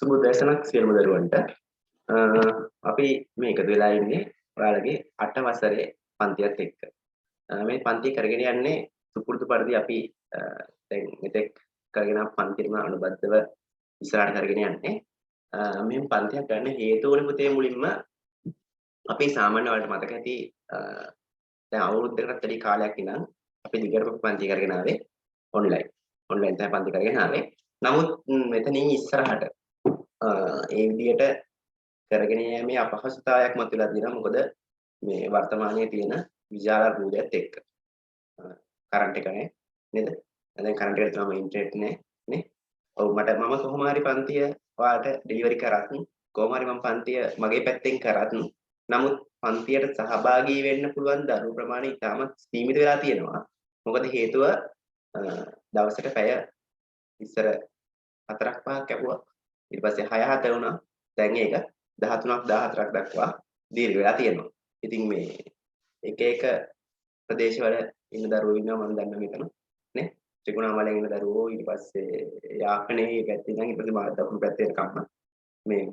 සුබදැසනක් සියලුම දරුවන්ට. අපි මේ එකතු වෙලා ඉන්නේ ඔයාලගේ 8 වසරේ පන්තියත් එක්ක. මේ පන්තිය කරගෙන යන්නේ සුපුරුදු පරිදි අපි දැන් මෙතෙක් කරගෙන ආපු පන්තියම අනුබද්ධව ඉස්සරහට කරගෙන යන්නේ. මේ පන්තියක් ගන්න හේතුවනේ පුතේ මුලින්ම අපි සාමාන්‍ය වලට මතක ඇති දැන් අවුරුද්දකටත් වැඩි කාලයක් ඉඳන් අපි දිගටම පන්ති කරගෙන ආවේ ඔන්ලයින්. ඔන්ලයින් තමයි පන්ති කරගෙන ආවේ. නමුත් මෙතනින් ඉස්සරහට ඒ විදිහට කරගෙන යෑමේ අපහසුතාවයක් මතුවලා තියෙනවා. මොකද මේ වර්තමානයේ තියෙන විශාල රූපයත් එක්ක. කරන්ට් එක නැහැ නේද? දැන් කරන්ට් එකට තමයි ඉන්ටර්නෙට් නැහැ නේ. ඔව් මම කොහොම හරි පන්තිය ඔයාලට ඩෙලිවරි කරත් කොහොම හරි මම පන්තිය මගේ පැත්තෙන් කරත් නමුත් පන්තියට සහභාගී වෙන්න පුළුවන් දරුවෝ ප්‍රමාණය ඉතාමත් සීමිත වෙලා තියෙනවා. මොකද හේතුව දවසට පැය ඉස්සර 4ක් 5ක් කැපුවා. ඊට පස්සේ 6-7 වුණා. දැන් ඒක 13ක් 14ක් දක්වා දීර්ඝ වෙලා තියෙනවා. ඉතින් මේ එක ප්‍රදේශවල ඉන්න දරුවෝ ඉන්නවා මම දන්නවා මෙතන නේ. ත්‍රිකුණාමලයෙන් ඉන්න දරුවෝ ඊට පස්සේ යාපනයේ පැත්තේ ඉඳන් ඊට පස්සේ මාත් දකුණු පැත්තේ එනකම්ම මේ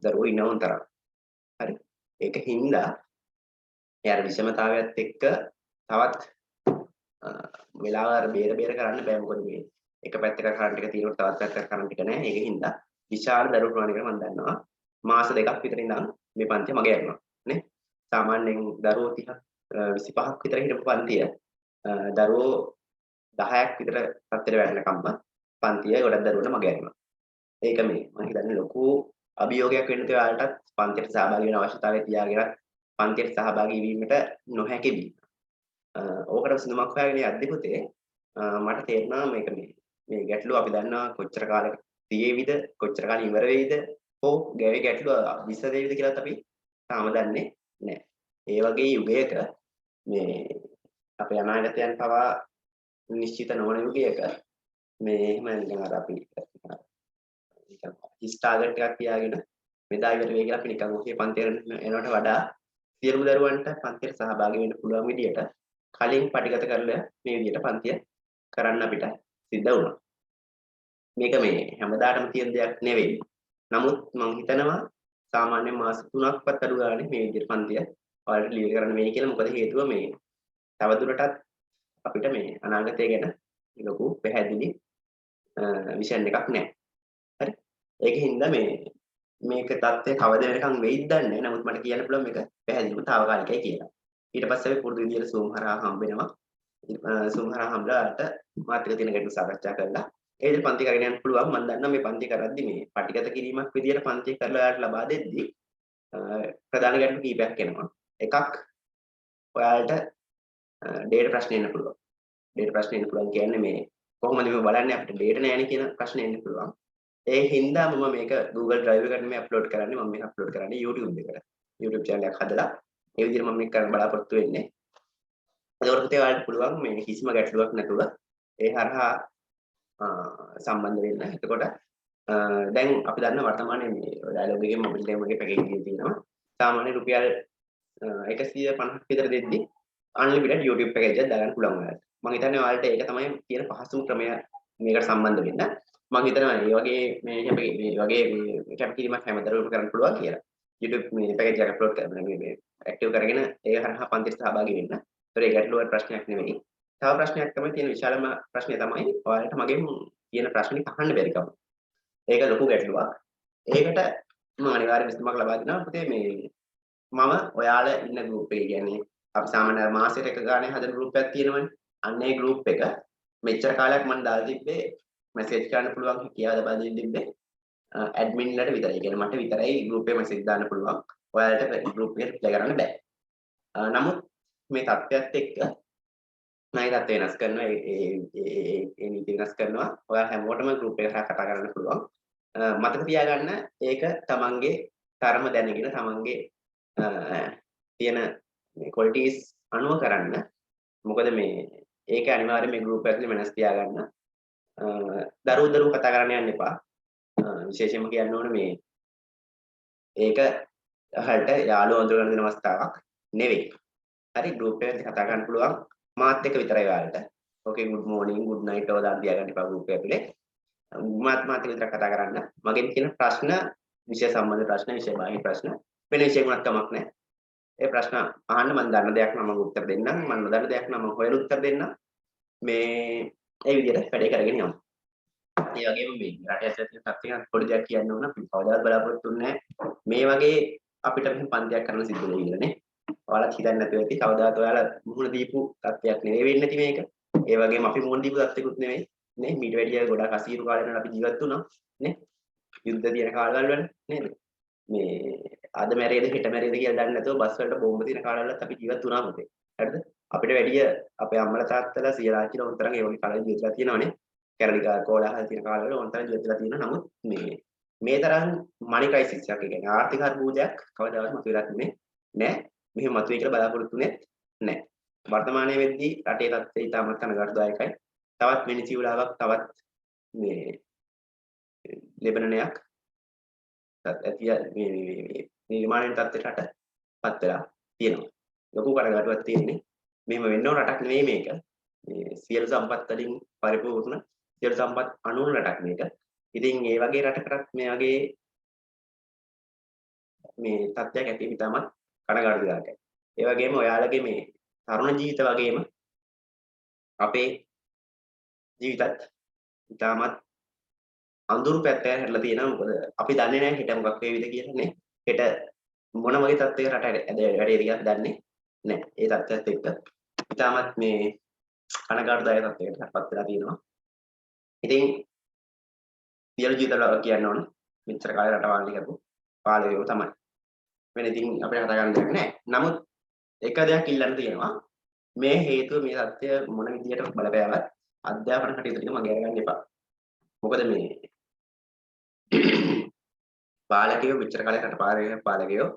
දරුවෝ ඉන්නවන් තරම්. හරි. ඒක හින්දා එයාර විෂමතාවයත් එක්ක තවත් වෙලාව බේර කරන්න බෑ. මොකද මේ එක පැත්තක කරන්ට් එක තියෙනකොට තවත් පැත්තක කරන්ට් එක නැහැ. ඒක හින්දා විශාල දරුවෝ ප්‍රමාණයකට මම දන්නවා මාස දෙකක් විතර ඉඳන් මේ පන්තිය මගේ යනවා නේ. සාමාන්‍යයෙන් දරුවෝ 30ක් 25ක් විතර හිටපු පන්තිය දරුවෝ 10ක් විතර තත්ත්වයට වැටෙනකම්ම පන්තිය ගොඩක් දරුවන්ට මගේ යනවා. ඒක මේ මම හිතන්නේ ලොකු අභියෝගයක් වෙන්න තේ ඔයාලටත් පන්තියට සහභාගී වෙන අවශ්‍යතාවය තියාගෙන පන්තියට සහභාගී වීමට නොහැකි වීම. ඕකට විසඳුමක් හොයාගෙන යද්දි පුතේ මට තේරුණා මේක මේ ගැටලුව අපි දන්නවා කොච්චර කාලෙක තියේවිද කොච්චර කාලෙ ඉවර වෙයිද හෝ ගැවේ ගැටලුව විසඳෙයිද කියලාත් අපි තාම දන්නේ නැහැ. ඒ වගේ යුගයක මේ අපේ අනාගතයන් පවා නිශ්චිත නොවන යුගයක මේ එහෙම නිකන් අර අපි නිකන් හිස් ටාගට් එකක් තියාගෙන මෙදා ඉවර වෙයි කියලා අපි නිකන් ඔහේ පන්තියට එනවට වඩා සියලුම දරුවන්ට පන්තියට සහභාගී වෙන්න පුළුවන් විදියට කලින් පටිගත කරලා මේ විදියට පන්තිය කරන්න අපිට සිද්ධ වුණා. මේක මේ හැමදාටම තියෙන දෙයක් නෙවෙයි. නමුත් මම හිතනවා සාමාන්‍ය මාස 3ක්වත් අඩු ගානේ මේ විදිහට පන්තිය ඔයාලට ලියවිලි කරන්න වෙයි කියලා. මොකද හේතුව මේ තවදුරටත් අපිට මේ අනාගතය ගැන ලොකු පැහැදිලි විෂන් එකක් නැහැ. හරි. ඒකින්ද මේක தත්ත්වය කවද වෙනකන් වෙයිද දන්නේ නැහැ. නමුත් මට කියන්න පුළුවන් මේක පැහැදිලිව తాවකාලිකයි කියලා. ඊට පස්සේ අපි පුරුදු විදියට Zoom හරහා හම්බ වෙනවා. Zoom හරහා හම්බලාට මාත් එක්ක තියෙන ගැටලු සාකච්ඡා කරලා ඒ විදිහට පන්ති කරගෙන යන්න පුළුවන්. මම දන්නවා මේ පන්ති කරද්දි මේ පටිගත කිරීමක් විදියට පන්ති කරලා ඔයාලට ලබා දෙද්දි ප්‍රධාන ගැටලු කීපයක් එනවා. එකක් ඔයාලට ඩේටා ප්‍රශ්න එන්න පුළුවන්. ඩේටා ප්‍රශ්න එන්න පුළුවන් කියන්නේ මේ කොහොමද මේ බලන්නේ අපිට ඩේටා නැහැනේ කියන ප්‍රශ්නේ එන්න පුළුවන්. ඒ හින්දා මම මේක Google Drive එකට මේ අප්ලෝඩ් කරන්නේ. මම මේක අප්ලෝඩ් කරන්නේ YouTube එකට. YouTube channel එකක් හදලා ඒ විදිහට මම මේක කරන්න බලාපොරොත්තු වෙන්නේ. ඒකවල පුතේ ඔයාලට පුළුවන් මේ කිසිම ගැටලුවක් නැතුව ඒ හරහා සම්බන්ධ වෙන්න. එතකොට දැන් අපි දන්න වර්තමානයේ මේ ඩයලොග් එකේ මොබයිල් එකේ පැකේජ් එකක් තියෙනවා. සාමාන්‍ය රුපියල් 150ක් විතර දෙද්දි අන්ලිමිටඩ් YouTube පැකේජ් එකක් දාගන්න පුළුවන් ඔයාලට. මම හිතන්නේ ඔයාලට ඒක තමයි තියෙන පහසුම ක්‍රමය මේකට සම්බන්ධ වෙන්න. මම හිතනවා මේ වගේ මේ වගේ කැපකිරීමක් හැමදෙරෝම කරන්න පුළුවන් කියලා. YouTube මේ පැකේජ් එක අප්ලෝඩ් කරලා මේ ඇක්ටිව් කරගෙන ඒ හරහා පන්තියට සහභාගී වෙන්න. ඒතර ඒ ගැටලුවට ප්‍රශ්නයක් නෙවෙයි. තව ප්‍රශ්නයක් තමයි තියෙන විශාලම ප්‍රශ්නේ තමයි ඔයාලට මගෙන් කියන ප්‍රශ්නේ අහන්න බැරි කම. ඒක ලොකු ගැටලුවක්. ඒකට මම අනිවාර්ය විසඳුමක් ලබා දෙනවා. පුතේ මේ මම ඔයාලා ඉන්න ගෲප් එකේ කියන්නේ අපි සාමාන්‍ය මාසෙට එක ගානේ හදන ගෲප් එකක් තියෙනවනේ. අන්න ඒ ගෲප් එක මෙච්චර කාලයක් මම දාලා තිබ්බේ මැසේජ් කරන්න පුළුවන් කියාද බදින්න තිබ්බේ ඇඩ්මින්ලට විතරයි. කියන්නේ මට විතරයි ගෲප් එකේ මැසේජ් දාන්න පුළුවන්. ඔයාලට ගෲප් එකට රිප්ලයි කරන්න බෑ. නමුත් මේ තත්ත්වයට එක්ක ණයදත් වෙනස් කරනවා ඒ නීති වෙනස් කරනවා. ඔයාලා හැමෝටම ගෲප් එක හරහා කතා කරන්න පුළුවන්. මතක තියාගන්න ඒක තමන්ගේ තරම දැනගෙන තමන්ගේ තියෙන මේ ක්වොලිටිස් අනුව කරන්න. මොකද මේ ඒක අනිවාර්යයෙන් මේ ගෲප් එකේ වෙනස් තියාගන්න. දරුවෝ කතා කරන්න යන්න එපා. විශේෂයෙන්ම කියන්න ඕනේ මේ ඒක අහලට යාළුවෝ අඳුරගන්න දෙන අවස්ථාවක් නෙවෙයි. හරි ගෲප් එකේ කතා කරන්න පුළුවන්. මාත් එක්ක විතරයි ඔයාලට. ඕකේ good morning good night ඔය දාන්න තියාගන්න එපා ගෲප් එක ඇතුලේ. මාත් විතර කතා කරන්න. මගෙන් කියන ප්‍රශ්න විෂය සම්බන්ධ ප්‍රශ්න, විෂය බාහිර ප්‍රශ්න වෙන විෂයකුණත් කමක් නැහැ. ඒ ප්‍රශ්න අහන්න මම දන්න දෙයක් නම් මම උත්තර දෙන්නම්. මම නොදන්න දෙයක් නම් මම හොයලා උත්තර දෙන්නම්. මේ ඒ විදිහට වැඩේ කරගෙන යමු. ඒ වගේම මේ රටේ ඇතුළත තියෙන තත්ත්වයන් පොඩි දෙයක් කියන්න ඕන. අපි කවදාවත් බලාපොරොත්තු වෙන්නේ මේ වගේ අපිට මෙහෙම පන්තියක් කරන්න සිද්ධ වෙයි කියලා නේ. ඔයාලත් හිතන්නේ නැතුව ඇති කවදාවත් ඔයාලා මුහුණ දීපු තත්ත්වයක් නෙවෙයි වෙන්නේ නැති මේක. ඒ වගේම අපි මුහුණ දීපු තත්ත්වෙකුත් නෙවෙයි. නේ මීට වැඩිය ගොඩාක් අසීරු කාලයකට අපි ජීවත් වුණා. නේ යුද්ධ තියෙන කාලවල වල නේද? මේ අද මැරෙයිද හෙට මැරෙයිද කියලා දන්නේ නැතුව බස් වලට බෝම්බ තියෙන කාලවලත් අපි ජීවත් වුණා මොකද? හරිද? අපිට වැඩිය අපේ අම්මලා තාත්තලා සියලා කියලා උන්තරන් ඒ වගේ කාලේ ජීවිතලා තියෙනවනේ. කැරලිකා කෝලාහල තියෙන කාලවල උන්තරන් ජීවිතලා තියෙනවා. නමුත් මේ තරම් මනි ක්‍රයිසිස් එකක් කියන්නේ ආර්ථික අර්බුදයක් කවදාවත් මතුවෙලා තිබුණේ නැහැ. මෙහෙම මතුවේ කියලා බලාපොරොත්තු වෙන්නේ නැහැ. වර්තමානයේ වෙද්දී රටේ තත්ත්වය ඉතාමත් කනගාටුදායකයි. තවත් වෙනිසියුලාවක් තවත් මේ ලෙබනනයක් ඇතිය මේ නිර්මාණයෙන් තත්ත්වයට පත් වෙලා තියෙනවා. ලොකු කනගාටුවක් තියෙන්නේ. මෙහෙම වෙන්න ඕන රටක් නෙවෙයි මේක. මේ සියලු සම්පත් වලින් පරිපූර්ණ සියලු සම්පත් අනුන රටක් මේක. ඉතින් ඒ වගේ රටකටත් මේ වගේ මේ තත්ත්වයක් ඇති වීම තමයි කනගාටුදායකයි. ඒ වගේම ඔයාලගේ මේ තරුණ ජීවිත වගේම අපේ ජීවිතත් ඉතාමත් අඳුරු පැත්ත හැරලා තියෙනවා. මොකද අපි දන්නේ නැහැ හෙට මොකක් වේවිද කියලා නේ. හෙට මොන වගේ තත්ත්වයක රට වැඩේද කියලා දන්නේ නැහැ. ඒ තත්ත්වයත් එක්ක ඉතාමත් මේ කනගාටුදායක තත්ත්වයකට පත් වෙලා තියෙනවා. ඉතින් සියලු ජීවිතවල කියන්න ඕන මෙච්චර කාලේ රට වාල්ලි කරපු පාලකයෝ තමයි. වෙන ඉතින් අපිට හදා ගන්න දෙයක් නැහැ. නමුත් එක දෙයක් ඉල්ලන්න තියෙනවා. මේ හේතුව මේ සත්‍ය මොන විදියට බලපෑවත් අධ්‍යාපන කටයුතු ටික මගේ අරගන්න එපා. මොකද මේ පාලකයෝ මෙච්චර කාලයක් රට පාලකයෝ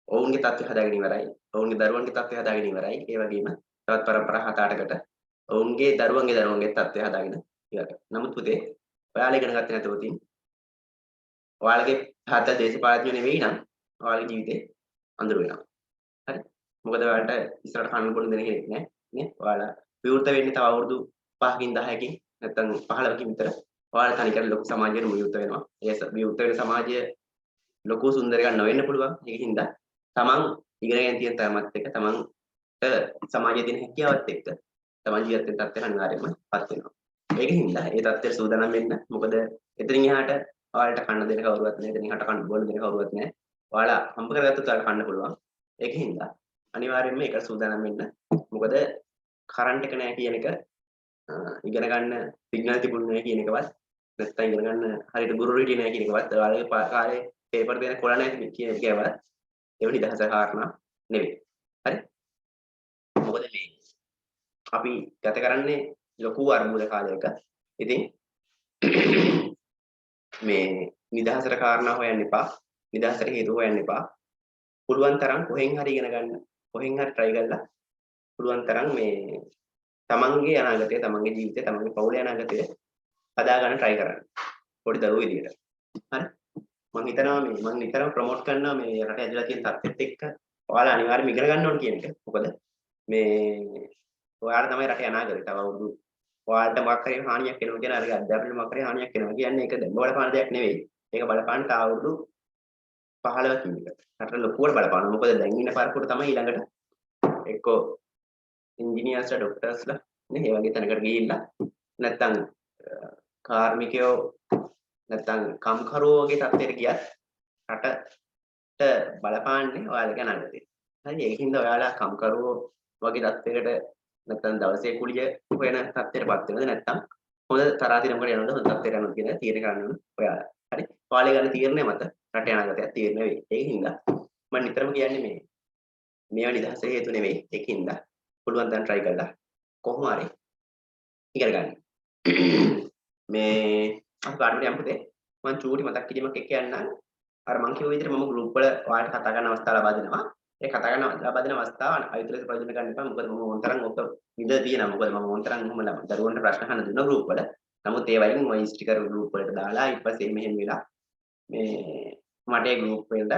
ඔවුන්ගේ තත්ත්වය හදාගෙන ඉවරයි. ඔවුන්ගේ දරුවන්ගේ තත්ත්වය හදාගෙන ඉවරයි. ඒ වගේම තවත් පරම්පරා 7-8කට ඔවුන්ගේ දරුවන්ගේ තත්ත්වය හදාගෙන ඉවරයි. නමුත් පුතේ ඔයාලා ඉගෙන ගත්තේ නැතුව තින් ඔයාලගේ තාත්තා දේශපාලඥයෝ නෙවෙයි නම් ඔයාලගේ ජීවිතේ අඳුර වෙනවා. හරි? මොකද ඔයාලට ඉස්සරහට කන්න බොන්න දෙන කෙනෙක් නැහැ නේ. ඔයාලා විවෘත වෙන්නේ තව අවුරුදු 5කින් 10කින් නැත්නම් 15කින් විතර. ඔයාලා තනිකර ලොකු සමාජයකට විවෘත වෙනවා. ඒ විවෘත වෙන සමාජය ලොකු සුන්දර එකක් නොවෙන්න පුළුවන්. ඒකින්ද තමන් ඉගෙනගෙන තියෙන තරමත් එක්ක තමන්ට සමාජයේ තියෙන හැකියාවත් එක්ක තමන් ජීවත් වෙන තත්ත්වයට අනිවාර්යයෙන්ම පත් වෙනවා. ඒකින්ද ඒ තත්ත්වයට සූදානම් වෙන්න. මොකද එතනින් එහාට ඔයාලට කන්න දෙන කවුරුවත් නැහැ. එතනින් එහාට කන්න බොන්න දෙන කවුරුවත් නැහැ. ඔයාලා හම්බ කරගත්තොත් ඔයාලා කන්න පුළුවන්. ඒකින්ද අනිවාර්යයෙන්ම ඒක සූදානම් වෙන්න. මොකද කරන්ට් එක නැහැ කියන එක ඉගෙන ගන්න සිග්නල් තිබුණේ නැහැ කියන එකවත් නැත්නම් ඉගෙන ගන්න හරියට ගුරු රීඩි නැහැ කියන එකවත් ඔයාලගේ කාලේ පේපර් දෙන කොළ නැහැ කියන එකවත් එවැනි දහස කාරණා නෙවෙයි. හරි? මොකද මේ අපි ගත කරන්නේ ලොකු අර්බුද කාලයක. ඉතින් මේ නිදහසට කාරණා හොයන්න එපා. නිදහසට හේතු හොයන්න එපා. පුළුවන් තරම් කොහෙන් හරි ඉගෙන ගන්න. කොහෙන් හරි try කරලා පුළුවන් තරම් මේ තමන්ගේ අනාගතය, තමන්ගේ ජීවිතය, තමන්ගේ පවුලේ අනාගතය හදා ගන්න try කරන්න. පොඩි දරුවෝ විදියට. හරි? මම හිතනවා මම නිතරම ප්‍රොමෝට් කරනවා මේ රටේ ඇදලා තියෙන තත්ත්වෙත් එක්ක ඔයාලා අනිවාර්යයෙන්ම ඉගෙන ගන්න ඕන කියන එක. මොකද මේ ඔයාලා තමයි රටේ අනාගතය. තව අවුරුදු ඔයාලට මොකක් හරි හානියක් වෙනවා කියන අර අධ්‍යාපනයේ මොකක් හරි හානියක් වෙනවා කියන්නේ ඒක දැන් බලපාන දෙයක් නෙවෙයි. ඒක බලපාන තා අවුරුදු 15කින් විතර. රටට ලොකුවට බලපානවා. මොකද දැන් ඉන්න පරපුර තමයි ඊළඟට එක්කෝ ඉන්ජිනියර්ස්ලා ડોක්ටර්ස්ලා නේ ඒ වගේ තැනකට ගිහිල්ලා නැත්තම් කාර්මිකයෝ නැත්තම් කම්කරුවෝ වගේ තත්ත්වයට ගියත් රටට බලපාන්නේ ඔයාලගේ අනාගතය. හරි ඒකින්ද ඔයාලා කම්කරුවෝ වගේ තත්ත්වයකට නැත්තම් දවසේ කුලිය හොයන තත්ත්වයටපත් වෙනවද නැත්තම් හොඳ තරාතිරමකට යනවද හොඳ තත්ත්වයකට යනවද කියන තීරණය ගන්න ඕන ඔයාලා. හරි. ඔයාලා ගන්න තීරණය මත රටේ අනාගතය තීරණය වෙයි. ඒකින්ද මම නිතරම කියන්නේ මේවා නිදහස හේතු නෙවෙයි. ඒකින්ද පුළුවන් තරම් try කරලා කොහොම හරි ඉගෙන ගන්න. මේ අපි කාඩ් යම් පුතේ මම චූටි මතක් කිරීමක් එක්ක යන්නම්. අර මම කිව්ව විදිහට මම ගෲප් වල ඔයාලට කතා කරන්න අවස්ථාව ලබා දෙනවා. ඒ කතා කරන්න ලබා දෙන අවස්ථාව අයිතිලෙස ප්‍රයෝජන ගන්න එපා. මොකද මම ඕන තරම් ඔක විඳ තියෙනවා. මොකද මම ඕන තරම් කොහොම දරුවන්ට ප්‍රශ්න අහන්න දුන්න ගෲප් වල. නමුත් ඒ වයින් මම ස්ටිකර් ගෲප් වලට දාලා ඊට පස්සේ මෙහෙම වෙලා මේ මට ඒ ගෲප් වලට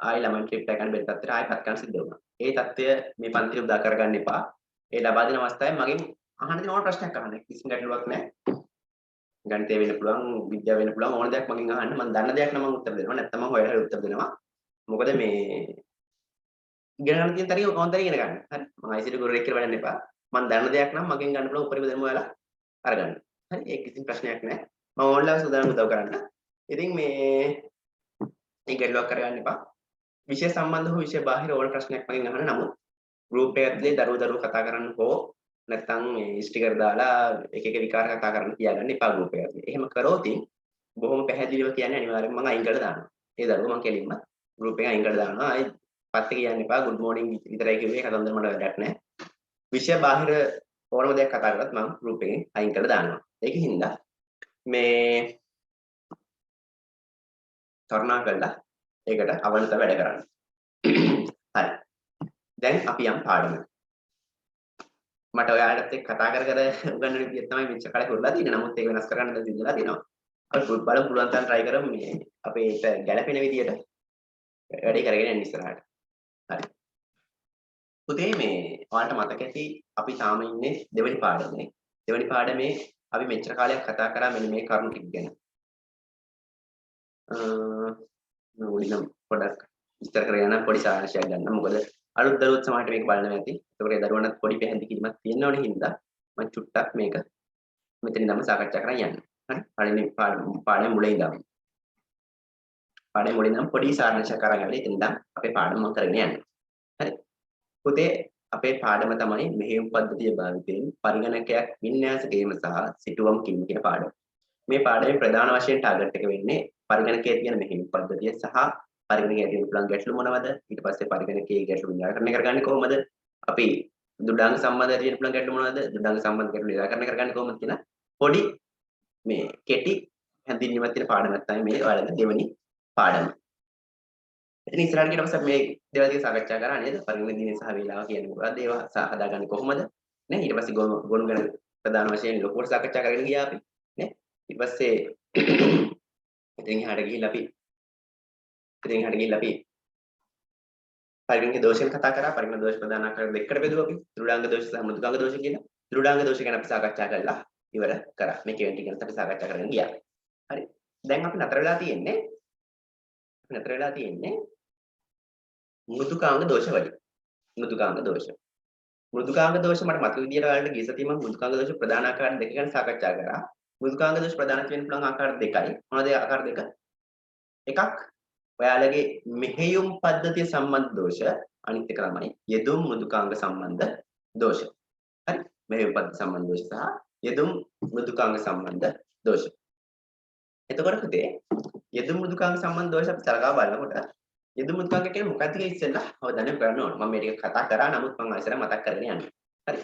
ආයි ළමයි ට්‍රිප් එකක් ගන්න බැරි තත්ත්වයට ආයිපත් කරන්න සිද්ධ වුණා. ඒ தත්ත්වය මේ පන්තියේ උදා කරගන්න එපා. ඒ ලබා දෙන අවස්ථාවේ මගෙන් අහන්න තියෙන ඕන ප්‍රශ්නයක් අහන්න. කිසිම ගැටලුවක් නැහැ. ගණිතය වෙන්න පුළුවන්, විද්‍යාව වෙන්න පුළුවන් ඕන දෙයක් මගෙන් අහන්න. මම දන්න දෙයක් නම් මම උත්තර දෙනවා. නැත්නම් මම හොයලා උත්තර දෙනවා. මොකද මේ ඉගෙන ගන්න තියෙන තරගේ කොහොමද ඉගෙන ගන්න. හරි. මම ICT ගුරුවරයෙක් කියලා වැඩන්න එපා. මම දන්න දෙයක් නම් මගෙන් ගන්න පුළුවන් උපරිම දෙයක් ඔයාලා අරගන්න. හරි. ඒක කිසිම ප්‍රශ්නයක් නැහැ. මම ඕන්ලයින් සූදානම් උදව් කරන්න. ඉතින් මේ ගැටලුවක් කරගන්න එපා. විෂය සම්බන්ධ හෝ විෂය බාහිර ඕන ප්‍රශ්නයක් මගෙන් අහන්න. නමුත් ගෲප් එකක් ඇතුලේ දරුවෝ කතා කරන්න හෝ නැත්නම් මේ ස්ටිකර් දාලා එක එක විකාර කතා කරන්න තියාගන්න එපා ගෲප් එක ඇතුලේ. එහෙම කරොත් බොහොම පැහැදිලිව කියන්නේ අනිවාර්යෙන්ම මම අයින් කරලා දානවා. ඒ දරුවෝ මම කෙලින්ම ගෲප් එක අයින් කරලා දානවා. ආයි පස්සේ කියන්න එපා good morning විතරයි කිව්වේ කතන්දර මට වැඩක් නැහැ. විෂය බාහිර ඕනම දෙයක් කතා කරලත් මම ගෲප් එකෙන් අයින් කරලා දානවා. ඒකින්ද මේ කරුණා කරලා ඒකට අවනත වැඩ කරන්න. හරි. දැන් අපි යම් පාඩමකට. මට ඔයාලට එක්ක කතා කර උගන්වන විදිය තමයි මෙච්චර කාලේ කරලා තියෙන්නේ. නමුත් ඒක වෙනස් කරන්න දැන් සිද්ධලා තියෙනවා. අපි බලමු පුළුවන් තරම් try කරමු මේ අපේ ඒක ගැළපෙන විදියට වැඩේ කරගෙන යන්න ඉස්සරහට. හරි. පුතේ මේ ඔයාලට මතක ඇති අපි තාම ඉන්නේ දෙවෙනි පාඩමේ. දෙවෙනි පාඩමේ අපි මෙච්චර කාලයක් කතා කරා මෙන්න මේ කරුණු ටික ගැන. මුලින්ම පොඩක් විස්තර කරගෙන පොඩි සාරාංශයක් ගන්න. මොකද අලුත් දරුවොත් සමහරට මේක බලන්න නැති. ඒකෝට ඒ දරුවන්ට පොඩි පැහැදිලි කිරීමක් තියෙනවනේ හින්දා මම චුට්ටක් මේක මෙතන ඉඳන්ම සාකච්ඡා කරන් යන්න. හරි. පළවෙනි පාඩම මුලින් ඉඳන්. පාඩම මුලින් ඉඳන් පොඩි සාරාංශයක් අරන් ආවලා ඉතින් ඉඳන් අපේ පාඩම මම කරගෙන යන්න. හරි. පුතේ අපේ පාඩම තමයි මෙහෙයුම් පද්ධතිය භාවිතයෙන් පරිගණකයක් වින්‍යාස කිරීම සහ සිටුවම් කිරීම කියන පාඩම. මේ පාඩමේ ප්‍රධාන වශයෙන් ටාගට් එක වෙන්නේ පරිගණකයේ තියෙන මෙහෙයුම් පද්ධතිය සහ පරිගණකයේ තියෙන පුළුවන් ගැටලු මොනවද? ඊට පස්සේ පරිගණකයේ ගැටලු නිරාකරණය කරගන්නේ කොහොමද? අපි දුඩාංග සම්බන්ධයෙන් තියෙන පුළුවන් ගැටලු මොනවද? දුඩාංග සම්බන්ධ ගැටලු නිරාකරණය කරගන්නේ කොහොමද කියන පොඩි මේ කෙටි හැඳින්වීමක් තියෙන පාඩමක් තමයි මේ ඔයාලගේ දෙවෙනි පාඩම. ඉතින් ඉස්සරහට ඊට පස්සේ මේ දේවල් ටික සාකච්ඡා කරා නේද? පරිගණක දිනේ සහ වේලාව කියන්නේ මොකක්ද? ඒවා හදාගන්නේ කොහොමද? නේ ඊට පස්සේ ගොනු ගැන ප්‍රධාන වශයෙන් ලොකුවට සාකච්ඡා කරගෙන ගියා අපි. නේ ඊට පස්සේ ඉතින් එහාට ගිහිල්ලා අපි පරිගණක දෝෂ ගැන කතා කරා. පරිගණක දෝෂ ප්‍රධාන ආකාර දෙකකට බෙදුවා අපි. ධෘඩාංග දෝෂ සහ මෘදුකාංග දෝෂ කියලා. ධෘඩාංග දෝෂ ගැන අපි සාකච්ඡා කළා. ඉවර කරා. මේ කෙවෙන්ටි ගැන අපි සාකච්ඡා කරගෙන ගියා. හරි. දැන් අපි නතර වෙලා තියෙන්නේ මෘදුකාංග දෝෂ වලින්. මෘදුකාංග දෝෂ මට මතක විදියට ඔයාලට ගිය සතියේ මම මෘදුකාංග දෝෂ ප්‍රධාන ආකාර දෙක ගැන සාකච්ඡා කරා. මෘදුකාංග දෝෂ ප්‍රධාන වෙන්න පුළුවන් ආකාර දෙකයි. මොනවද ආකාර දෙක? එකක් ඔයාලගේ මෙහෙයුම් පද්ධතිය සම්බන්ධ දෝෂ, අනිත් එක තමයි යෙදුම් මෘදුකාංග සම්බන්ධ දෝෂ. හරි? මෙහෙයුම් පද්ධතිය සම්බන්ධ දෝෂ සහ යෙදුම් මෘදුකාංග සම්බන්ධ දෝෂ. එතකොට පුතේ යෙදුම් මෘදුකාංග සම්බන්ධ දෝෂ අපි සලකා බලනකොට යෙදුම් මෘදුකාංග කියන්නේ මොකක්ද කියලා ඉස්සෙල්ලා අවධානය යොමු කරන්න ඕන. මම මේ ටික කතා කරා නමුත් මම ආයෙත් මතක් කරගෙන යන්න. හරි.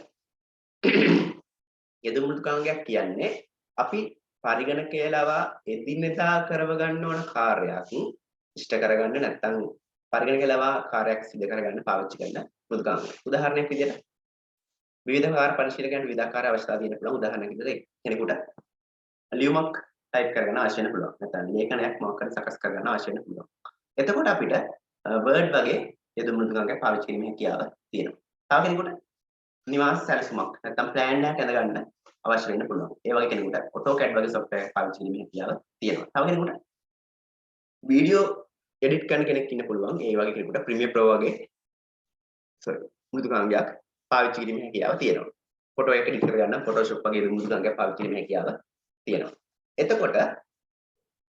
යෙදුම් මෘදුකාංගයක් කියන්නේ අපි පරිගණකය ලවා එදිනෙදා කරව ගන්න ඕන කාර්යයක් ඉෂ්ට කරගන්න නැත්නම් පරිගණකය ලවා කාර්යයක් සිදු කරගන්න පාවිච්චි කරන මෘදුකාංග. උදාහරණයක් විදිහට විවිධාකාර පරිශීලකයන් විවිධාකාර අවස්ථා තියෙන පුළුවන්. උදාහරණයක් විදිහට කෙනෙකුට ලියුමක් ටයිප් කරගන්න අවශ්‍ය වෙන පුළුවන්. නැත්නම් ලේඛනයක් මොකක් හරි සකස් කරගන්න අවශ්‍ය වෙන පුළුවන්. එතකොට අපිට Word වගේ යෙදුම් මෘදුකාංගයක් පාවිච්චි කිරීමේ හැකියාව තියෙනවා. තව කෙනෙකුට නිවාස සැලසුමක් නැත්නම් ප්ලෑන් එකක් ඇඳගන්න අවශ්‍ය වෙන්න පුළුවන්. ඒ වගේ කෙනෙකුට AutoCAD වගේ software එකක් පාවිච්චි කිරීමේ හැකියාව තියෙනවා. තව කෙනෙකුට වීඩියෝ එඩිට් කරන කෙනෙක් ඉන්න පුළුවන්. ඒ වගේ කෙනෙකුට Premiere Pro වගේ මෘදුකාංගයක් පාවිච්චි කිරීමේ හැකියාව තියෙනවා. ෆොටෝ එක එඩිට් කරගන්න Photoshop වගේ මෘදුකාංගයක් පාවිච්චි කිරීමේ හැකියාව තියෙනවා. එතකොට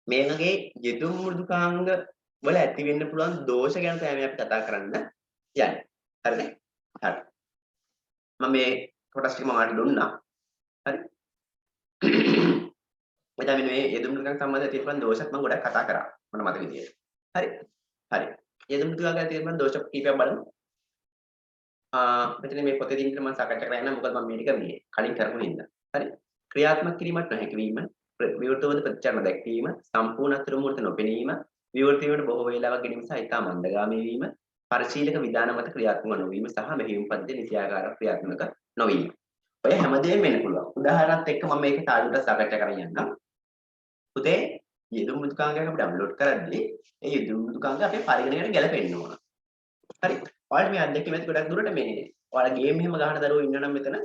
මේ වගේ යෙදුම් මෘදුකාංග වල ඇති වෙන්න පුළුවන් දෝෂ ගැන තමයි අපි කතා කරන්න යන්නේ. හරිද? හරි. මම මේ කොටස් ටික මම ඔයාලට දුන්නා. හරි. මෙතන මේ යෙදුම් මෘදුකාංග සම්බන්ධව තියෙන දෝෂත් මම ගොඩක් කතා කරා. මට මතක විදියට. හරි. හරි. යෙදුම් මෘදුකාංග තියෙන දෝෂ කීපයක් බලමු. මෙතන මේ පොතේ තියෙන මම සාකච්ඡා කරලා යනවා. මොකද මම මේක මේ කලින් කරපු හින්දා. හරි. ක්‍රියාත්මක කිරීමක් නොහැකි වීම, විවෘතවද ප්‍රතිචාරණ දැක්වීම, සම්පූර්ණ අතුරු මුහුර්ත නොපෙනීම, විවෘත වීමට බොහෝ වේලාවක් ගැනීම සහ ඉතා මන්දගාමී වීම, පරිශීලක විධාන මත ක්‍රියාත්මක නොවීම සහ මෙහෙයුම් පද්ධතිය නිසියාකාර ක්‍රියාත්මක නොවීම. ඔය හැමදේම වෙන්න පුළුවන්. උදාහරණත් එක්ක මම මේක තාලුවට සාකච්ඡා කරගෙන යන්නම්. පුතේ යෙදුම් මෘදුකාංගයක් අපි ඩවුන්ලෝඩ් කරද්දී ඒ යෙදුම් මෘදුකාංග අපේ පරිගණකයට ගැලපෙන්න ඕන. හරි. ඔයාලට මේ අත්දැකීම ඇති ගොඩක් දුරට මේ ඔයාලා ගේම් එහෙම ගහන දරුවෝ ඉන්නනම් මෙතන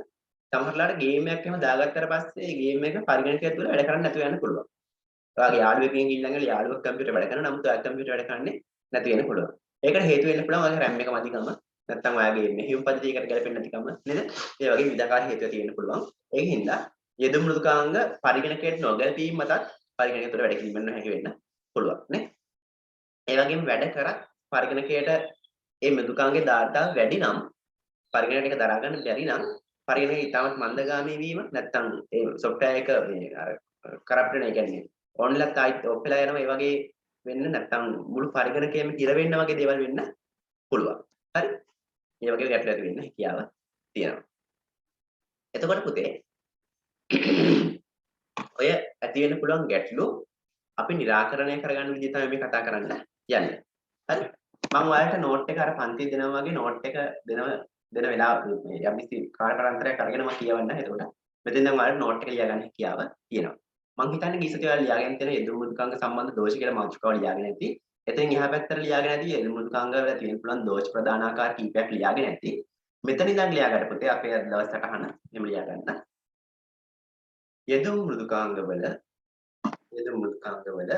සමහරట్లాට ගේම් එකක් එහෙම දාගත්තට පස්සේ ගේම් එක පරිගණකයක් තුළ වැඩ කරන්නේ නැතුව යන්න පුළුවන්. ඔයාගේ යාළුවෙක්ගෙන් ඊළඟට යාළුවෙක් කම්පියුටර් වැඩ කරනවා. නමුත් ඔයා කම්පියුටර් වැඩ කරන්නේ නැති වෙන්න පුළුවන්. ඒකට හේතු වෙන්න පුළුවන් ඔයාගේ RAM එක මදිකම. නැත්නම් ඔයාගේ මෙහෙයුම් පද්ධතියකට ගැලපෙන්නේ නැතිකම නේද? ඒ වගේ විවිධාකාර හේතු තියෙන්න පුළුවන්. ඒකින්ද යෙදුම් මෘදුකාංග පරිගණකයට නොගැලපීම මතත් පරිගණකය තුළ වැඩ කිරීමෙන් නොහැකි වෙන්න පුළුවන් නේ. ඒ වගේම වැඩ කරත් පරිගණකයට ඒ මෘදුකාංගයේ ධාරිතාව වැඩි නම් පරිගණකයක දරා ගන්න බැරි නම් පරිගණකය ඉතාමත් මන්දගාමී වීම නැත්නම් ඒ software එක මේ අර කරප්ට් වෙන, ඒ කියන්නේ ඔන්ලත් ආයිත් ඔෆ් වෙලා යනවා, ඒ වගේ වෙන්න නැත්නම් මුළු පරිගණකයම හිර වෙන්න වගේ දේවල් වෙන්න පුළුවන්. හරි? මේ වගේ ගැටලු ඇති වෙන්න හැකියාව තියෙනවා. එතකොට පුතේ ඔය ඇති වෙන්න පුළුවන් ගැටලු අපි निराකරණය කරගන්න විදිහ තමයි මේ කතා කරන්න යන්නේ. හරි? මම ඔයාලට නෝට් එක අර පන්තියේ දෙනවා වගේ නෝට් එක දෙන වෙලාව මේ යම්කිසි කාලකරන්තරයක් අරගෙන මම කියවන්න. එතකොට මෙතෙන් දැන් ඔයාලට නෝට් එක ලියා ගන්න හැකියාව තියෙනවා. මම හිතන්නේ ගිහිසති ඔයාලා ලියාගෙන තියෙන යෙදුම් මෘදුකාංග සම්බන්ධ දෝෂ කියලා මාතෘකාව ලියාගෙන ඇති. එතෙන් එහා පැත්තට ලියාගෙන ඇති යෙදුම් මෘදුකාංග වල තියෙන පුළුවන් දෝෂ ප්‍රධාන ආකාර කීපයක් ලියාගෙන ඇති. මෙතන ඉඳන් ලියා ගන්න පුතේ අපේ අද දවස් සටහන එහෙම ලියා ගන්න. යෙදුම් මෘදුකාංග වල යෙදුම් මෘදුකාංග වල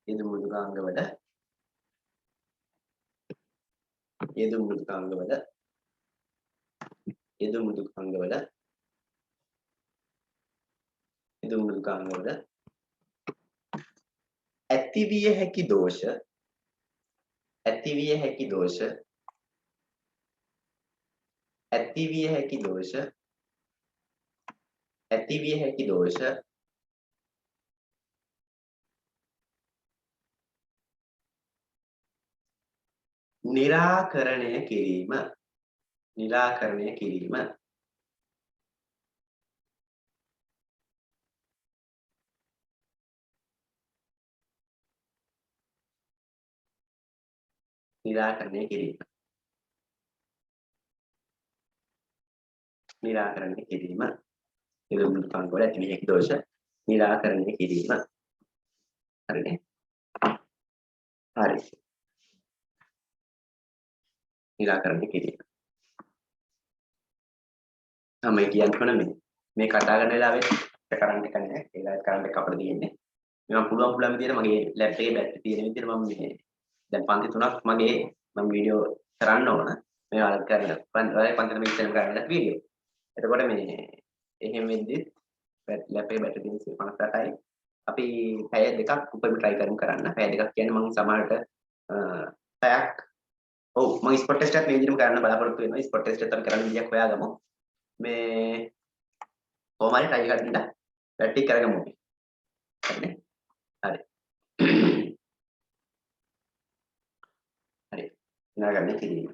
යෙදුම් මෘදුකාංග වල යෙදුම් මෘදුකාංග වල යෙදුම් මෘදුකාංග වල යෙදුම් මෘදුකාංග වල ඇතිවිය හැකි දෝෂ ඇතිවිය හැකි දෝෂ ඇතිවිය හැකි දෝෂ ඇතිවිය හැකි දෝෂ निराकरणය කිරීම निराकरणය කිරීම निराकरणය කිරීම निराकरणය කිරීම යෙදුම් මෘදුකාංග වල ඇතිවිය හැකි දෝෂ निराकरणය කිරීම. හරිනේ? හරි. निराकरणය කිරීම. තමයි කියන්නේ මේ කතා කරන වෙලාවේ කරන්ට් එක නැහැ. ඒ වෙලාවේ කරන්ට් එක අපිට තියෙන්නේ. මම පුළුවන් විදිහට මගේ ලැප් එකේ බැටරි තියෙන විදිහට මම මේ දැන් පන්ති 3ක් මම වීඩියෝ කරන්න ඕන. මේ වල කරන පන්ති 3 ඉස්සෙල්ලා කරන්න වීඩියෝ. එතකොට මේ එහෙම වෙද්දි ලැප් එකේ බැටරි තියෙන 58යි. අපි පැය දෙකක් උපරිම try කරන්න. පැය දෙකක් කියන්නේ මම සමහරට පැයක් ඔව් මම ස්පොට් ටෙස්ට් එකක් මේ විදිහටම කරන්න බලාපොරොත්තු වෙනවා. ස්පොට් ටෙස්ට් එකක් අපි කරන්න විදියක් හොයාගමු. මේ කොහොම හරි try එකක් දීලා පැටි කරගමු. හරිනේ? හරි. හරි. නිරාකරණය කිරීම.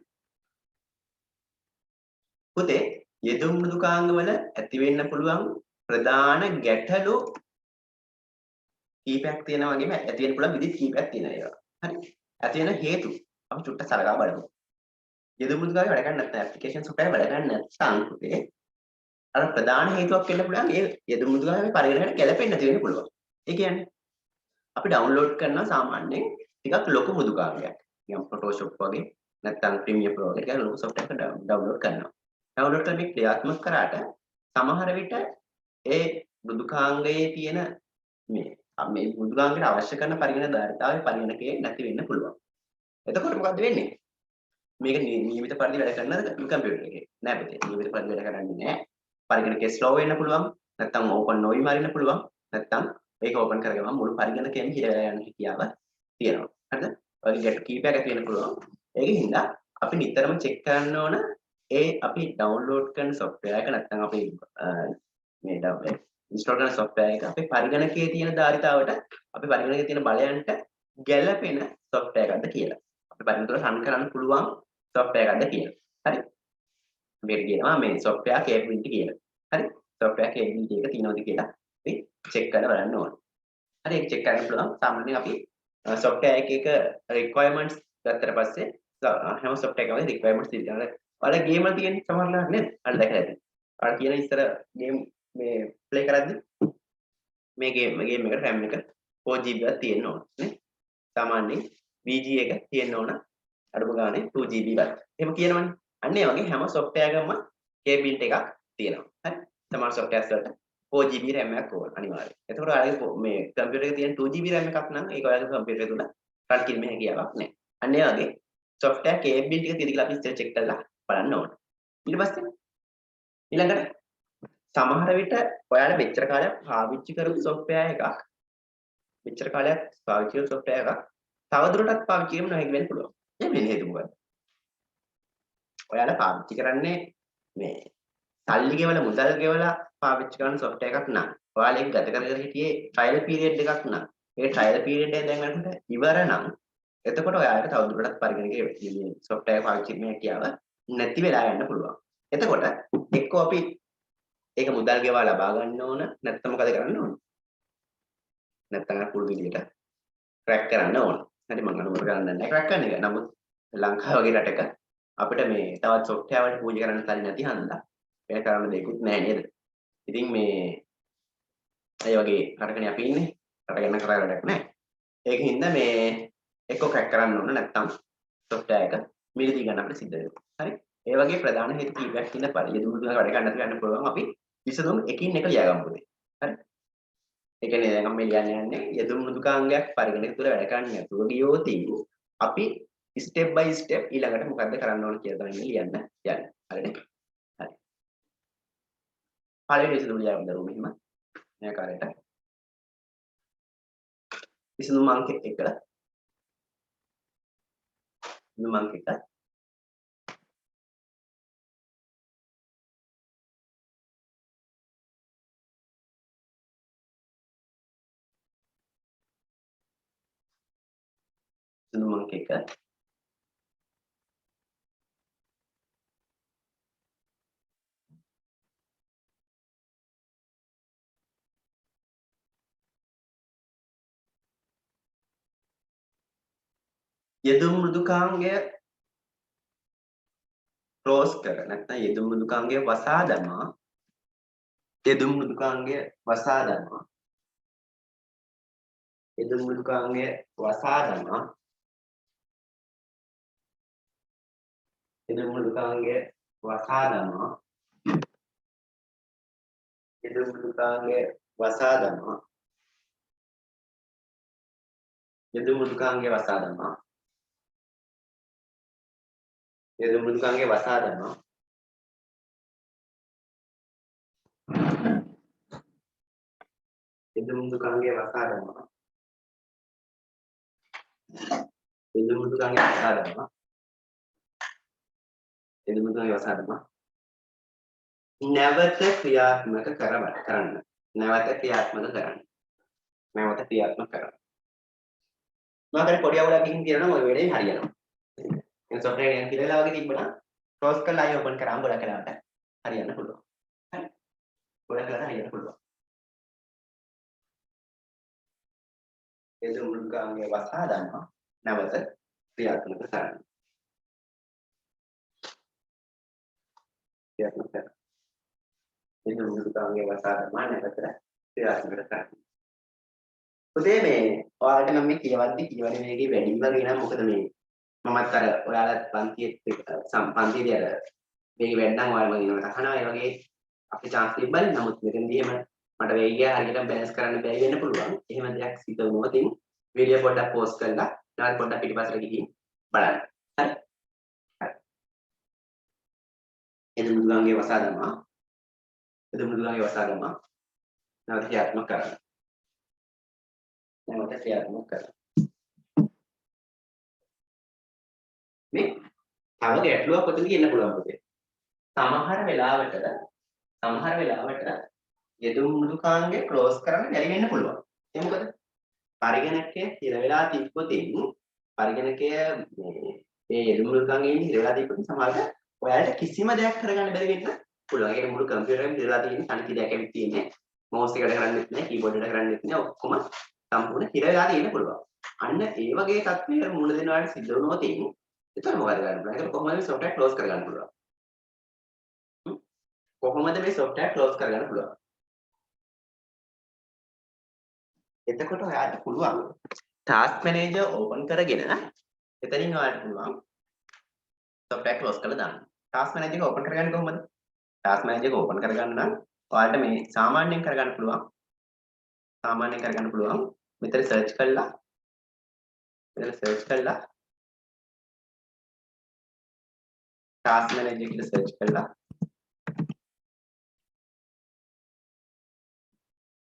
පුතේ යෙදුම් මෘදුකාංග වල ඇති වෙන්න පුළුවන් ප්‍රධාන ගැටලු කීපයක් තියෙනවා වගේම ඇති වෙන්න පුළුවන් විදිහ කීපයක් තියෙනවා ඒවා. හරි. ඇති වෙන හේතු අපි චුට්ටක් සලකා බලමු. යෙදුම් මෘදුකාංග වැඩ ගන්න නැත්නම් ඇප්ලිකේෂන් සොෆ්ට්වෙයාර් වැඩ ගන්න නැත්නම් පුතේ අර ප්‍රධාන හේතුවක් වෙන්න පුළුවන් ඒ යෙදුම් මෘදුකාංගයේ පරිගණකයට ගැලපෙන්නේ නැති වෙන්න පුළුවන්. ඒ කියන්නේ අපි ඩවුන්ලෝඩ් කරනවා සාමාන්‍යයෙන් ටිකක් ලොකු මෘදුකාංගයක්. නිකන් Photoshop වගේ නැත්නම් Premiere Pro වගේ ලොකු සොෆ්ට්වෙයාර් එකක් ඩවුන්ලෝඩ් කරනවා. ඩවුන්ලෝඩ් කරලා මේක ක්‍රියාත්මක කරාට සමහර විට ඒ මෘදුකාංගයේ තියෙන මේ මෘදුකාංගයට අවශ්‍ය කරන පරිගණක ධාරිතාවයේ පරිගණකයේ නැති වෙන්න පුළුවන්. එතකොට මොකද වෙන්නේ? මේක නියමිත පරිදි වැඩ කරනද කම්පියුටර් එකේ? නෑ පුතේ. නියමිත පරිදි වැඩ කරන්නේ නෑ. පරිගණකයේ ස්ලෝ වෙන්න පුළුවන්. නැත්නම් ඕපන් නොවි මරින්න පුළුවන්. නැත්නම් මේක ඕපන් කරගමන් මුළු පරිගණකයම හිර වෙලා යන හැකියාව තියෙනවා. හරිද? ඔයගේ ගැටලු කීපයක් ඇති වෙන්න පුළුවන්. ඒකෙන් හින්දා අපි නිතරම චෙක් කරන්න ඕන ඒ අපි ඩවුන්ලෝඩ් කරන සොෆ්ට්වෙයාර් එක නැත්නම් අපි මේ ඉන්ස්ටෝල් කරන සොෆ්ට්වෙයාර් එක අපේ පරිගණකයේ තියෙන ධාරිතාවට අපේ පරිගණකයේ තියෙන බලයන්ට ගැළපෙන සොෆ්ට්වෙයාර් එකක්ද කියලා. අපේ පරිගණකවල රන් කරන්න පුළුවන් සොෆ්ට්වෙයාර් එකක්ද කියලා. හරි? මේක කියනවා මේ සොෆ්ට්වෙයාර් කේපබිලිටි කියලා. හරි? සොෆ්ට්වෙයාර් කේපබිලිටි එක තියෙනවද කියලා අපි චෙක් කරලා බලන්න ඕන. හරි ඒක චෙක් කරන්න පුළුවන්. සාමාන්‍යයෙන් අපි software එකක requirements ගත්තට පස්සේ හැම software එකකම requirements තියෙනවා. ඔයාලා ගේම් වල තියෙන සමහරවල් නේද? අර දැකලා ඇති. ඔයාලා කියන ඉස්සර ගේම් මේ ප්ලේ කරද්දි මේ ගේම් එකට RAM එක 4GB ක් තියෙන්න ඕන නේ. සාමාන්‍යයෙන් VG එක තියෙන්න ඕන අඩුම ගානේ 2GB වත්. එහෙම කියනවනේ. අන්න ඒ වගේ හැම software එකකම K-bit එකක් තියෙනවා. හරි. සමහර softwares වලට 4GB RAM එකක් ඕන අනිවාර්යයෙන්. එතකොට ඔයාලගේ මේ කම්පියුටර් එකේ තියෙන 2GB RAM එකක් නම් ඒක ඔයාලගේ කම්පියුටර් එක තුල රන් කිරීමේ හැකියාවක් නැහැ. අන්න ඒ වගේ software K-bit එක තියෙද කියලා අපි ඉස්සෙල්ලා check කරලා බලන්න ඕන. ඊට පස්සේ ඊළඟට සමහර විට ඔයාලා මෙච්චර කාලයක් පාවිච්චි කරපු software එකක් මෙච්චර කාලයක් පාවිච්චි කරපු software එකක් තවදුරටත් පාවිච්චි කිරීම නොහැකි වෙන්න පුළුවන්. ඒ වෙන හේතු මොකක්ද? ඔයාලා පාවිච්චි කරන්නේ මේ සල්ලි ගෙවලා මුදල් ගෙවලා පාවිච්චි කරන software එකක් නම් ඔයාලා ඒක ගත කරගෙන හිටියේ trial period එකක් නම් ඒ trial period එක දැන් අරකට ඉවර නම් එතකොට ඔයාලට තවදුරටත් පරිගණකයේ මේ software එක පාවිච්චි කිරීමේ හැකියාව නැති වෙලා යන්න පුළුවන්. එතකොට එක්කෝ අපි ඒක මුදල් ගෙවා ලබා ගන්න ඕන නැත්නම් මොකද කරන්න ඕන? නැත්නම් පුරුදු විදියට ක්‍රැක් කරන්න ඕන. හරි මම අනුමත කරන්නේ නැහැ ක්‍රැක් කරන එක. නමුත් ලංකාව වගේ රටක අපිට මේ තවත් software වලට පූජා කරන්න සල්ලි නැති හන්දා වෙන කරන්න දෙයක්වත් නැහැ නේද? ඉතින් මේ ඒ වගේ රටකනේ අපි ඉන්නේ. රට ගැන කතා කරන්නක් නැහැ. ඒකින්ද මේ එක්ක ක්‍රැක් කරන්න ඕන නැත්නම් software එක මිලදී ගන්න අපිට සිද්ධ වෙනවා. හරි? ඒ වගේ ප්‍රධාන හේතු කීපයක් ඉන්න පරිදි දුමුදුන වැඩ ගන්න නැති ගන්න පුළුවන් අපි විසඳුම් එකින් එක ලියාගමු පුතේ. හරි? ඒ කියන්නේ දැන් අපි ලියන්න යන්නේ යෙදුම් මෘදුකාංගයක් පරිගණක තුල වැඩ කරන්නේ නැතුව ගියොත් අපි step by step ඊළඟට මොකද්ද කරන්න ඕන කියලා තමයි ලියන්න යන්නේ. හරිද? හරි. පළවෙනි විසඳුම ලියන්න දරුවෝ මෙහිම මේ ආකාරයට. විසඳුම් අංක 1 විසඳුම් අංක 1 විසඳුම් අංක 1 යෙදුම් මෘදුකාංගය ක්ලෝස් කර නැත්නම් යෙදුම් මෘදුකාංගය වසා දමා යෙදුම් මෘදුකාංගය වසා දමා යෙදුම් මෘදුකාංගය වසා දමා යෙදුම් මෘදුකාංගය වසා දමා යෙදුම් මෘදුකාංගය වසා දමා යෙදුම් මෘදුකාංගය වසා දමා යෙදුම් මෘදුකාංගය වසා දමා යෙදුම් මෘදුකාංගය වසා දමා යෙදුම් මෘදුකාංගය වසා දමා යෙදුම් මෘදුකාංගය වසා දමා නැවත ක්‍රියාත්මක කරන්න නැවත ක්‍රියාත්මක කරන්න නැවත ක්‍රියාත්මක කරන්න මාකට පොඩි අවුලකින් කියනවා ඔය වෙලේ හරියනවා ඒ software එක කියලා වගේ තිබ්බනම් close කරලා ආයෙ open කරාම ගොඩක් වෙලාවට හරියන්න පුළුවන් හරි ගොඩක් වෙලාවට හරියන්න පුළුවන් යෙදුම් මෘදුකාංගය වසා දමා නැවත ක්‍රියාත්මක කරන්න ක්‍රියාත්මක කරන්න යෙදුම් මෘදුකාංගය වසා දමා නැවත ක්‍රියාත්මක කරන්න පුතේ මේ ඔයාලට නම් මේ කියවද්දි කියවන වේගය වැඩි වගේ නම් මොකද මේ මමත් අර ඔයාලත් පන්තියේ පන්තියේදී අර වේගය වැඩි නම් ඔයාලා මම ඉන්නවට අහනවා ඒ වගේ අපේ chance තිබ්බනේ නමුත් මෙතනදී එහෙම මට වේගය හරියට බැලන්ස් කරන්න බැරි වෙන්න පුළුවන් එහෙම දෙයක් සිදු වුණොත් වීඩියෝ පොඩ්ඩක් පෝස්ට් කරලා නැවත පොඩ්ඩක් පිටිපස්සට ගිහින් බලන්න හරි හරි යෙදුම් මෘදුකාංගය වසා දමා යෙදුම් මෘදුකාංගය වසා දමා නැවත ක්‍රියාත්මක කරන්න නැවත ක්‍රියාත්මක කරන්න මේ තව ගැටලුවක් ඔතනදී එන්න පුළුවන් පුතේ. සමහර වෙලාවට යෙදුම් මෘදුකාංගය ක්ලෝස් කරන්න බැරි වෙන්න පුළුවන්. ඒ මොකද? පරිගණකයේ හිර වෙලා තිබ්බොතින් පරිගණකය මේ යෙදුම් මෘදුකාංගයෙන් හිර වෙලා තිබ්බොතින් සමහරට ඔයාලට කිසිම දෙයක් කරගන්න බැරි වෙන්න පුළුවන්. ඒක මුළු කම්පියුටරෙම හිරලා තියෙන තනිති දෙයක් ඇවිත් තියෙන්නේ. මවුස් එකට කරන්නේත් නැහැ, කීබෝඩ් එකට කරන්නේත් නැහැ. ඔක්කොම සම්පූර්ණ හිර වෙලා තියෙන්න පුළුවන්. අන්න ඒ වගේ තත්ත්වයකට මුහුණ දෙනවාට සිද්ධ වුණොත් එතන මොකද කරන්න පුළුවන්? ඒක කොහොමද මේ software close කරගන්න පුළුවන්? කොහොමද මේ software close කරගන්න පුළුවන්? එතකොට ඔයාලට පුළුවන් task manager open කරගෙන එතනින් ඔයාලට පුළුවන් software close කරලා දාන්න. task manager එක open කරගන්නේ කොහොමද? ටාස්ක් මැනේජර් එක ඕපන් කරගන්න නම් ඔයාලට මේ සාමාන්‍යයෙන් කරගන්න පුළුවන්. සාමාන්‍යයෙන් කරගන්න පුළුවන්. මෙතන සර්ච් කළා. මෙතන සර්ච් කළා. ටාස්ක් මැනේජර් කියලා සර්ච් කළා.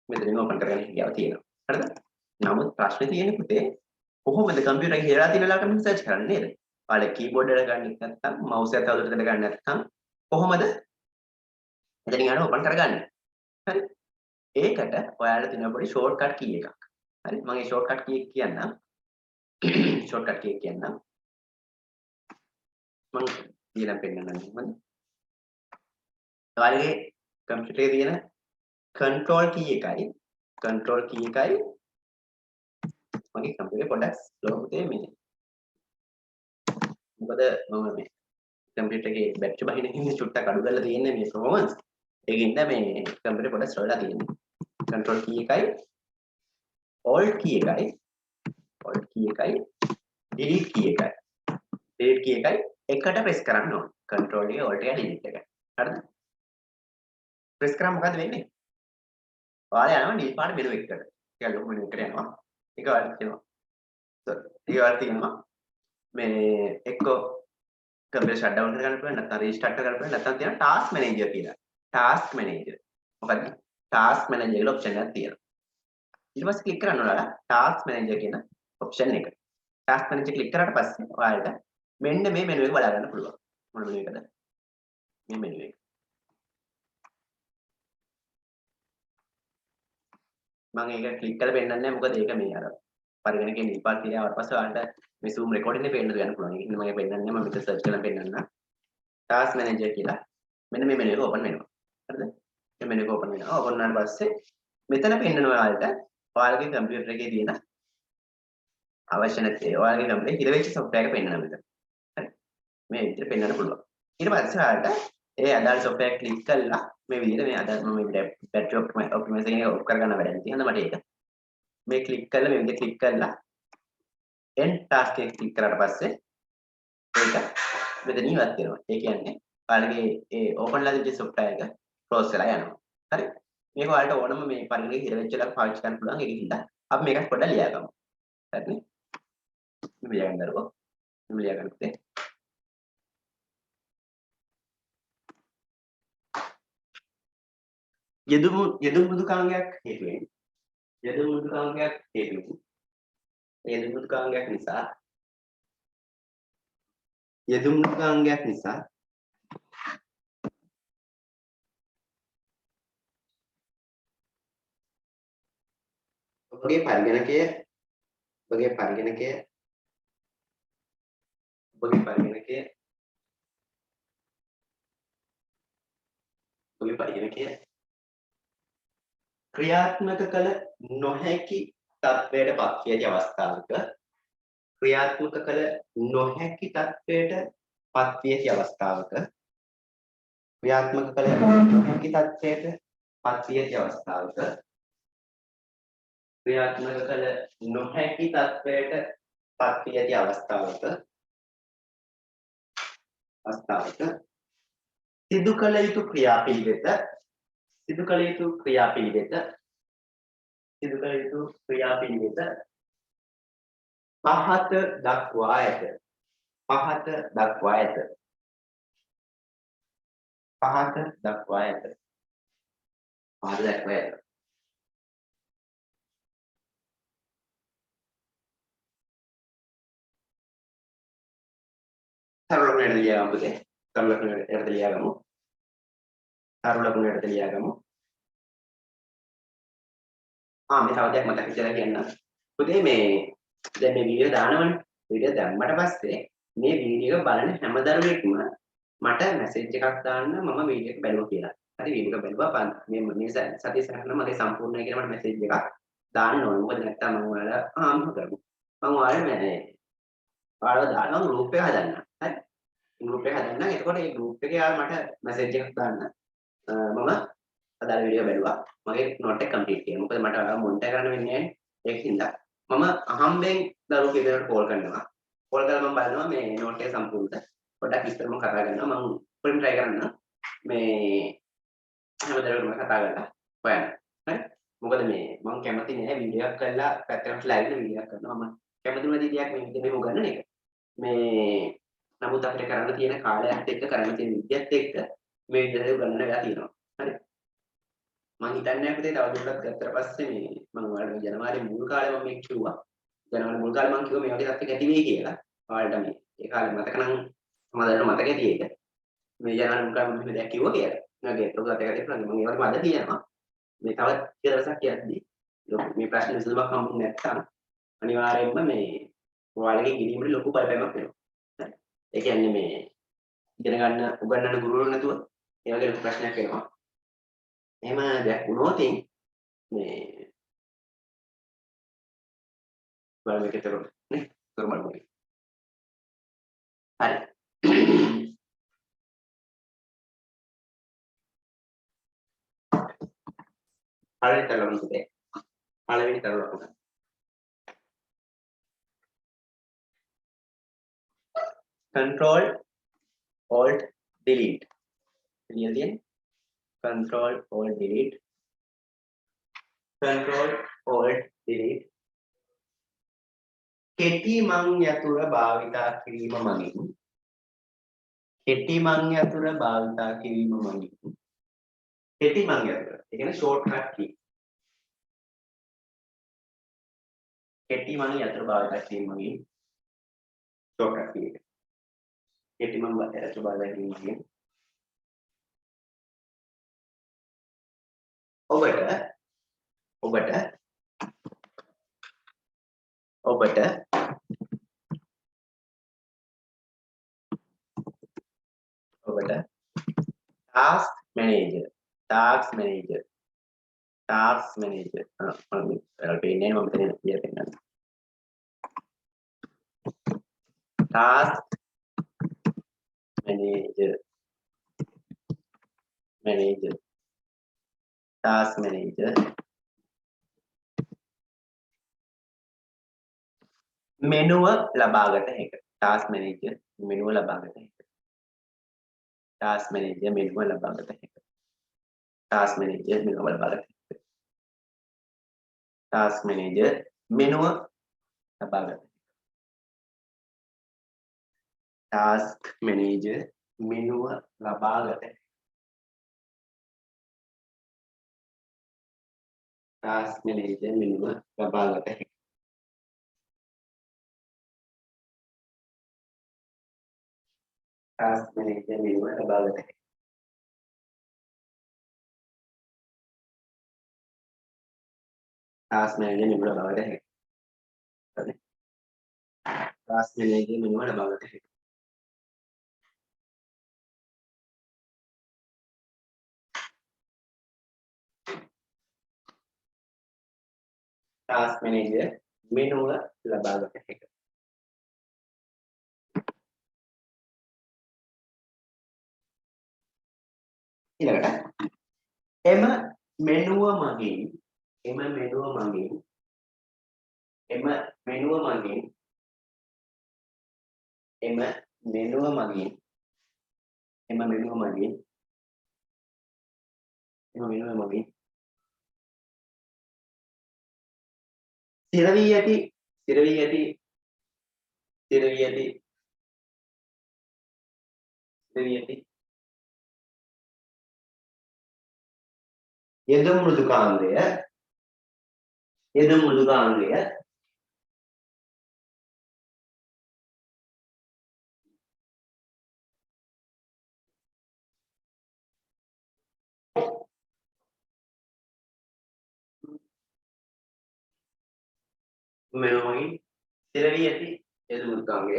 මෙතනින් ඕපන් කරගන්න හැකියාව තියෙනවා. හරිද? නමුත් ප්‍රශ්නේ තියෙන්නේ පුතේ කොහොමද කම්පියුටර් එකේ හේලා තියෙන ලාකම සර්ච් කරන්නේ නේද? ඔයාලා කීබෝඩ් එක ගන්නෙත් නැත්නම් මවුස් එක තවදුරටත් ගන්න නැත්නම් කොහොමද එතනින් යන ඕපන් කරගන්නේ? හරි? ඒකට ඔයාලා තියෙන පොඩි ෂෝට්කට් කී එකක්. හරි? මම මේ ෂෝට්කට් කී එක කියන්නම්. ෂෝට්කට් කී එක කියන්නම්. මම කියලා පෙන්නන්නම් හරිද? ඔයාලගේ කම්පියුටර් එකේ තියෙන control key එකයි මගේ කම්පියුටරේ පොඩ්ඩක් ස්ලෝ පුතේ මේ. මොකද මම මේ කම්පියුටර් එකේ බැටරි බහින හින්දා චුට්ටක් අඩු කරලා තියෙන්නේ මේ performance. ඒකින්ද මේ කම්පියුටරේ පොඩ්ඩක් ස්ලෝ වෙලා තියෙන්නේ. control key එකයි alt key එකයි delete key එකයි එකට press කරන්න ඕන. control එකේ alt එකයි delete එකයි. හරිද? press කරාම මොකද වෙන්නේ? ඔයාලා යනවා නිල් පාට මෙනු එකකට. ටිකක් ලොකු මෙනු එකකට යනවා. ඒක ඔයාලට තියෙනවා. ඔයාලට තියෙනවා මේ එක්ක කම්පියුටර් ෂට් ඩවුන් කරගන්න පුළුවන් නැත්නම් රීස්ටාර්ට් කරගන්න පුළුවන් නැත්නම් තියෙනවා ටාස්ක් මැනේජර් කියලා. Task manager. මොකද ටාස්ක් මැනේජර් කියලා ඔප්ෂන් එකක් තියෙනවා. ඊට පස්සේ ක්ලික් කරන්න ඔයාලා ටාස්ක් මැනේජර් කියන ඔප්ෂන් එක. ටාස්ක් මැනේජර් ක්ලික් කරාට පස්සේ ඔයාලට මෙන්න මේ මෙනු එක බලා ගන්න පුළුවන්. මොන මෙනු එකද? මේ මෙනු එක. මම ඒක ක්ලික් කරලා පෙන්නන්නේ නැහැ මොකද ඒක මේ අර පරිගණකයේ නිල්පාත් කියලා ආවට පස්සේ ඔයාලට මේ zoom recording එකේ පෙන්නන්න ගන්න පුළුවන්. ඒක මම පෙන්නන්නේ මම මෙතන search කරලා පෙන්නන්න. task manager කියලා මෙන්න මේ menu එක open වෙනවා. හරිද? මේ menu එක open වෙනවා. open වුණාට පස්සේ මෙතන පෙන්නනවා ඔයාලට ඔයාලගේ කම්පියුටර් එකේ තියෙන අවශ්‍ය නැති ඔයාලගේ කම්පියුටරේ හිර වෙච්ච software එක පෙන්නනවා මෙතන. හරි. මේ විදිහට පෙන්නන්න පුළුවන්. ඊට පස්සේ ඔයාලට ඒ අදාළ software click කරලා මේ විදිහට මේ අදාළ මම මේ battery optimization එක ඔෆ් කරගන්න වැඩක් තියෙනවා මට ඒක. මේ click කරලා මේ විදිහට click කරලා end task එක click කරාට පස්සේ ඒක මෙතන ඉවත් වෙනවා. ඒ කියන්නේ ඔයාලගේ ඒ open ලා තිබ්බ software එක close වෙලා යනවා. හරි. මේක ඔයාලට ඕනම මේ පරිගණකයේ හිර වෙච්ච ලා පාවිච්චි කරන්න පුළුවන්. ඒකින්ද අපි මේකත් පොඩ්ඩක් ලියා ගමු. හරිනේ. මේ ලියා ගන්න දරුවෝ. මේ ලියා ගන්න පුතේ. යෙදුම් මෘදුකාංගයක් හේතුවෙන් යෙදුම් මෘදුකාංගයක් නිසා ඔබගේ පරිගණකය ක්‍රියාත්මක කළ නොහැකි තත්ත්වයට පත් වී අවස්ථාවක සිදු කළ යුතු ක්‍රියාපිළිවෙත පහත දක්වා ඇත. සරල ලකුණට ලියාගමු පුතේ. සරල ලකුණට ලියාගමු. මේ තව දෙයක් මතක් කරලා කියන්න. පුතේ මේ දැන් මේ වීඩියෝ දානවනේ. වීඩියෝ දැම්මට පස්සේ මේ වීඩියෝ එක බලන හැම දරුවෙක්ම මට මැසේජ් එකක් දාන්න මම වීඩියෝ එක බැලුවා කියලා. හරි වීඩියෝ එක බැලුවා මේ සතිය සරහන මගේ සම්පූර්ණයි කියලා මට මැසේජ් එකක් දාන්න ඕනේ. මොකද නැත්තම් මම ඔයාලා ආම්හ කරමු. මම ඔයාලා දානවා ගෲප් එක හදන්න. හරි. ගෲප් එක හදන්න. එතකොට මේ ගෲප් එකේ මට මැසේජ් එකක් දාන්න. මම අදාළ වීඩියෝ බැලුවා. මගේ නෝට් එක කම්ප්ලීට් කරනවා. මොකද මට මොනිටර් කරන්න වෙන්නේ නැහැ. ඒකින්ද මම අහම්බෙන් දරුවෝ කෙනෙකුට කෝල් කරනවා. කෝල් කරලා මම බලනවා මේ නෝට් එක සම්පූර්ණද. පොඩ්ඩක් විස්තර මම කතා කරනවා. මම උඩින් try කරන්න. මේ හැමදාම කතා කරලා හොයන්න. හරි? මොකද මේ මම කැමති නෑ වීඩියෝ එකක් කරලා පැත්තකට ලයිව් වීඩියෝ එකක් කරනවා. මම කැමතිම දෙයක් මේ විදිහට උගන්නන එක. මේ නමුත් අපිට කරන්න තියෙන කාලයත් එක්ක කරන්න තියෙන විද්‍යාවත් එක්ක මේ විදිහට උගන්නන වෙලා තියෙනවා. හරි? මම හිතන්නේ පුතේ තවදුරටත් ගත්තට පස්සේ මේ මම ඔයාලට ජනවාරි මුල් කාලේ මම මේක කිව්වා. ජනවාරි මුල් කාලේ මම කිව්වා මේ වගේ තත්ත්වයක් ඇති වෙයි කියලා. ඔයාලට මේ ඒ කාලේ මතක නම් සමහරවිට මතක ඇති ඒක. මේ ජනවාරි මුල් කාලේ මම මෙහෙම දෙයක් කිව්වා කියලා. මගේ ඒකත් එකකට ඉස්සරහ මම ඒවට මඩ කියනවා. මේ තවත් කියලා දවසක් යද්දී මේ ප්‍රශ්න විසඳුමක් හම්බුනේ නැත්නම් අනිවාර්යයෙන්ම මේ ඔයාලගේ ගිණීමේ ලොකු බලපෑමක් වෙනවා. හරි. ඒ කියන්නේ මේ ඉගෙන ගන්න උගන්වන්න ගුරුවරු නැතුව ඒ වගේ ලොකු ප්‍රශ්නයක් වෙනවා. එහෙම දෙයක් වුණොත් මේ බලමු මේක තේරුම් නේ තේරුම් ගන්න. හරි. පළවෙනි තරම පුතේ. පළවෙනි තරම පුතේ. Control Alt Delete. Clear then? Control Alt Delete. Control Alt Delete. කෙටි මං යතුර භාවිතා කිරීම මගින් කෙටි මං යතුර භාවිතා කිරීම මගින් කෙටි මං යතුර ඒ කියන්නේ shortcut key කෙටි මං යතුර භාවිතා කිරීම මගින් shortcut key එක කෙටි මං යතුර භාවිතා කිරීම මගින් ඔබට task manager पेन है मम्मी ने ये पेन task manager මෙනුව ලබාගත හැක task manager මෙනුව ලබාගත හැක task manager මෙනුව ලබාගත හැක task manager මෙනුව ලබාගත හැක task manager මෙනුව ලබාගත හැක task manager මෙනුව ලබාගත හැක task manager මෙනුව ලබාගත හැක task manager මෙනුව ලබාගත හැක task manager මෙනුව ලබාගත හැක හරි task manager මෙනුව ලබාගත හැක task manager මෙනුව ලබාගත හැක ඊළඟට එම මෙනුව මගින් ස්ථිර වී ඇති යෙදුම් මෘදුකාංගය මෙනුවයි ස්ථිර වී ඇති යෙදුම් මෘදුකාංගය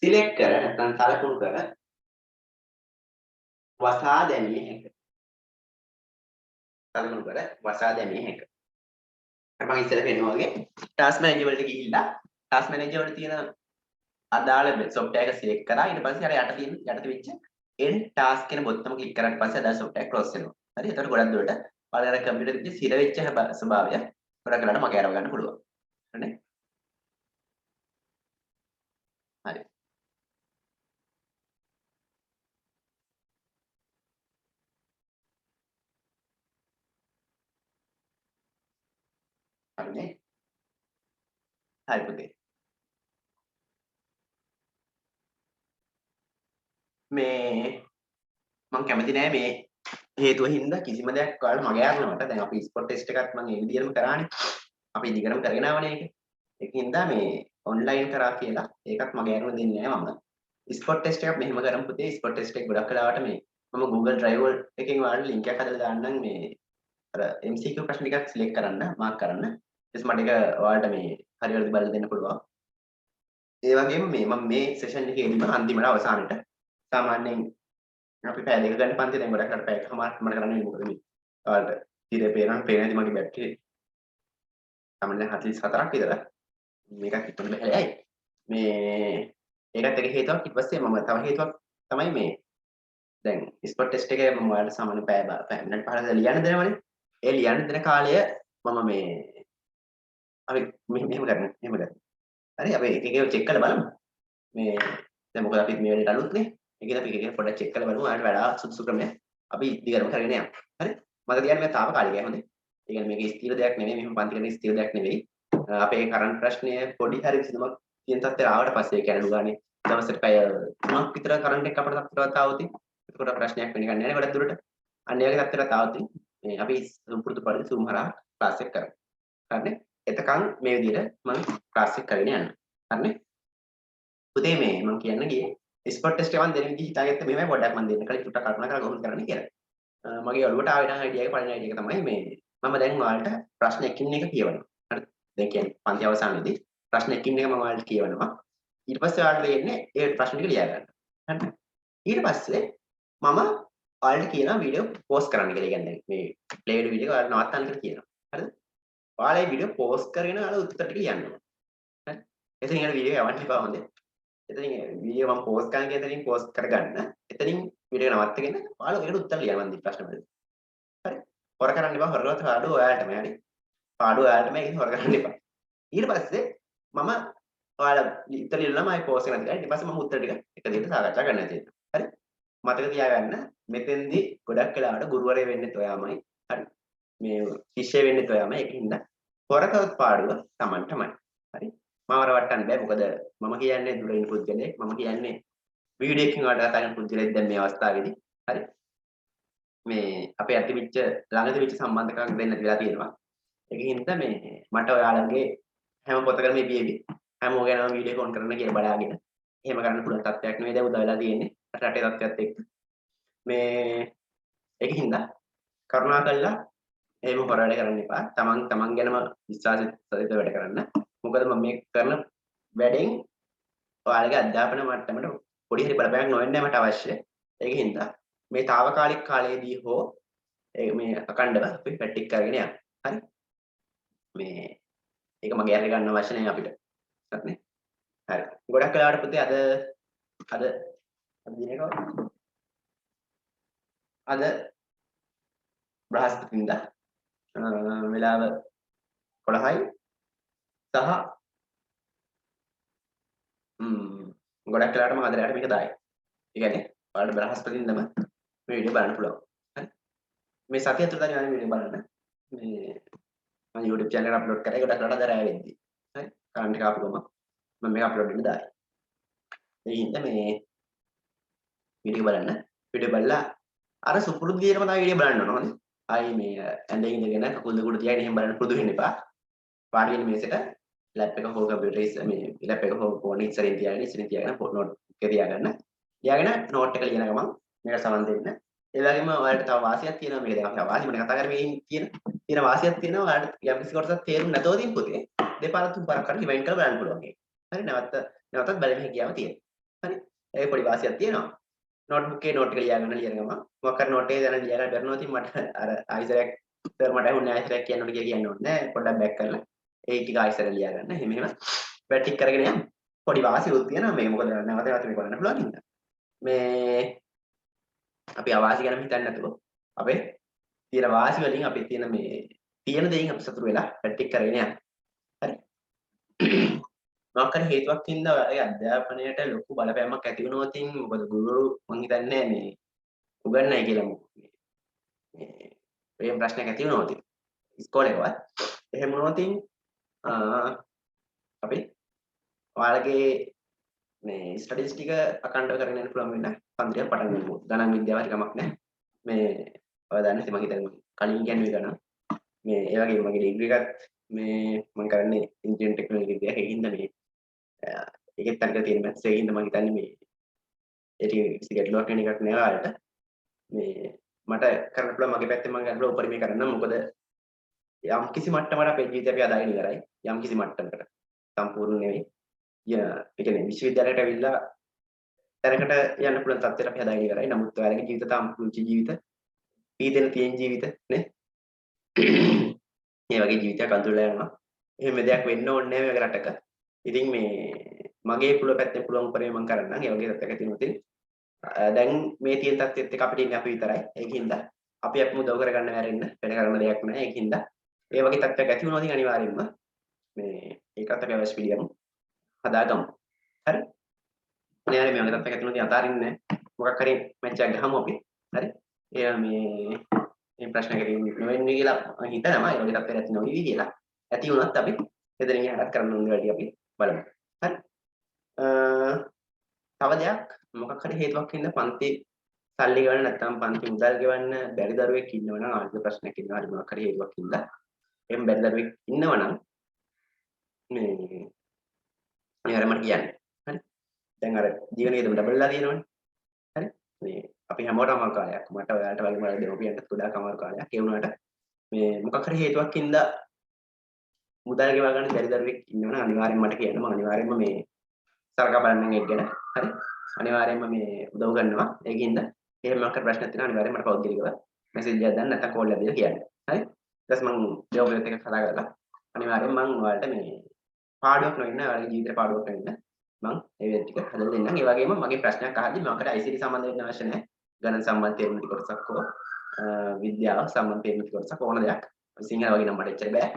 සිලෙක්ට් කර නැත්නම් සලකුණු කර වසා දැමිය හැක. මම ඉස්සර පෙන්නුවා වගේ ටාස්ක් මැනේජර් වලට ගිහිල්ලා ටාස්ක් මැනේජර් වල තියෙන අදාළ software එක select කරා ඊට පස්සේ අර යට වෙච්ච end task කියන බොත්තම ක්ලික් කරාට පස්සේ අදාළ software close වෙනවා. හරි. එතකොට ගොඩක් දුරට බලන කම්පියුටර් එකේ සිර වෙච්ච ස්වභාවය ගොඩක් වෙලාවට මගේ අරව ගන්න පුළුවන්. හරිනේ? හරි. හරිනේ? හරි පුතේ. මේ මම කැමති නෑ මේ හේතුව හින්දා කිසිම දෙයක් ඔයාලට මගේ අරනවට. දැන් අපි ස්පොට් ටෙස්ට් එකත් මම ඒ විදිහටම කරානේ. අපි දිගටම කරගෙන ආවනේ ඒක. ඒකින්ද මේ ඔන්ලයින් කරා කියලා ඒකත් මගේ අරන දෙන්නේ නෑ මම. ස්පොට් ටෙස්ට් එකක් මෙහෙම කරමු පුතේ. ස්පොට් ටෙස්ට් එක ගොඩක් වෙලාවට මේ මම Google Drive එකකින් ඔයාලට link එකක් හදලා දාන්නම් මේ අර MCQ ප්‍රශ්න ටිකක් සිලෙක්ට් කරන්න, මාක් කරන්න. ඊට මට ඒක ඔයාලට මේ හරි හරි බලලා දෙන්න පුළුවන්. ඒ වගේම මේ මම මේ සෙෂන් එකේදීම අන්තිමට අවසානට සාමාන්‍යයෙන් අපි පැය දෙක ගන්න පන්ති දැන් ගොඩක් අර පැයකමාරක් මට කරන්න වෙන්නේ මොකද මේ ඔයාලට ඉතින් පේනවා පේන්නේ මගේ බැටරි සාමාන්‍යයෙන් 44ක් විතර මේකක් හිටුන බැලයි මේ ඒකත් එක හේතුවක් ඊට පස්සේ මම තව හේතුවක් තමයි මේ දැන් ස්පොට් ටෙස්ට් එකේ මම ඔයාලට සාමාන්‍ය පැය මිනිත් 15ක් ලියන්න දෙනවනේ ඒ ලියන්න දෙන කාලය මම මේ අපි මෙහෙම කරන්න හරි අපි එක එක චෙක් කරලා බලමු මේ දැන් මොකද අපි මේ වෙලේට අලුත්නේ ඒකද අපි එක එක පොඩ්ඩක් චෙක් කරලා බලමු ආයෙත් වඩා සුදුසු ක්‍රමයක් අපි දිගටම කරගෙන යමු හරි මම කියන්නේ මේ තාවකාලිකයි හොඳේ ඒ කියන්නේ මේක ස්ථිර දෙයක් නෙමෙයි මෙහෙම පන්ති කරන ස්ථිර දෙයක් නෙමෙයි අපේ කරන්ට් ප්‍රශ්නය පොඩි හරි විසඳුමක් තියෙන තත්ත්වයට ආවට පස්සේ ඒ කියන්නේ අනුගානේ දවසට පැය 3ක් විතර කරන්ට් එක අපිට තත්ත්වයට ආවොත් එතකොට ප්‍රශ්නයක් වෙන්නේ නැහැ නේ ගොඩක් දුරට අන්න ඒ වගේ තත්ත්වයට ආවොත් මේ අපි පුරුදු පරිදි Zoom හරහා ක්ලාස් එක කරමු හරිනේ එතකන් මේ විදිහට මම ක්ලාස් එක කරගෙන යන්න හරිනේ පුතේ මේ මම කියන්න ගියේ ස්පොට් ටෙස්ට් එක මම දෙන විදිහ හිතාගත්ත මෙහෙමයි පොඩ්ඩක් මම දෙන්න කලින් චුට්ටක් කල්පනා කරලා කොහොමද කරන්නේ කියලා. මගේ ඔළුවට ආවේ නම් අයිඩියා එක පළවෙනි අයිඩියා එක තමයි මේ මම දැන් ඔයාලට ප්‍රශ්න එකින් එක කියවනවා. හරිද? දැන් කියන්නේ පන්ති අවසානයේදී ප්‍රශ්න එකින් එක මම ඔයාලට කියවනවා. ඊට පස්සේ ඔයාලට දෙන්නේ ඒ ප්‍රශ්න ටික ලියා ගන්න. හරිද? ඊට පස්සේ මම ඔයාලට කියනවා වීඩියෝ පෝස්ට් කරන්න කියලා. කියන්නේ මේ ප්ලේ වෙන වීඩියෝ ඔයාලට නවත්තන්න කියලා කියනවා. හරිද? ඔයාලා මේ වීඩියෝ පෝස්ට් කරගෙන ඔයාලා උත්තර ටික ලියන්න ඕනේ. හරි? එතනින් යන වීඩියෝ යවන්න එපා හොඳේ. එතනින් වීඩියෝ මම පෝස්ට් කරන එක එතනින් පෝස්ට් කරගන්න. එතනින් වීඩියෝ නවත්තගෙන ඔයාලා ඒකට උත්තර ලියන්න මම ප්‍රශ්න වලට. හරි? හොර කරන්න එපා. හොරලවත් පාඩුව ඔයාලටම හරි. පාඩුව ඔයාලටම ඒක හොර කරන්න එපා. ඊට පස්සේ මම ඔයාලා උත්තර ලියලා මම පෝස්ට් කරනවා. ඊට පස්සේ මම උත්තර ටික එක දිගට සාකච්ඡා කරන්න තියෙනවා. හරි? මතක තියාගන්න මෙතෙන්දී ගොඩක් වෙලාවට ගුරුවරයා වෙන්නෙත් ඔයාමයි. හරි? මේ ශිෂ්‍ය වෙන්නෙත් ඔයාමයි. ඒකින්ද හොරකවත් පාඩුව Tamanටමයි. හරි? මාව රවට්ටන්න බෑ. මොකද මම කියන්නේ දුරින් පුද්ගලයෙක්. මම කියන්නේ වීඩියෝ එකකින් වඩා කතා කරන පුද්ගලයෙක් දැන් මේ අවස්ථාවේදී. හරි? මේ අපේ අතිවිච්ච ළඟදී විච්ච සම්බන්ධකම් දෙන්න වෙලා තියෙනවා. ඒකින්ද මේ මට ඔයාලගේ හැම පොතකම මේ බීබී හැමෝම ගැනම වීඩියෝ ෆෝන් කරන්න කියලා බලාගෙන එහෙම කරන්න පුළුවන් තත්ත්වයක් නෙවෙයි දැන් උදා වෙලා තියෙන්නේ. රටේ තත්ත්වයක් එක්ක. මේ ඒකින්ද කරුණාකරලා එහෙම හොර වැඩ කරන්න එපා. තමන් ගැනම විශ්වාසයෙන් වැඩ කරන්න. මොකද මම මේ කරන වැඩෙන් ඔයාලගේ අධ්‍යාපන මට්ටමට පොඩි හරි බලපෑමක් නොවෙන්නේ මට අවශ්‍ය. ඒකින්ද මේ తాවකාලික කාලයේදී හෝ මේ අකණ්ඩව අපි ප්‍රැක්ටිස් කරගෙන යන්න. හරි? මේ ඒක මගේ අර ගන්න අවශ්‍ය නැහැ අපිට. හරිනේ? හරි. ගොඩක් වෙලාවට පුතේ අද දිනේක අද බ්‍රහස්පතින්දා වෙලාව 11යි සහ ගොඩක් වෙලාවට මම අද රැට මේක දායි. ඒ කියන්නේ ඔයාලට බ්‍රහස්පතින්දම මේ වීඩියෝ බලන්න පුළුවන්. හරි? මේ සතිය ඇතුළත තමයි වීඩියෝ බලන්න. මේ මම YouTube channel එක අප්ලෝඩ් කරේ ගොඩක් වෙලාවට අද රැ වෙද්දී. හරි? කරන්ට් එක ආපු ගමන් මම මේක අප්ලෝඩ් වෙන්න දායි. ඒ හින්දා මේ වීඩියෝ බලන්න. වීඩියෝ බලලා අර සුපුරුදු විදිහටම තමයි වීඩියෝ බලන්න ඕන. හොඳේ. ආයි මේ ඇඳේ ඉඳගෙන කකුල් දෙක උඩ තියාගෙන එහෙම බලන්න පුරුදු වෙන්න එපා. වාඩි වෙන මේසෙට ලැප් එක හෝ කම්පියුටර් මේ ලැප් එක හෝ ෆෝන් එක ඉස්සරින් තියාගෙන නෝට් එක තියාගන්න. තියාගෙන නෝට් එක ලියන ගමන් මේකට සමන් දෙන්න. ඒ වගේම ඔයාලට තව වාසියක් තියෙනවා මේක දැන් අපි වාසිය මම කතා කරේ මේ තියෙන වාසියක් තියෙනවා ඔයාලට යම් කිසි කොටසක් තේරුම් නැතෝ දින් පුතේ දෙපාරක් තුන් පාරක් කරලා රිවයින්ඩ් කරලා බලන්න පුළුවන් ඒක. හරි නැවතත් බලන්න හැකියාව තියෙනවා. හරි. ඒක පොඩි වාසියක් තියෙනවා. නෝට්බුක් එකේ නෝට් එක ලියා ගන්න ලියන ගමන් මොකක් හරි නෝට් එක දැන ලියලා බැලුවා ඉතින් මට අර ආයිසරයක් මට ඇහුන්නේ ආයිසරයක් කියන්න ඕනේ කියලා කියන්න ඕනේ නෑ. පොඩ්ඩක් බෑක් කරලා ඒ ටික ආයිසර ලියා ගන්න. එහෙම ප්‍රැක්ටිස් කරගෙන යන්න. පොඩි වාසියක් තියෙනවා මේක මොකද නැවත මේක කරන්න පුළුවන් නේද? මේ අපි අවාසි ගැන හිතන්නේ නැතුව අපේ තියෙන වාසි වලින් අපේ තියෙන මේ තියෙන දේෙන් අපි සතුටු වෙලා පැටික් කරගෙන යන්න. හරි. මොකක් හරි හේතුවක් හින්දා ඔයාලගේ අධ්‍යාපනයට ලොකු බලපෑමක් ඇති වෙනවා තින් මොකද ගුරුවරු මං හිතන්නේ මේ උගන්වන්නයි කියලා මේ ප්‍රේම ප්‍රශ්නයක් ඇති වෙනවා තින් ඉස්කෝලේකවත් එහෙම වුණොත් තින් අපි ඔයාලගේ මේ ස්ටඩීස් ටික අකණ්ඩව කරගෙන යන්න පුළුවන් වෙන්න පන්තියක් පටන් ගමු. ගණන් විද්‍යාව හරි කමක් නැහැ. මේ ඔයා දන්නේ මම හිතන්නේ කලින් කියන්නේ ගණන් මේ ඒ වගේ මගේ ඩිග්‍රී එකත් මේ මම කරන්නේ ඉන්ජිනියරින් ටෙක්නොලොජි විද්‍යාව. ඒකින්ද මේ ඒකෙත් අනික තියෙන මැත්ස් ඒකින්ද මම හිතන්නේ මේ ඒක කිසි ගැටලුවක් වෙන එකක් නෑ ඔයාලට. මේ මට කරන්න පුළුවන් මගේ පැත්තෙන් මම ගන්න උපරිමය කරන්න. මොකද යම් කිසි මට්ටමකට අපේ ජීවිතය අපි අදාගෙන ඉවරයි. යම් කිසි මට්ටමකට. සම්පූර්ණ නෙවෙයි. ඒ කියන්නේ විශ්වවිද්‍යාලයට ඇවිල්ලා තැනකට යන්න පුළුවන් තත්ත්වයට අපි හදාගෙන ඉවරයි. නමුත් ඔයාලගේ ජීවිත තාම පුංචි ජීවිත, පීඩන තියෙන ජීවිත නේ. මේ වගේ ජීවිතයක් අඳුරලා යනවා. එහෙම දෙයක් වෙන්න ඕනේ නැහැ මේ රටක. ඉතින් මේ මගේ පුළුව පැත්තෙන් පුළුවන් උපරිමය මම කරන්නම්. ඒ වගේ තත්ත්වයක තියෙනවා ඉතින් දැන් මේ තියෙන තත්ත්වෙත් එක්ක අපිට ඉන්නේ අපි විතරයි. ඒකින්ද අපි උදව් කරගන්න වැරෙන්න වෙන කරන්න දෙයක් නැහැ. ඒකින්ද ඒ වගේ තත්ත්වයක් ඇති වුණොත් අනිවාර්යෙන්ම මේ ඒකත් අපි අවශ්‍ය පිළියමු හදාගමු. හරි? අනේ හරි මේ වගේ තත්ත්වයක් ඇති වුණොත් අතාරින්නේ නැහැ. මොකක් හරි මැච් එකක් ගහමු අපි. හරි? ඒ මේ ප්‍රශ්නයකට නොවෙන්නේ කියලා මම හිතනවා. ඒ වගේ තත්ත්වයක් ඇති නොවි කියලා. ඇති වුණත් අපි එතනින් එහාට කරන්න ඕන වැඩි අපි බලමු. හරි? තව දෙයක් මොකක් හරි හේතුවක් හින්දා පන්ති සල්ලි ගෙවන්න නැත්නම් පන්ති මුදල් ගෙවන්න බැරි දරුවෙක් ඉන්නවනම් ආර්ථික ප්‍රශ්නයක් ඉන්නවා හරි මොකක් හරි හේතුවක් හින්දා එහෙම බැරි දරුවෙක් ඉන්නවනම් මේ අනිවාර්යයෙන්ම මට කියන්න. හරි? දැන් අර ජීවන වියදම ඩබල් වෙලා තියෙනවනේ. හරි? මේ අපි හැමෝටම අමාරු කාලයක්. මට ඔයාලට වගේ මගේ දෙමෝපියන්ට ගොඩාක් අමාරු කාලයක්. ඒ වුණාට මේ මොකක් හරි හේතුවක් හින්දා මුදල් ගෙවා ගන්න බැරි දරුවෙක් ඉන්නවනම් අනිවාර්යයෙන්ම මට කියන්න. මම අනිවාර්යයෙන්ම මේ සරකා බලන්නම් ඒක ගැන. හරි? අනිවාර්යයෙන්ම මේ උදව් කරනවා. ඒකින්ද එහෙම මොකක් හරි ප්‍රශ්නයක් තියෙනවා අනිවාර්යයෙන්ම මට පෞද්ගලිකව මැසේජ් එකක් දාන්න නැත්නම් කෝල් එකක් දීලා කියන්න. හරි? ඊට පස්සේ මම දෙමෝපියත් එක්ක කතා කරලා අනිවාර්යයෙන්ම මම ඔයාලට මේ පාඩුවක් නොවෙන්න ඔයාලගේ ජීවිතේ පාඩුවක් නොවෙන්න මම ඒ ටික හදලා දෙන්නම්. ඒ වගේම මගේ ප්‍රශ්නයක් අහද්දි මකට ICT සම්බන්ධ වෙන්න අවශ්‍ය නැහැ. ගණන් සම්බන්ධ තේරුම් ටික කොටසක් හෝ විද්‍යාව සම්බන්ධ තේරුම් ටික කොටසක් ඕන දෙයක්. සිංහල වගේ නම් මට එච්චර බෑ.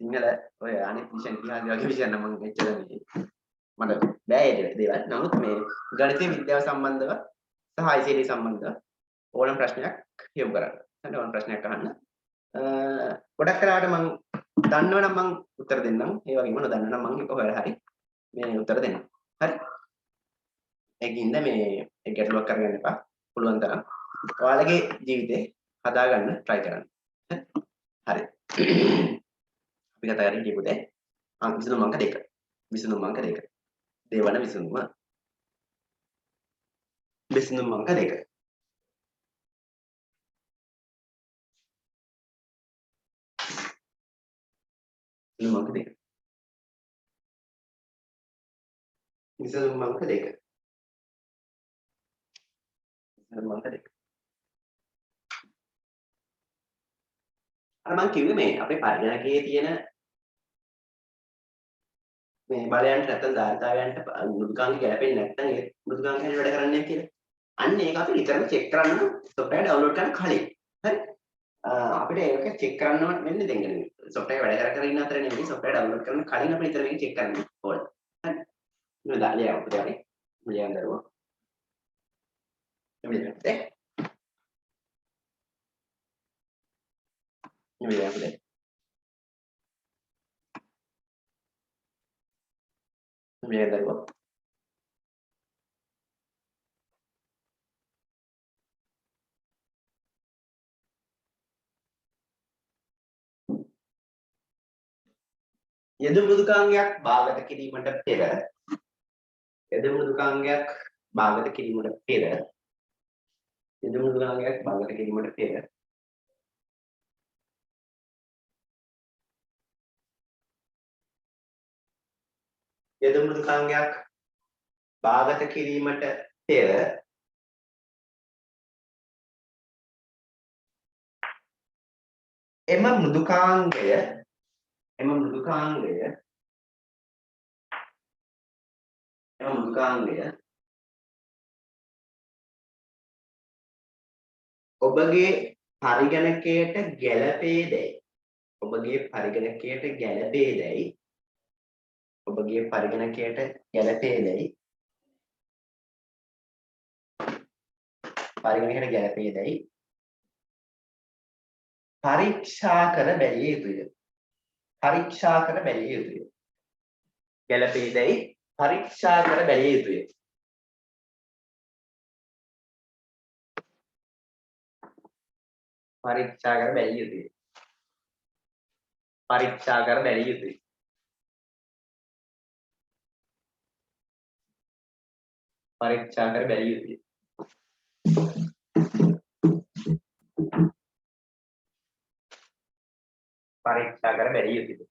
සිංහල ඔය අනිත් විෂයන් ඉතිහාසය වගේ විෂයන් නම් මම එච්චර මට බෑ ඒ දේවල්. නමුත් මේ ගණිතය විද්‍යාව සම්බන්ධව සහ ICT සම්බන්ධව ඕනම ප්‍රශ්නයක් යොමු කරන්න. හරි ඕනම ප්‍රශ්නයක් අහන්න. ගොඩක් කරාට මම දන්නවනම් මම උත්තර දෙන්නම්. ඒ වගේම නොදන්නා නම් මම ඒක හොයලා හරි මේ උත්තර දෙන්නම්. හරි? ඒකින්ද මේ ගැටලුවක් කරගන්න එපා. පුළුවන් තරම් ඔයාලගේ ජීවිතේ හදාගන්න try කරන්න. හරි. අපි කතා කරන්නේ කියපු දේ විසඳුම් අංක 2. විසඳුම් අංක 2. දෙවන විසඳුම. විසඳුම් අංක 2. විසඳුම් අංක 2. විසඳුම් අංක 2. විසඳුම් අංක 2. අර මම කිව්වේ මේ අපේ පරිගණකයේ තියෙන මේ බලයන්ට නැත්නම් ධාරිතාවයන්ට මෘදුකාංග ගැලපෙන්නේ නැත්නම් ඒ මෘදුකාංග හැටියට වැඩ කරන්නේ කියලා. අන්න ඒක අපි විතරම චෙක් කරන්න software download කරන්න කලින්. හරි? අපිට ඒක චෙක් කරන්න වෙන්නේ දැන් software වැඩ කර ඉන්න අතරේ නෙමෙයි software download කරන කලින් අපිට විතර මේක චෙක් කරන්න ඕනේ. හරි? මේ දාලා යමු පුතේ. මුලින් දරුවා. එමුනේ. එමුනේ. මේ දරුවා යෙදුම් මෘදුකාංගයක් භාගත කිරීමට පෙර යෙදුම් මෘදුකාංගයක් භාගත කිරීමට පෙර යෙදුම් මෘදුකාංගයක් භාගත කිරීමට පෙර යෙදුම් මෘදුකාංගයක් භාගත කිරීමට පෙර එම මෘදුකාංගය ඔබගේ පරිගණකයට ගැළපේදැයි ඔබගේ පරිගණකයට ගැළපේදැයි ඔබගේ පරිගණකයට ගැළපේදැයි පරීක්ෂා කර බැලිය යුතුය. පරීක්ෂා කර බැලිය යුතුය. ගැළපේදැයි පරීක්ෂා කර බැලිය යුතුය. පරීක්ෂා කර බැලිය යුතුය. පරීක්ෂා කර බැලිය යුතුය. පරීක්ෂා කර බැලිය යුතුය. පරීක්ෂා කර බැලිය යුතුය.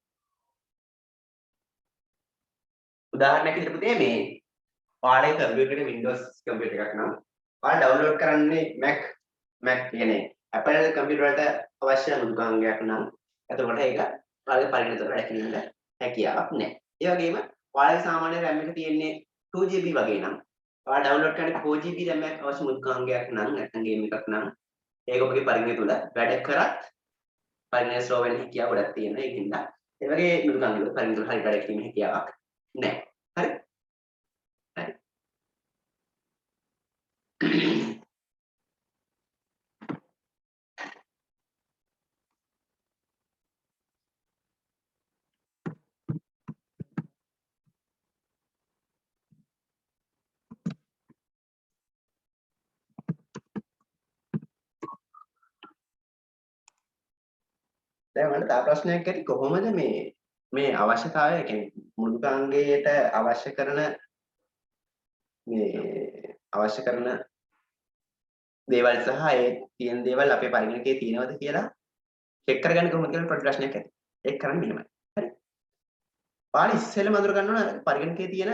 උදාහරණයක් විදිහට පුතේ මේ ඔයාලගේ කම්පියුටර් එකේ Windows කම්පියුටර් එකක් නම් ඔයාලා ඩවුන්ලෝඩ් කරන්නේ Mac කියන්නේ Apple කම්පියුටර් වලට අවශ්‍ය මෘදුකාංගයක් නම් එතකොට ඒක ඔයාලගේ පරිගණකවල වැඩ කිරීමට හැකියාවක් නැහැ. ඒ වගේම ඔයාලගේ සාමාන්‍ය RAM එක තියෙන්නේ 2GB වගේ නම් ඔයාලා ඩවුන්ලෝඩ් කරන්නේ 4GB RAM එකක් අවශ්‍ය මෘදුකාංගයක් නම් නැත්නම් ගේම් එකක් නම් ඒක ඔබගේ පරිගණකය තුල වැඩ කරත් පරිගණක ස්ලෝ වෙන හැකියාව ගොඩක් තියෙනවා. ඒකින්ද ඒ වගේ මෘදුකාංග වල පරිගණක තුල හරි වැඩ කිරීමේ හැකියාවක් නැහැ. හරි? හරි. දැන් මට තව ප්‍රශ්නයක් ඇති කොහොමද මේ අවශ්‍යතාවය කියන්නේ මෘදුකාංගයට අවශ්‍ය කරන දේවල් සහ ඒ තියෙන දේවල් අපේ පරිගණකයේ තියෙනවද කියලා චෙක් කරගන්න කොහොමද කියලා පොඩි ප්‍රශ්නයක් ඇති. ඒක කරන්නේ මෙහෙමයි. හරි. ඔයාලා ඉස්සෙල්ලාම අඳුර ගන්න ඕන පරිගණකයේ තියෙන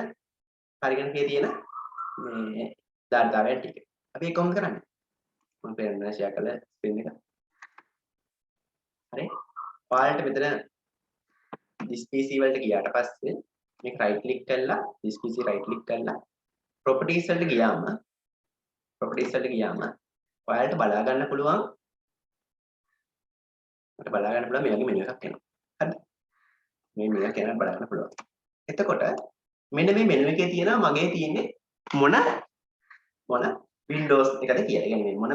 මේ ධාරිතාවයන් ටික. අපි ඒක කොහොමද කරන්නේ? මම පෙන්නන්න ෂෙයා කළ ස්ක්‍රීන් එක. හරි. ඔයාලට මෙතන this PC වලට ගියාට පස්සේ මේක right click කරලා this PC right click කරලා properties වලට ගියාම ඔයාලට බලා ගන්න පුළුවන් මේ වගේ මෙනු එකක් එනවා. හරිද? මේ මෙනු එක යන බලා ගන්න පුළුවන්. එතකොට මෙන්න මේ මෙනු එකේ තියෙනවා මගේ තියෙන්නේ මොන Windows එකද කියලා. ඒ කියන්නේ මොන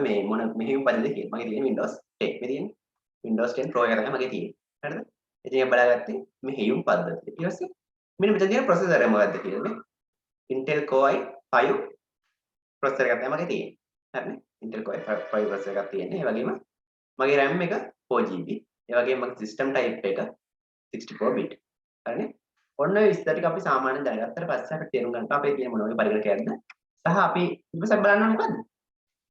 මෙහෙයුම් පරිදිද කියලා. මගේ තියෙන්නේ Windows 10. මේ තියෙන්නේ Windows 10 Pro එක තමයි මගේ තියෙන්නේ. හරිද? ඉතින් මම බලාගත්තේ මෙහෙයුම් පද්ධතිය. ඊට පස්සේ මෙන්න මෙතන තියෙන ප්‍රොසෙසර් එක මොකක්ද කියලා නේ. Intel Core i5 ප්‍රොසෙසර් එකක් තමයි මගේ තියෙන්නේ. හරිනේ? Intel Core i5 ප්‍රොසෙසර් එකක් තියෙන්නේ. ඒ වගේම මගේ RAM එක 4GB. ඒ වගේම මගේ system type එක 64 bit. හරිනේ? ඔන්න ඔය විස්තර ටික අපි සාමාන්‍යයෙන් දැනගත්තට පස්සේ අපිට තේරුම් ගන්න අපේ තියෙන මොන වගේ පරිගණකයක්ද සහ අපි ඊට පස්සේ බලන්න ඕනේ මොකද්ද?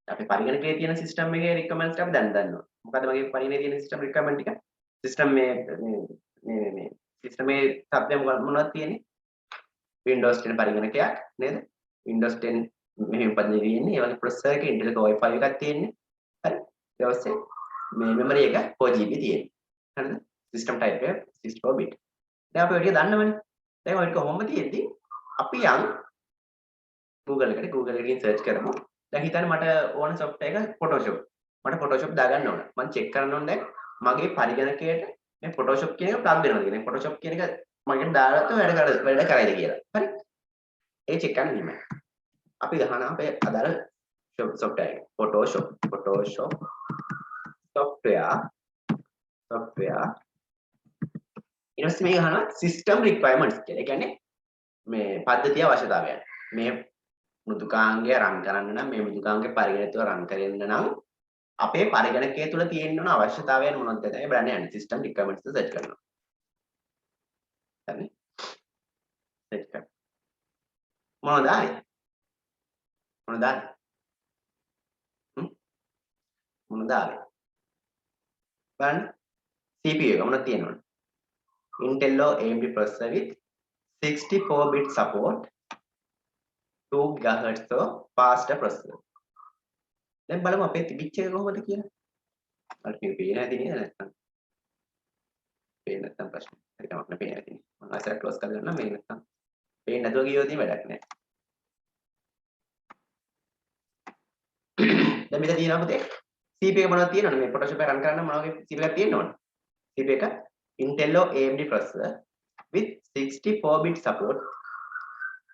අපේ පරිගණකයේ තියෙන system එකේ requirements ටික අපි දැන් දන්නවා. මොකද්ද මගේ පරිගණකයේ තියෙන system requirement ටික? system මේ system එකේ සබ්ජෙක්ට් මොනවද තියෙන්නේ? Windows 10 පරිගණකයක් නේද? Windows 10 මෙහෙම පදිනේ තියෙන්නේ. ඒ වගේ processor එකේ Intel Core i5 එකක් තියෙන්නේ. හරි. ඊට පස්සේ මේ memory එක 4GB තියෙන්නේ. හරිද? system type එක 64 bit. දැන් අපි ඔය ටික දන්නවනේ. දැන් ඔය ටික කොහොමද තියෙද්දි අපි යන් Google එකකින් search කරමු. දැන් හිතන්න මට ඕන software එක Photoshop. මට Photoshop දාගන්න ඕන. මම check කරන්න ඕන දැන් මගේ පරිගණකයට මේ Photoshop කියන එක plug වෙනවද කියලා. Photoshop කියන එක මගෙන් දාගත්ත වැඩ කරයිද කියලා. හරි? ඒක check කරන්න ඉන්නේ. අපි ගහන අපේ අදාළ software එක. Photoshop software ඊට පස්සේ මේ ගහනවා system requirements කියලා. ඒ කියන්නේ මේ පද්ධතිය අවශ්‍යතාවයන්. මේ මෘදුකාංගය රන් කරන්න නම් මේ මෘදුකාංගයේ පරිගණකය රන් කරන්න නම් අපේ පරිගණකය තුල තියෙන්න ඕන අවශ්‍යතාවයන් මොනවද කියලා බලන්න යන්නේ. system requirements set කරනවා. හරි? set කරනවා. මොනවද ආවේ? මොනවද ආවේ? බලන්න CPU එක මොනවද තියෙනවද? Intel AMD processor with 64-bit support 2 GHz faster processor. දැන් බලමු අපේ තිබිච්ච එක කොහොමද කියලා. අපිට මේක පේන්නේ නැති නේද නැත්තම්? පේන්නේ නැත්තම් ප්‍රශ්න. හරි තමයි අපිට පේන්නේ නැති. මම ආයෙත් ක්ලෝස් කරගන්නම් මේක නැත්තම්. පේන්නේ නැතුව ගියොත් ඉතින් වැඩක් නැහැ. දැන් මෙතන තියෙනවා පුතේ CPU එක මොනවද තියෙනවද මේ Photoshop එක රන් කරන්න මොන වගේ CPU එකක් තියෙන්න ඕන? CPU එක Intel AMD processor with 64 bit support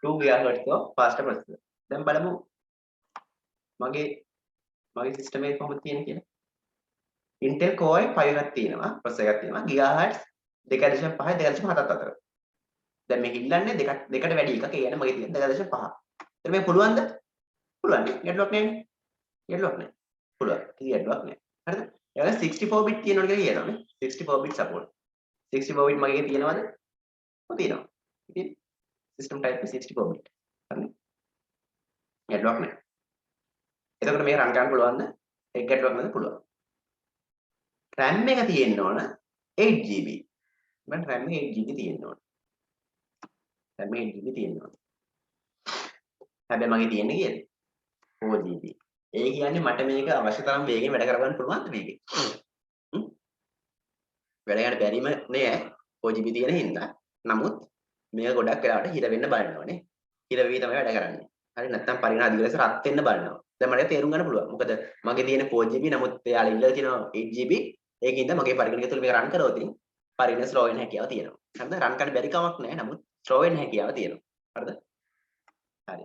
2 GHz of faster processor. දැන් බලමු මගේ සිස්ටම් එකේ කොහොමද තියෙන්නේ කියලා. Intel Core i5 එකක් තියෙනවා processor එකක් තියෙනවා GHz 2.5 2.7 අතර. දැන් මේක ඉල්ලන්නේ දෙකට වැඩි එකක්. ඒ කියන්නේ මගේ තියෙන 2.5. එතන මේ පුළුවන්ද? පුළුවන්. ගැටලුවක් නැහැ. ගැටලුවක් නැහැ. පුළුවන්. කිසි ගැටලුවක් නැහැ. හරිද? ඊළඟ 64 bit තියෙනවා කියලා කියනවානේ. 64 bit support. 64 bit මගේ තියෙනවද? ඔව් තියෙනවා. ඉතින් system type 64 bit. හරිද? ගැටලුවක් නැහැ. එතකොට මේක රන් කරන්න පුළුවන්ද? ඒක ගැටලුවක් නැද්ද? පුළුවන්. RAM එක තියෙන්න ඕන 8GB. මම RAM එක 8GB තියෙන්න ඕන. RAM එක 8GB තියෙන්න ඕන. හැබැයි මගේ තියෙන්නේ කීයද? 4GB. ඒ කියන්නේ මට මේක අවශ්‍ය තරම් වේගෙන් වැඩ කරගන්න පුළුවන්ද මේකේ? වැඩ ගන්න බැරිම නෑ 4GB තියෙන හින්දා. නමුත් මේක ගොඩක් වෙලාවට හිර වෙන්න බලනවානේ. හිර වෙවි තමයි වැඩ කරන්නේ. හරි නැත්නම් පරිණ අධික ලෙස රත් වෙන්න බලනවා. දැන් මට තේරුම් ගන්න පුළුවන්. මොකද මගේ තියෙන 4GB නමුත් එයාලා ඉල්ලලා තියෙනවා 8GB. ඒකින්ද මගේ පරිගණක තුල මේක රන් කරවතින් පරිණ ස්ලෝ වෙන හැකියාව තියෙනවා. හරිද? රන් කරන්න බැරි කමක් නෑ. නමුත් ස්ලෝ වෙන හැකියාව තියෙනවා. හරිද? හරි.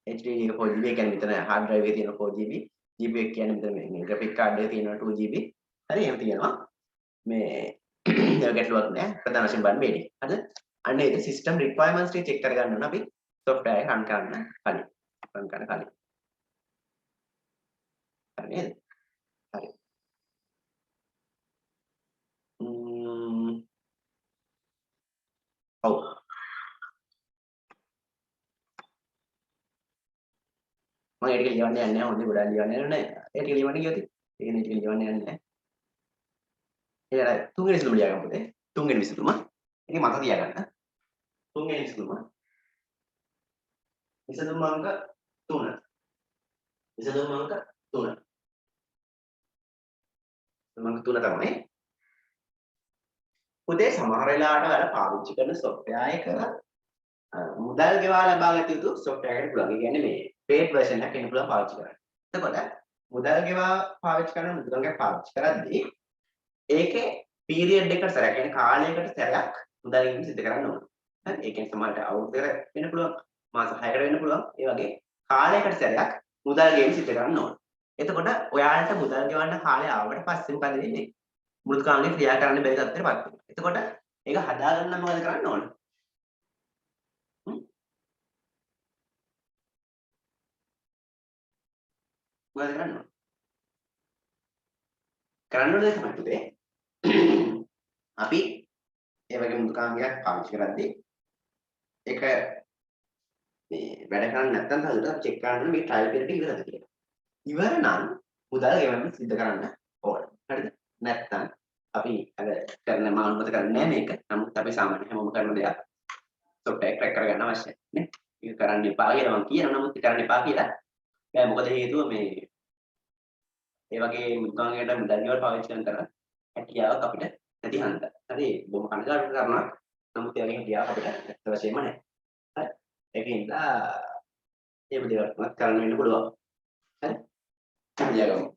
HDD එක 4GB කියන්නේ මෙතන hard drive එකේ තියෙන 4GB. GB එක කියන්නේ මෙතන මේ graphic card එකේ තියෙන 2GB. හරි එහෙම තියෙනවා. මේ ගැටලුවක් නෑ. ප්‍රධාන වශයෙන් බලන්න මේක. හරිද? අන්න ඒක system requirements ටික check කරගන්න ඕන අපි software එක run කරන්න කලින්. run කරන්න කලින්. හරි නේද? හරි. ඔව්. මම ඒක ලියන්න යන්නේ නැහැ. හොඳේ ගොඩක් ලියන්න යන්නේ නැහැ. ඒක ලියන්න ගියොත් ඒක නේ ලියන්න යන්නේ නැහැ. ඒක තුන්වෙනි විසඳුම ලියාගන්න පුතේ. තුන්වෙනි විසඳුම. ඒක මතක තියාගන්න. තුන්වෙනි විසඳුම. විසඳුම අංක 3. විසඳුම අංක 3. මං 3 තමයි. පුතේ සමහර වෙලාවට ඔයාලා පාවිච්චි කරන software එක මුදල් ගෙවා ලබා ගත යුතු software එකකට පුළුවන්. ඒ කියන්නේ මේ paid version එකක් වෙන්න පුළුවන් පාවිච්චි කරන්න. එතකොට මුදල් ගෙවා පාවිච්චි කරන මුදල් ගෙවා පාවිච්චි කරද්දී ඒකේ period එකට සැරයක් කියන්නේ කාලයකට සැරයක් මුදල් ගෙවීම සිදු කරන්න ඕන. හරි? ඒ කියන්නේ සමහරට අවුරුද්දකට වෙන්න පුළුවන්. මාස 6කට වෙන්න පුළුවන්. ඒ වගේ කාලයකට සැරයක් මුදල් ගෙවීම සිදු කරන්න ඕන. එතකොට ඔයාලට මුදල් ගෙවන්න කාලය ආවට පස්සේ මොකද වෙන්නේ? මෘදුකාංගයේ ක්‍රියා කරන්න බැරි තත්ත්වයකටපත් වෙනවා. එතකොට ඒක හදාගන්න මොකද කරන්න ඕන? මොකද කරන්න ඕන? කරන්න ඕනේ තමයි පුතේ. අපි ඒ වගේ මෘදුකාංගයක් පාවිච්චි කරද්දී ඒක මේ වැඩ කරන්නේ නැත්නම් තවදුරටත් චෙක් කරන්න මේ ට්‍රයිල් පීරියඩ් එක ඉවරද කියලා. ඉවර නම් මුදල් ගෙවන්න සිද්ධ කරන්න ඕන. හරිද? නැත්නම් අපි අර කරන මම අනුමත කරන්නේ නැහැ මේක. නමුත් අපි සාමාන්‍ය හැමෝම කරන දෙයක් software crack කරගන්න අවශ්‍යයි නේ. ඒක කරන්න එපා කියලා මම කියනවා. නමුත් ඒක කරන්න එපා කියලා බෑ. මොකද හේතුව මේ ඒ වගේ මුදල්ගයට මුදල් ගෙවල් පාවිච්චි කරන හැකියාවක් අපිට නැති හන්දා. හරි බොහොම කනගාටු කරනවා. නමුත් ඒ වගේ හැකියාවක් අපිට ඇත්ත වශයෙන්ම නැහැ. හරි. ඒකින්ද ඒ දේවල් කරන්න වෙන්න පුළුවන්. හරි. ලියාගමු.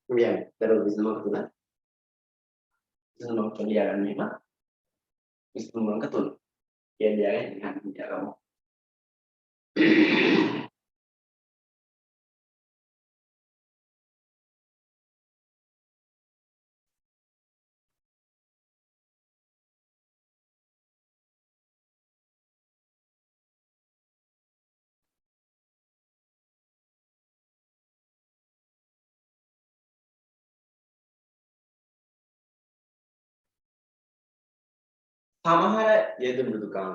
ලියන්න. දරුවෝ විසඳුමක් තුන. විසඳුමක් ලියාගන්න එහෙම. විසඳුමක් තුන. කියන්නේ ලියාගමු. සමහර යෙද මෘදුකාංග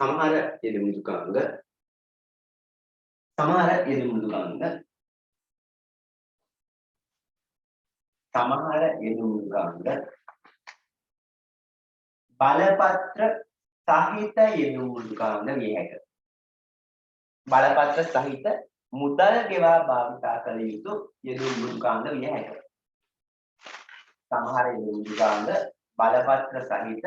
සමහර යෙද මෘදුකාංග සමහර යෙද මෘදුකාංග සමහර යෙද මෘදුකාංග බලපත්‍ර සහිත යෙද මෘදුකාංග විය හැකිය. බලපත්‍ර සහිත මුදල් ගෙවා භාවිතා කළ යුතු යෙද මෘදුකාංග විය හැකිය. සමහර යෙද මෘදුකාංග බලපත්‍ර සහිත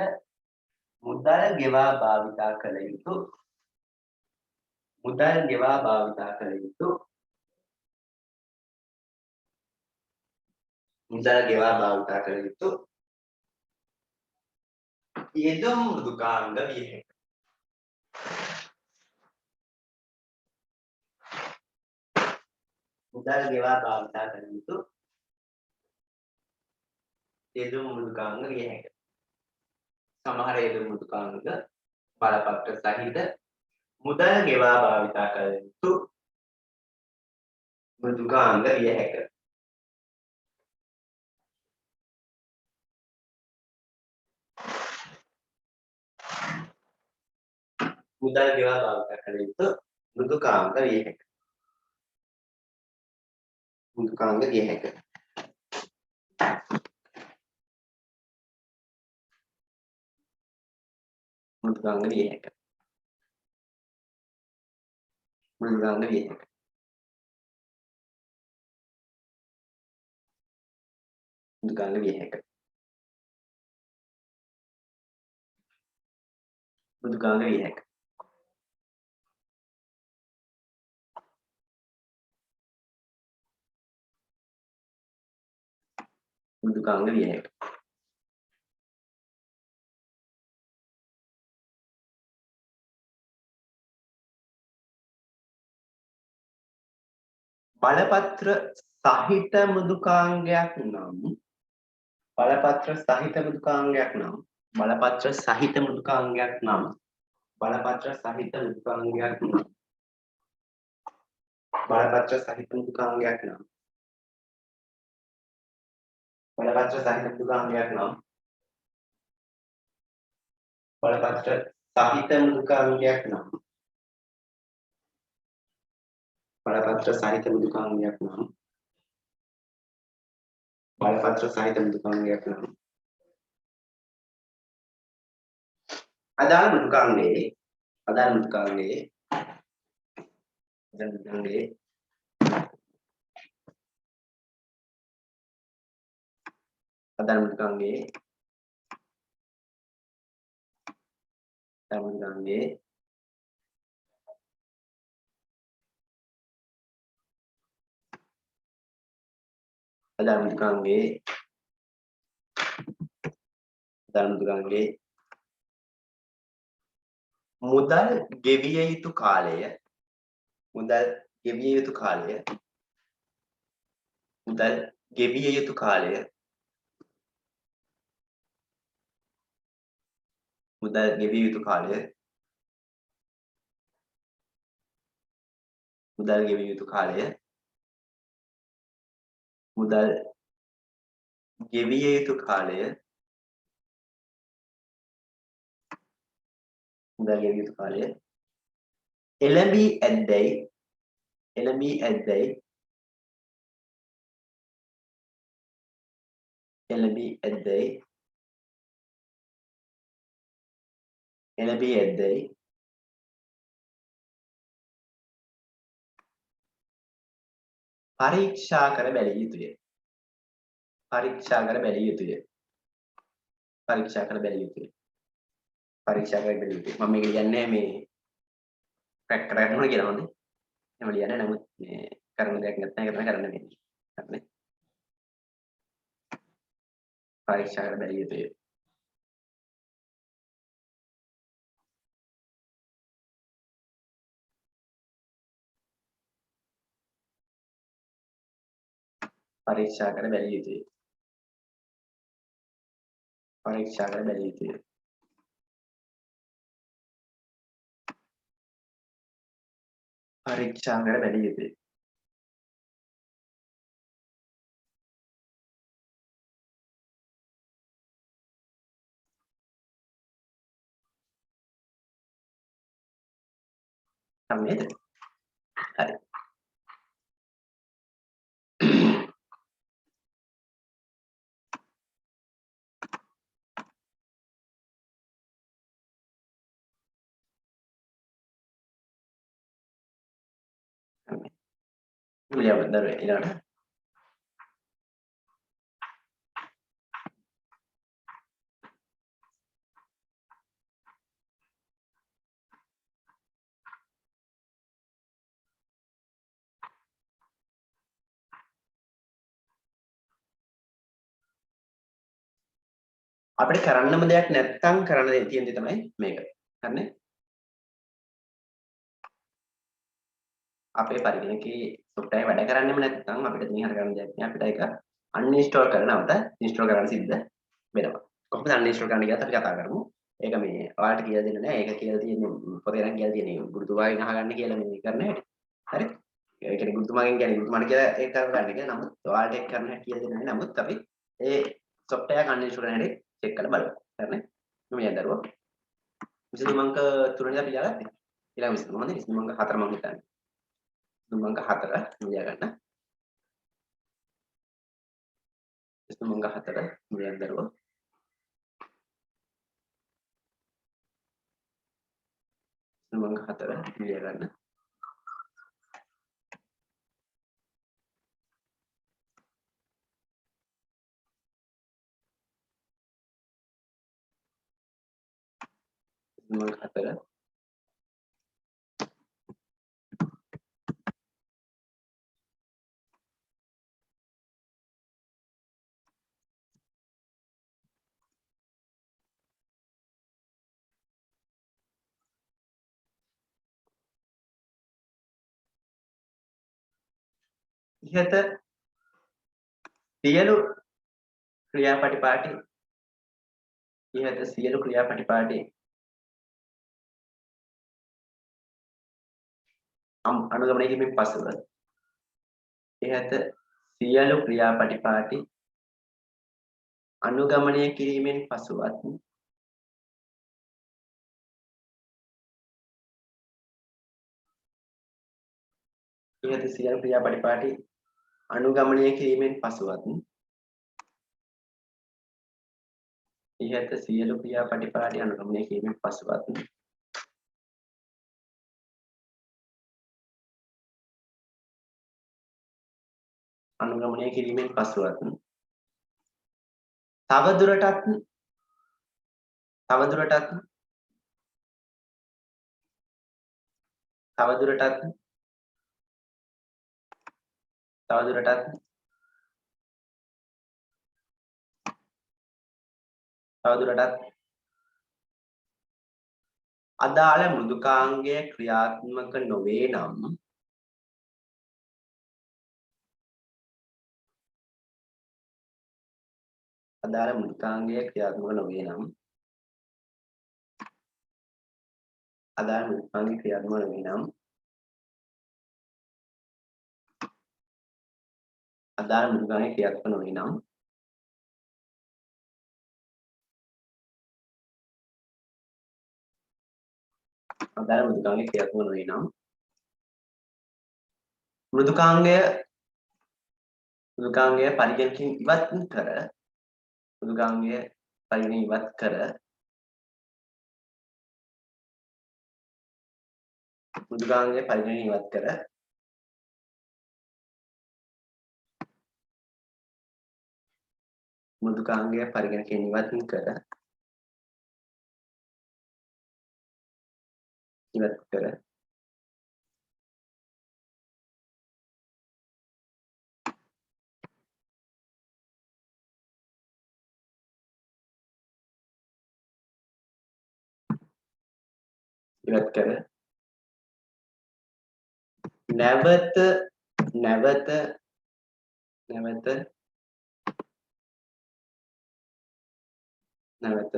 මුදල් ගෙවා භාවිතා කළ යුතු මුදල් ගෙවා භාවිතා කළ යුතු මුදල් ගෙවා භාවිතා කළ යුතු යෙදුම් මෘදුකාංග විය හැකිය. මුදල් ගෙවා භාවිතා කළ යුතු යෙදුම් මෘදුකාංග විය හැකිය. සමහර යෙදුම් මෘදුකාංග බලපත්‍ර සහිත මුදල් ගෙවා භාවිතා කළ යුතු මෘදුකාංග විය හැකිය. මුදල් ගෙවා භාවිතා කළ යුතු මෘදුකාංග විය හැකිය. මෘදුකාංග විය හැකිය. මෘදුකාංග විය හැකිය. මෘදුකාංග විය හැකිය. මෘදුකාංග විය හැකිය. මෘදුකාංග විය හැකිය. මෘදුකාංග විය හැකිය. බලපත්‍ර සහිත මෘදුකාංගයක් නම් බලපත්‍ර සහිත මෘදුකාංගයක් නම් බලපත්‍ර සහිත මෘදුකාංගයක් නම් බලපත්‍ර සහිත මෘදුකාංගයක් නම් බලපත්‍ර සහිත මෘදුකාංගයක් නම් බලපත්‍ර සහිත මෘදුකාංගයක් නම් බලපත්‍ර සහිත මෘදුකාංගයක් නම් බලපත්‍ර සහිත මෘදුකාංගයක් නම් බලපත්‍ර සහිත මෘදුකාංගයක් නම් අදාළ මෘදුකාංගයේ අදාළ මෘදුකාංගයේ අදාළ මෘදුකාංගයේ අදාළ මෘදුකාංගයේ අදාළ මෘදුකාංගයේ අදාළ මෘදුකාංගයේ අදාළ මෘදුකාංගයේ මුදල් ගෙවිය යුතු කාලය මුදල් ගෙවිය යුතු කාලය මුදල් ගෙවිය යුතු කාලය මුදල් ගෙවිය යුතු කාලය මුදල් ගෙවිය යුතු කාලය මුදල් ගෙවිය යුතු කාලය මුදල් ගෙවිය යුතු කාලය එළඹී ඇද්දැයි එළඹී ඇද්දැයි එළඹී ඇද්දැයි එළඹී ඇද්දැයි පරීක්ෂා කර බැලිය යුතුය. පරීක්ෂා කර බැලිය යුතුය. පරීක්ෂා කර බැලිය යුතුය. පරීක්ෂා කර බැලිය යුතුය. මම මේක කියන්නේ මේ ක්‍රැක් කරගන්න කියලා හොඳේ. එහෙම ලියන්නේ නමුත් මේ කරන දෙයක් නැත්නම් ඒක තමයි කරන්න වෙන්නේ. හරිනේ. පරීක්ෂා කර බැලිය යුතුය. පරීක්ෂා කර බැලිය යුතුය. පරීක්ෂා කර බැලිය යුතුය. පරීක්ෂා කර බැලිය යුතුය. සම්මේද? හරි. Julia bener ya, ඊළඟට අපිට කරන්නම දෙයක් නැත්තම් කරන්න දෙයක් තියෙන දේ තමයි මේක. හරිනේ? අපේ පරිගණකයේ software වැඩ කරන්නෙම නැත්නම් අපිට තියෙන හරියන දෙයක් නෑ. අපිට ඒක uninstall කරනවට install කරන්න සිද්ධ වෙනවා. කොහොමද uninstall කරන්න කියලාත් අපි කතා කරමු. ඒක මේ ඔයාලට කියලා දෙන්න නෑ. ඒක කියලා තියෙන්නේ පොතේ නම් කියලා තියෙන්නේ ගුරුතුමාගෙන් අහගන්න කියලා මේ කරන්න හැටි. හරි? ඒ කියන්නේ ගුරුතුමාගෙන් කියන්නේ ගුරුතුමාට කියලා ඒක කරගන්න කියලා. නමුත් ඔයාලට ඒක කරන්න හැටි කියලා දෙන්නේ නෑ. නමුත් අපි ඒ software එක uninstall කරන්න හැටි check කරලා බලමු. හරිනේ? මම යන්න දරුවා. විසඳුම අංක 3 නේ අපි ලියාගත්තේ. ඊළඟ විසඳුම හොඳයි. විසඳුම අංක 4 මම හිතන්නේ. විසඳුම අංක 4 ලියා ගන්න. විසඳුම අංක 4 ලියන්න දරුවා. විසඳුම අංක 4 ලියා ගන්න. විසඳුම අංක 4 ඉහත සියලු ක්‍රියාපටිපාටි ඉහත සියලු ක්‍රියාපටිපාටි අනුගමනය කිරීමෙන් පසුව ඉහත සියලු ක්‍රියාපටිපාටි අනුගමනය කිරීමෙන් පසුවත් ඉහත සියලු ක්‍රියාපටිපාටි අනුගමනය කිරීමෙන් පසුවත් ඉහත සියලු ක්‍රියාපටිපාටි අනුගමනය කිරීමෙන් පසුවත් අනුගමනය කිරීමෙන් පසුවත් තවදුරටත් තවදුරටත් තවදුරටත් තවදුරටත් තවදුරටත් අදාළ මෘදුකාංගය ක්‍රියාත්මක නොවේ නම් අදාළ මෘදුකාංගය ක්‍රියාත්මක නොවේ නම් අදාළ මෘදුකාංගය ක්‍රියාත්මක නොවේ නම් අදාළ මෘදුකාංගය ක්‍රියාත්මක නොවේ නම් අදාළ මෘදුකාංගය ක්‍රියාත්මක නොවේ නම් මෘදුකාංගය පරිගණකයෙන් ඉවත් කර මෘදුකාංගය පරිගණකයෙන් ඉවත් කර මෘදුකාංගය පරිගණකයෙන් ඉවත් කර මෘදුකාංගය පරිගණකයෙන් ඉවත් කර ඉවත් කර ඉවත් කර නැවත නැවත නැවත නැවත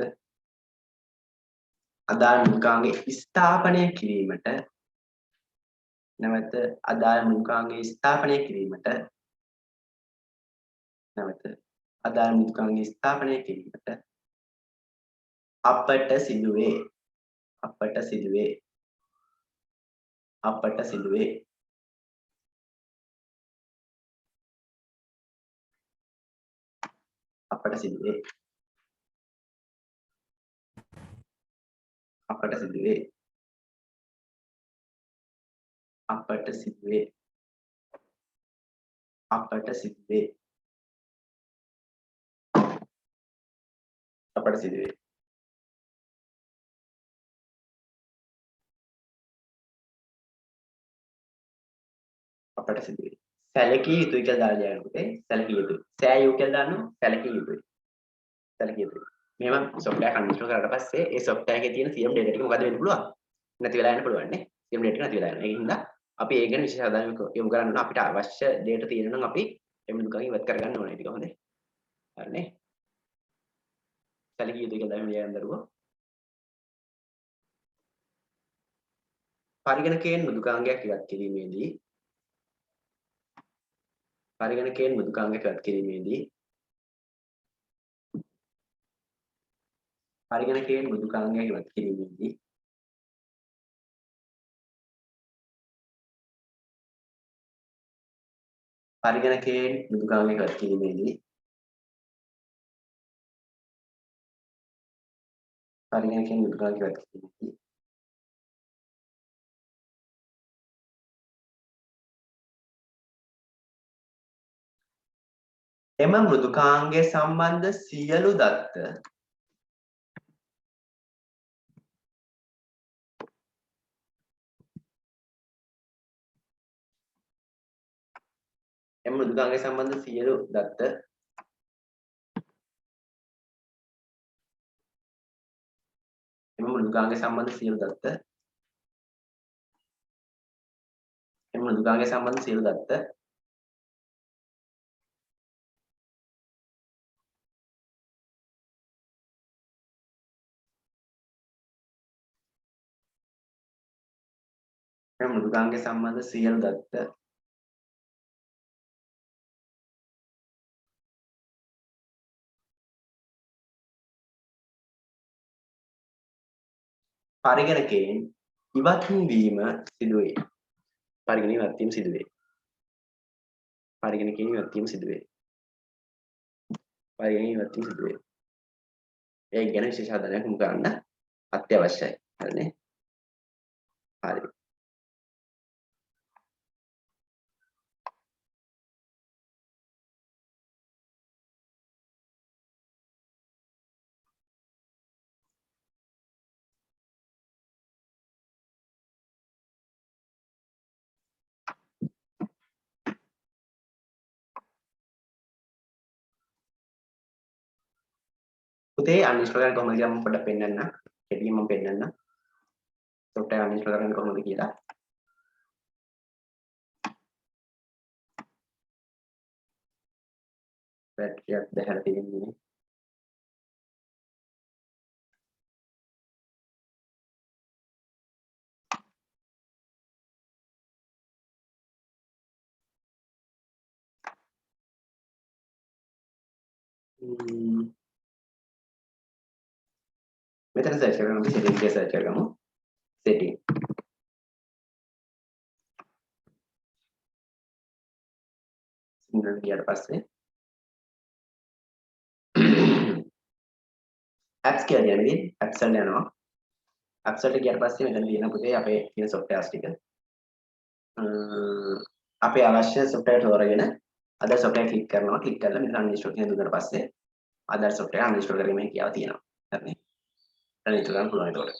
අදාළ මෘදුකාංගය ස්ථාපනය කිරීමට නැවත අදාළ මෘදුකාංගය ස්ථාපනය කිරීමට නැවත අදාළ මෘදුකාංගය ස්ථාපනය කිරීමට අපට සිදුවේ අපට සිදුවේ අපට සිදුවේ අපට සිදුවේ අපට සිදුවේ අපට සිදුවේ අපට සිදුවේ අපට සිදුවේ අපට සිදුවේ සැලකිය යුතුයි කියලා දාලා යනකොට සැලකිය යුතුයි සෑයු කියලා දානවා සැලකිය යුතුයි සැලකිය යුතුයි මෙහෙම software එක uninstall කරාට පස්සේ ඒ software එකේ තියෙන CM data ටික මොකද වෙන්න පුළුවන්? නැති වෙලා යන්න පුළුවන් නේ. CM data ටික නැති වෙලා යනවා. ඒ හින්දා අපි ඒ ගැන විශේෂ අවධානයක් යොමු කරන්න ඕන. අපිට අවශ්‍ය data තියෙනවා නම් අපි එම් දුකෙන් ඉවත් කරගන්න ඕනේ ටික හොඳේ. හරිනේ. සැලකිය යුතු කියලා තමයි ලියන්න දරුවෝ. පරිගණකයෙන් මෘදුකාංගයක් ඉවත් කිරීමේදී පරිගණකයෙන් මෘදුකාංගයක් ඉවත් කිරීමේදී පරිගණකයෙන් මෘදුකාංගයක් ඉවත් කිරීමේදී පරිගණකයෙන් මෘදුකාංගයක් ඉවත් කිරීමේදී පරිගණකයෙන් මෘදුකාංගයක් ඉවත් කිරීමේදී එම මෘදුකාංගය සම්බන්ධ සියලු දත්ත එම මෘදුකාංගය සම්බන්ධ සියලු දත්ත එම මෘදුකාංගය සම්බන්ධ සියලු දත්ත එම මෘදුකාංගය සම්බන්ධ සියලු දත්ත එම මෘදුකාංගය සම්බන්ධ සියලු දත්ත පරිගණකයෙන් ඉවත් වීම සිදුවේ. පරිගණකයෙන් ඉවත් වීම සිදුවේ. පරිගණකයෙන් ඉවත් වීම සිදුවේ. පරිගණකයෙන් ඉවත් වීම සිදුවේ. ඒ ගැන විශේෂ අවධානයක් යොමු කරන්න අත්‍යවශ්‍යයි. හරිනේ. හරි. පුතේ uninstall කරන්න කොහොමද කියලා මම පොඩ්ඩක් පෙන්නන්න. කෙටියෙන් මම පෙන්නන්න. software uninstall කරන්න කොහොමද කියලා. battery එකක් දැහැලා තියෙන්නේ. මෙතන search කරගමු අපි setting එක search කරගමු. setting. සිංහලට ගියාට පස්සේ apps කියලා දෙනවා මෙතන apps වලට යනවා. apps වලට ගියාට පස්සේ මෙතන තියෙන පුතේ අපේ තියෙන softwares ටික. අපේ අවශ්‍ය software තෝරගෙන අදාළ software click කරනවා. click කරලා මෙතන uninstall කියන දුන්නාට පස්සේ අදාළ software uninstall කිරීමේ හැකියාව තියෙනවා. හරිනේ. uninstall කරන්න පුළුවන් ඒකට.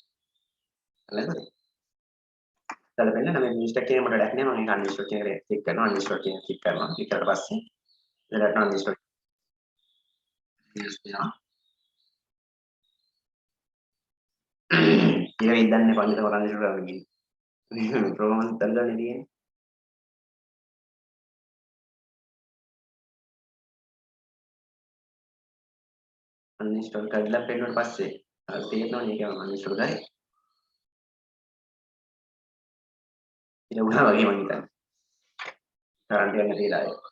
හරිද? ඊට පස්සේ නම් uninstall කියන මට වැඩක් නෑ. මම ඒක uninstall කියන එක click කරනවා. uninstall කියන click කරනවා. click කරලා පස්සේ එතනට uninstall වෙනවා. ඊළඟ ඉදන්නේ පන්දට uninstall කරන්න ගිහින්. ප්‍රෝග්‍රෑම් තල්ලන්නේ තියෙන්නේ. uninstall කරලා පෙන්නුවට පස්සේ තේරෙනවා මේක uninstall කරේ. ඉතින් උනා වගේ මං හිතන්නේ. කරන්ට් එක නැතිලා ඒක.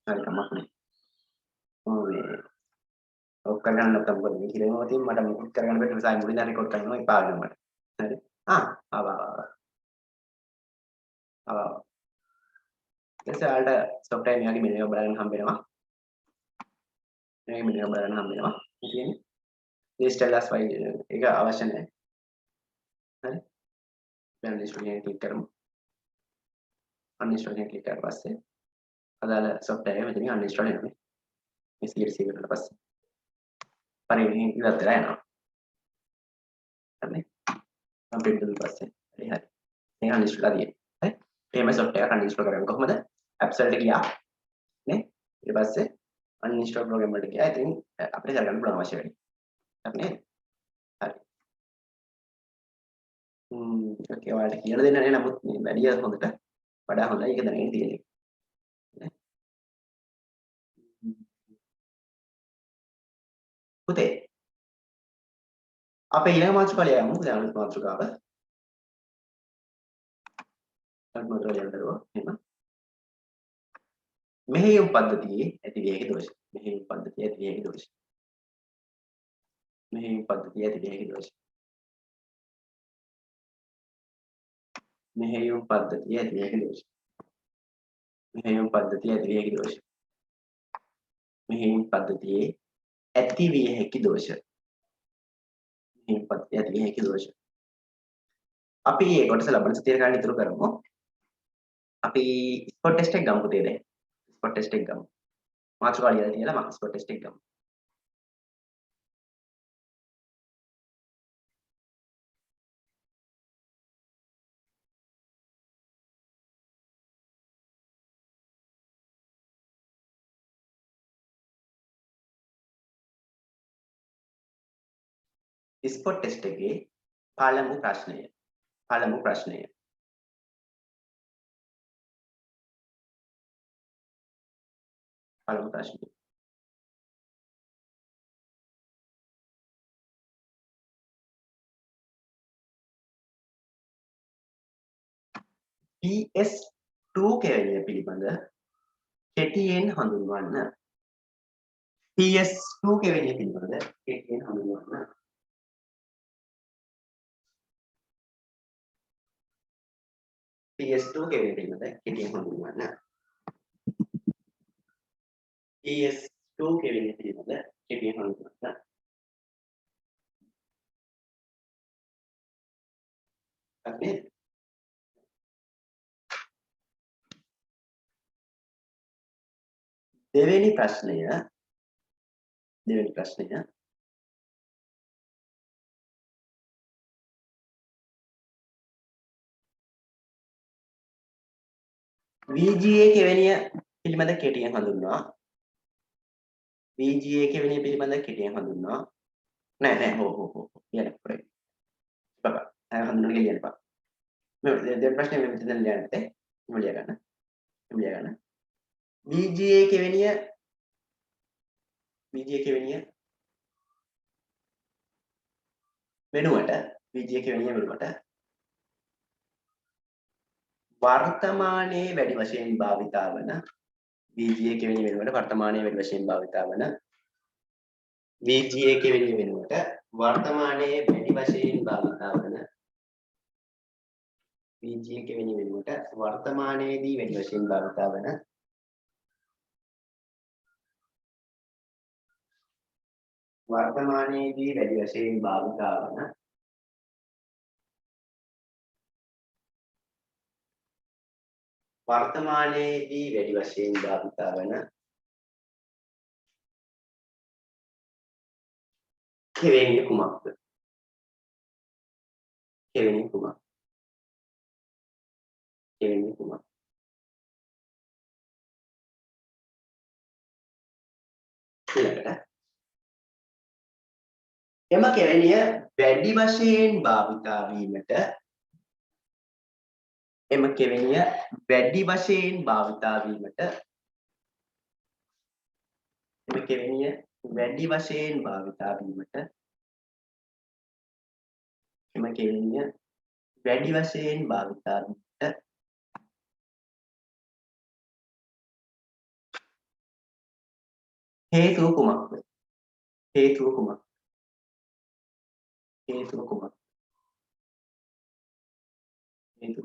හරි කමක් නෑ. මේ ඔක් කරගන්න නැත්නම් මොකද මේ කියලා මොකද මට මොකක් කරගන්න බැරි නිසා මුලින්ම රෙකෝඩ් කරනවා එපා වෙනවා මට. හරි. ආවා. ඊට පස්සේ ඔයාලට software මෙයාගේ මෙනු එක බලන්න හම්බ වෙනවා. මේක මෙනු එක බලන්න හම්බ වෙනවා. මේ තියෙන්නේ digital as file එක අවශ්‍ය නැහැ. හරි. දැන් uninstall එක ක්ලික් කරමු. uninstall එක ක්ලික් කරලා පස්සේ අදාළ software එක මෙතනින් uninstall වෙනවා. මේ CLC එකට පස්සේ පරිගණකයෙන් ඉවත් වෙලා යනවා. හරි. කම්ප්ලීට් කරලා පස්සේ හරි. ඒක uninstall කරලා තියෙනවා. හරි. එහෙම software එක uninstall කරගන්න කොහොමද? apps වලට ගියා නේ. ඊට පස්සේ uninstall program වලට ගියා. ඉතින් අපිට කරගන්න පුළුවන් අවශ්‍ය වෙන්නේ. හරි නේද? හරි. ඕකේ ඔයාලට කියලා දෙන්න නේ නමුත් මේ වැඩි හොඳට වඩා හොඳයි ඒක දැනගෙන තියෙන්නේ. නේ? පුතේ අපේ ඊළඟ මාතෘකාව යමු. දැන් අලුත් මාතෘකාව. අලුත් මාතෘකාව යන්න දරුවා. එහෙම. මෙහෙයුම් පද්ධතියේ ඇති විය හැකි දෝෂ. මෙහෙයුම් පද්ධතියේ ඇති විය හැකි දෝෂ. මෙහෙයුම් පද්ධතියේ ඇති විය හැකි දෝෂ. මෙහෙයුම් පද්ධතියේ ඇති විය හැකි දෝෂ. මෙහෙයුම් පද්ධතියේ ඇති විය හැකි දෝෂ. මෙහෙයුම් පද්ධතියේ ඇති විය හැකි දෝෂ. මෙහෙයුම් පද්ධතියේ ඇති විය හැකි දෝෂ. අපි මේ කොටස ලබන සතියේ ගන්න ඉතුරු කරමු. අපි ස්පොට් ටෙස්ට් එක ගමු පුතේ දැන්. ස්පොට් ටෙස්ට් එක ගමු. මාතෘකාව ලියලා තියලා මම ස්පොට් ටෙස්ට් එක ගමු. ස්පොට් ටෙස්ට් එකේ පළමු ප්‍රශ්නය. පළමු ප්‍රශ්නය. පළමු ප්‍රශ්නය. PS2 කැවිය පිළිබඳ කෙටියෙන් හඳුන්වන්න. PS2 කැවිය පිළිබඳ කෙටියෙන් හඳුන්වන්න. PS2 කැවිය පිළිබඳ කෙටියෙන් හඳුන්වන්න. PS2 කැවිය පිළිබඳ කෙටියෙන් හඳුන්වන්න. අපි දෙවෙනි ප්‍රශ්නය VGA කෙවෙනිය පිළිබඳ කෙටියෙන් හඳුන්වනවා. VGA කෙවෙනිය පිළිබඳ කෙටියෙන් හඳුන්වනවා. නෑ හෝ කියන්න පොඩි. බබා හඳුන්වන්න කියන්න එපා. මේ දෙවෙනි ප්‍රශ්නේ මේ මෙතන ලියන්න තේ. මම ලිය ගන්න. VGA කෙවෙනිය වෙනුවට වර්තමානයේ වැඩි වශයෙන් භාවිතා වන VGA කෙවෙනිය වෙනුවට වර්තමානයේ වැඩි වශයෙන් භාවිතා වන VGA කෙවෙනිය වෙනුවට වර්තමානයේ වැඩි වශයෙන් භාවිතා වන VGA කෙවෙනිය වෙනුවට වර්තමානයේදී වැඩි වශයෙන් භාවිතා වන වර්තමානයේදී වැඩි වශයෙන් භාවිතා වන කෙවෙනිය කුමක්ද? ඊළඟට එම කෙවෙනිය වැඩි වශයෙන් භාවිතා වීමට හේතුව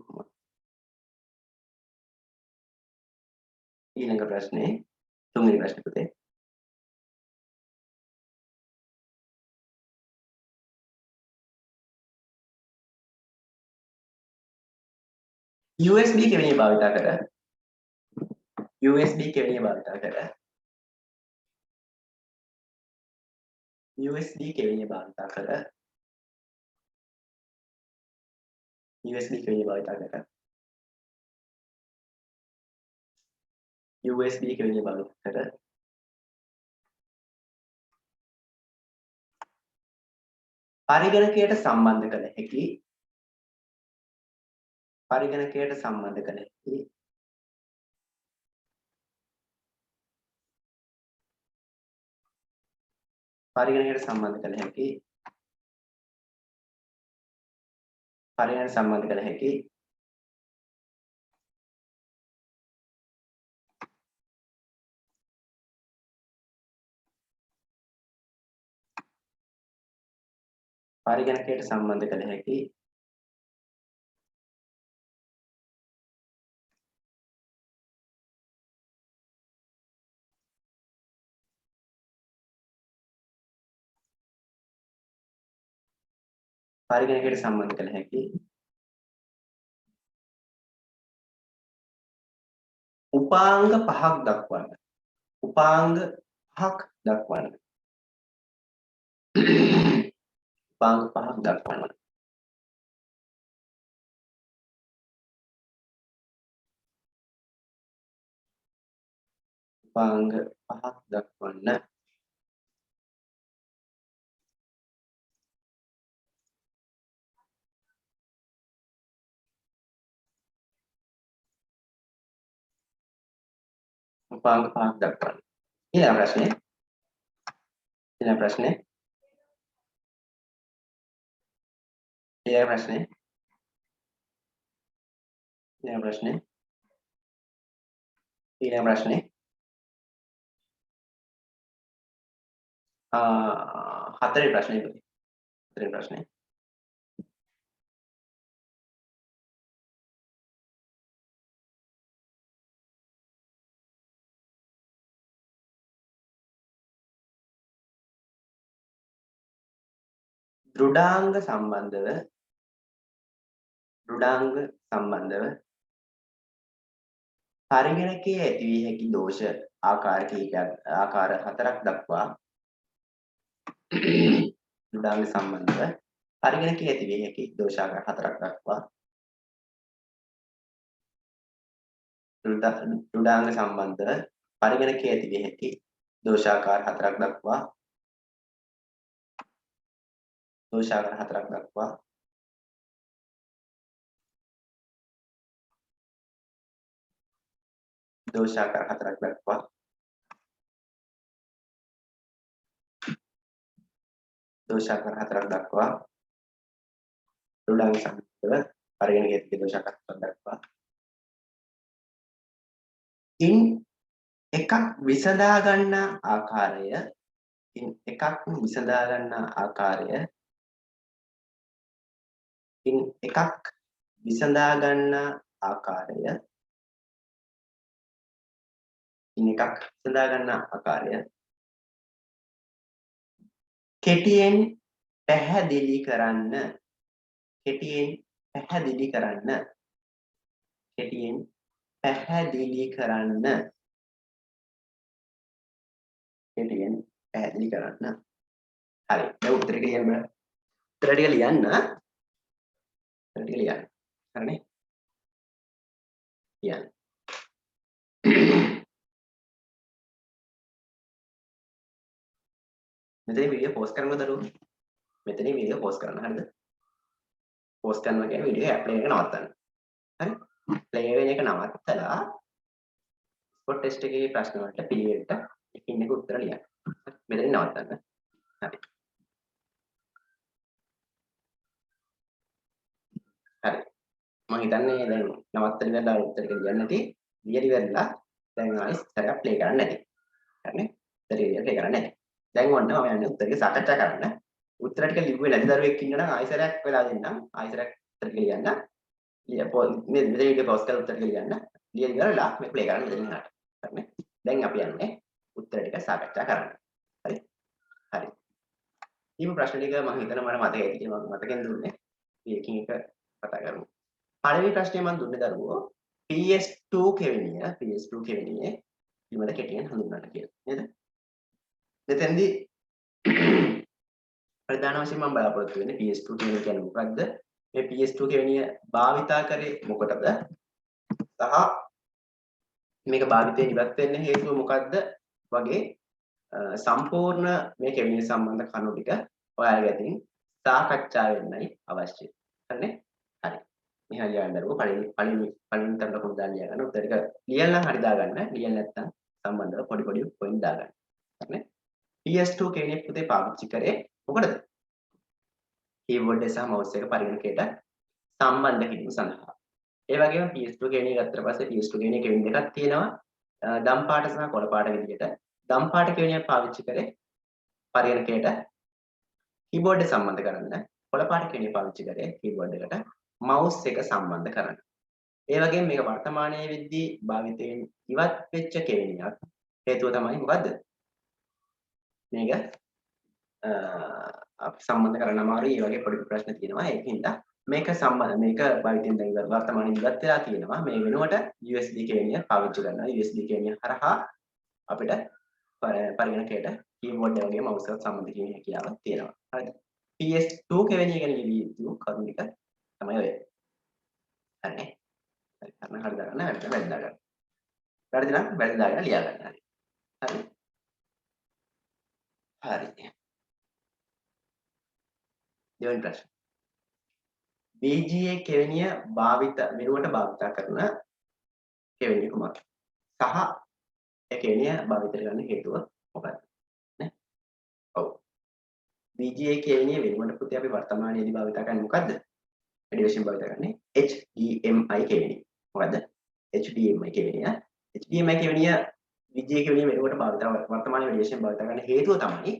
කුමක්ද? ඊළඟ ප්‍රශ්නේ තුන්වෙනි ප්‍රශ්නේ පුතේ. USB කෙවෙනිය භාවිතා කර USB කෙවෙනිය භාවිතා කර USB කෙවෙනිය භාවිත කර පරිගණකයට සම්බන්ධ කළ හැකි පරිගණකයට සම්බන්ධ කළ හැකි පරිගණකයට සම්බන්ධ කළ හැකි පරිගණකයට සම්බන්ධ කළ හැකි පරිගණකයට සම්බන්ධ කළ හැකි පරිගණකයට සම්බන්ධ කළ හැකි උපාංග පහක් දක්වන්න උපාංග පහක් දක්වන්න උපාංග පහක් දක්වන්න උපාංග පහක් දක්වන්න උපාංග පහක් දක්වන්න ඊළඟ ප්‍රශ්නේ ඊළඟ ප්‍රශ්නේ ඊළඟ ප්‍රශ්නේ ඊළඟ ප්‍රශ්නේ ඊළඟ ප්‍රශ්නේ හතරේ ප්‍රශ්නේ හතරේ ප්‍රශ්නේ දෘඩාංග සම්බන්ධව පරිගණකයේ ඇති වී හැකි දෝෂ ආකාර කිහිපයක් ආකාර හතරක් දක්වා දෘඩාංග සම්බන්ධව පරිගණකයේ ඇති වී හැකි දෝෂ ආකාර හතරක් දක්වා දෘඩාංග සම්බන්ධව පරිගණකයේ ඇති වී හැකි දෝෂාකාර හතරක් දක්වා දෝෂාකාර හතරක් දක්වා දෝෂාකාර හතරක් දක්වා දෝෂාකාර හතරක් දක්වා දෘඩාංග සම්බන්ධව පරිගණකයේ ඇති දෝෂාකාර හතරක් දක්වා ඉන් එකක් විසඳා ගන්නා ආකාරය ඉන් එකක් විසඳා ගන්නා ආකාරය ඉන් එකක් විසඳා ගන්නා ආකාරය ඉන් එකක් විසඳා ගන්නා ආකාරය කෙටියෙන් පැහැදිලි කරන්න කෙටියෙන් පැහැදිලි කරන්න කෙටියෙන් පැහැදිලි කරන්න කෙටියෙන් පැහැදිලි කරන්න හරි දැන් උත්තර ටික ලියන්න උත්තර ටික ලියන්න හරිනේ ලියන්න මෙතන වීඩියෝ පෝස්ට් කරනවා දරුවෝ මෙතන වීඩියෝ පෝස්ට් කරන්න හරිද පෝස්ට් කරනවා කියන්නේ වීඩියෝ ඇප්ලයි එක නවත්තන්න හරි ප්ලේ වෙන එක නවත්තලා ස්පොට් ටෙස්ට් එකේ ප්‍රශ්න වලට පිළිවෙලට එකින් එක උත්තර ලියන්න මෙතන නවත්තන්න හරි හරි මම හිතන්නේ දැන් නවත්තලා ඉවරලා උත්තර ටික ලියන්න ඇති ලියලා ඉවරලා දැන් ආයෙත් සැරයක් ප්ලේ කරන්න ඇති හරිනේ උත්තරේ ප්ලේ කරන්න ඇති දැන් ඔන්න මම යන්නේ උත්තර ටික සාකච්ඡා කරන්න උත්තර ටික ලිව්වේ නැති දරුවෙක් ඉන්නවා නම් ආයෙසරයක් වෙලා දෙන්නම් ආයෙසරයක් උත්තර ටික ලියන්න මේ වීඩියෝ පොස්ට් කරලා උත්තර ටික ලියන්න ලියලා ඉවරලා මේ ප්ලේ කරන්න මෙතනින් හරිනේ දැන් අපි යන්නේ උත්තර ටික සාකච්ඡා කරන්න හරි හරි ඊම ප්‍රශ්න ටික මම හිතනවා මට මතකයි කියලා මම මතකෙන් දුන්නේ මේකින් එක කතා කරමු පළවෙනි ප්‍රශ්නේ මම දුන්නේ දරුවෝ PS2 කෙවෙනියේ ඊමද කෙටියෙන් හඳුන්වන්න කියලා නේද එතෙන්දී ප්‍රධාන වශයෙන් මම බලාපොරොත්තු වෙන්නේ PS2 කියන්නේ මොකක්ද මේ PS2 කෙවෙනිය භාවිතා කරේ මොකටද සහ මේක භාවිතයෙන් ඉවත් වෙන්න හේතුව මොකද්ද වගේ සම්පූර්ණ මේ කෙවිනි සම්බන්ධ කරුණු ටික ඔයාලගේ අතින් සාකච්ඡා වෙන්නයි අවශ්‍ය. හරිනේ? හරි. මෙහා ලියන්න දරුවෝ පළවෙනි තරම ලකුණු දාන්න ලියා ගන්න. උත්තර ටික ලියන්න හරි දාගන්න. ලියන්න නැත්නම් සම්බන්ධව පොඩි පොයින්ට් දාගන්න. හරිනේ? PS2 කෙවිනි පුතේ පාවිච්චි කරේ මොකටද? කීබෝඩ් එක සහ මවුස් එක පරිගණකයට සම්බන්ධ කිරීම සඳහා. ඒ වගේම PS2 කෙවිනි ගත්තට පස්සේ PS2 කෙවිනි කෙවිනි දෙකක් තියෙනවා. දම් පාට සහ කොළ පාට විදිහට. දම් පාට කෙවිනිය පාවිච්චි කරේ පරිගණකයට කීබෝඩ් එක සම්බන්ධ කරන්න. කොළ පාට කෙවිනිය පාවිච්චි කරේ කීබෝඩ් එකට මවුස් එක සම්බන්ධ කරන්න. ඒ වගේම මේක වර්තමානයේ වෙද්දී භාවිතයෙන් ඉවත් වෙච්ච කෙවිනියක්. හේතුව තමයි මොකද්ද? මේක අපි සම්බන්ධ කරන්න අමාරුයි. ඒ වගේ පොඩි ප්‍රශ්න තියෙනවා. ඒකින්ද මේක භාවිතයෙන් දැන් වර්තමානයේ ඉවත් වෙලා තියෙනවා. මේ වෙනුවට USB කෙවිනිය පාවිච්චි කරනවා. USB කෙවිනිය හරහා අපිට පරිගණකයට කීබෝඩ් එක වගේ මවුස් එකත් සම්බන්ධ කිරීමේ හැකියාවක් තියෙනවා. හරිද? PS2 කෙවිනිය ගැන ලියවිය යුතු කරුණු ටික තමයි ඔය. හරිනේ? හරි. හරි දාගන්න. වැරදි දාගන්න. වැරදි නම් වැරදි දාගෙන ලියා ගන්න. හරි. හරි. හරි. දෙවෙනි ප්‍රශ්න. BGA කෙවිනිය වෙනුවට භාවිත කරන කෙවිනිය කුමක්ද? සහ ඒ කෙවිනිය භාවිත කරන්න හේතුව මොකක්ද? නේ? ඔව්. BGA කෙවිනිය වෙනුවට පුතේ අපි වර්තමානයේදී භාවිත කරන්නේ මොකද්ද? වැඩි වශයෙන් භාවිත කරන්නේ HDMI කෙවිනිය. මොකද්ද? HDMI කෙවිනිය. HDMI කෙවිනිය BGA කෙවිනිය වෙනුවට වර්තමානයේ වැඩි වශයෙන් භාවිත කරන්න හේතුව තමයි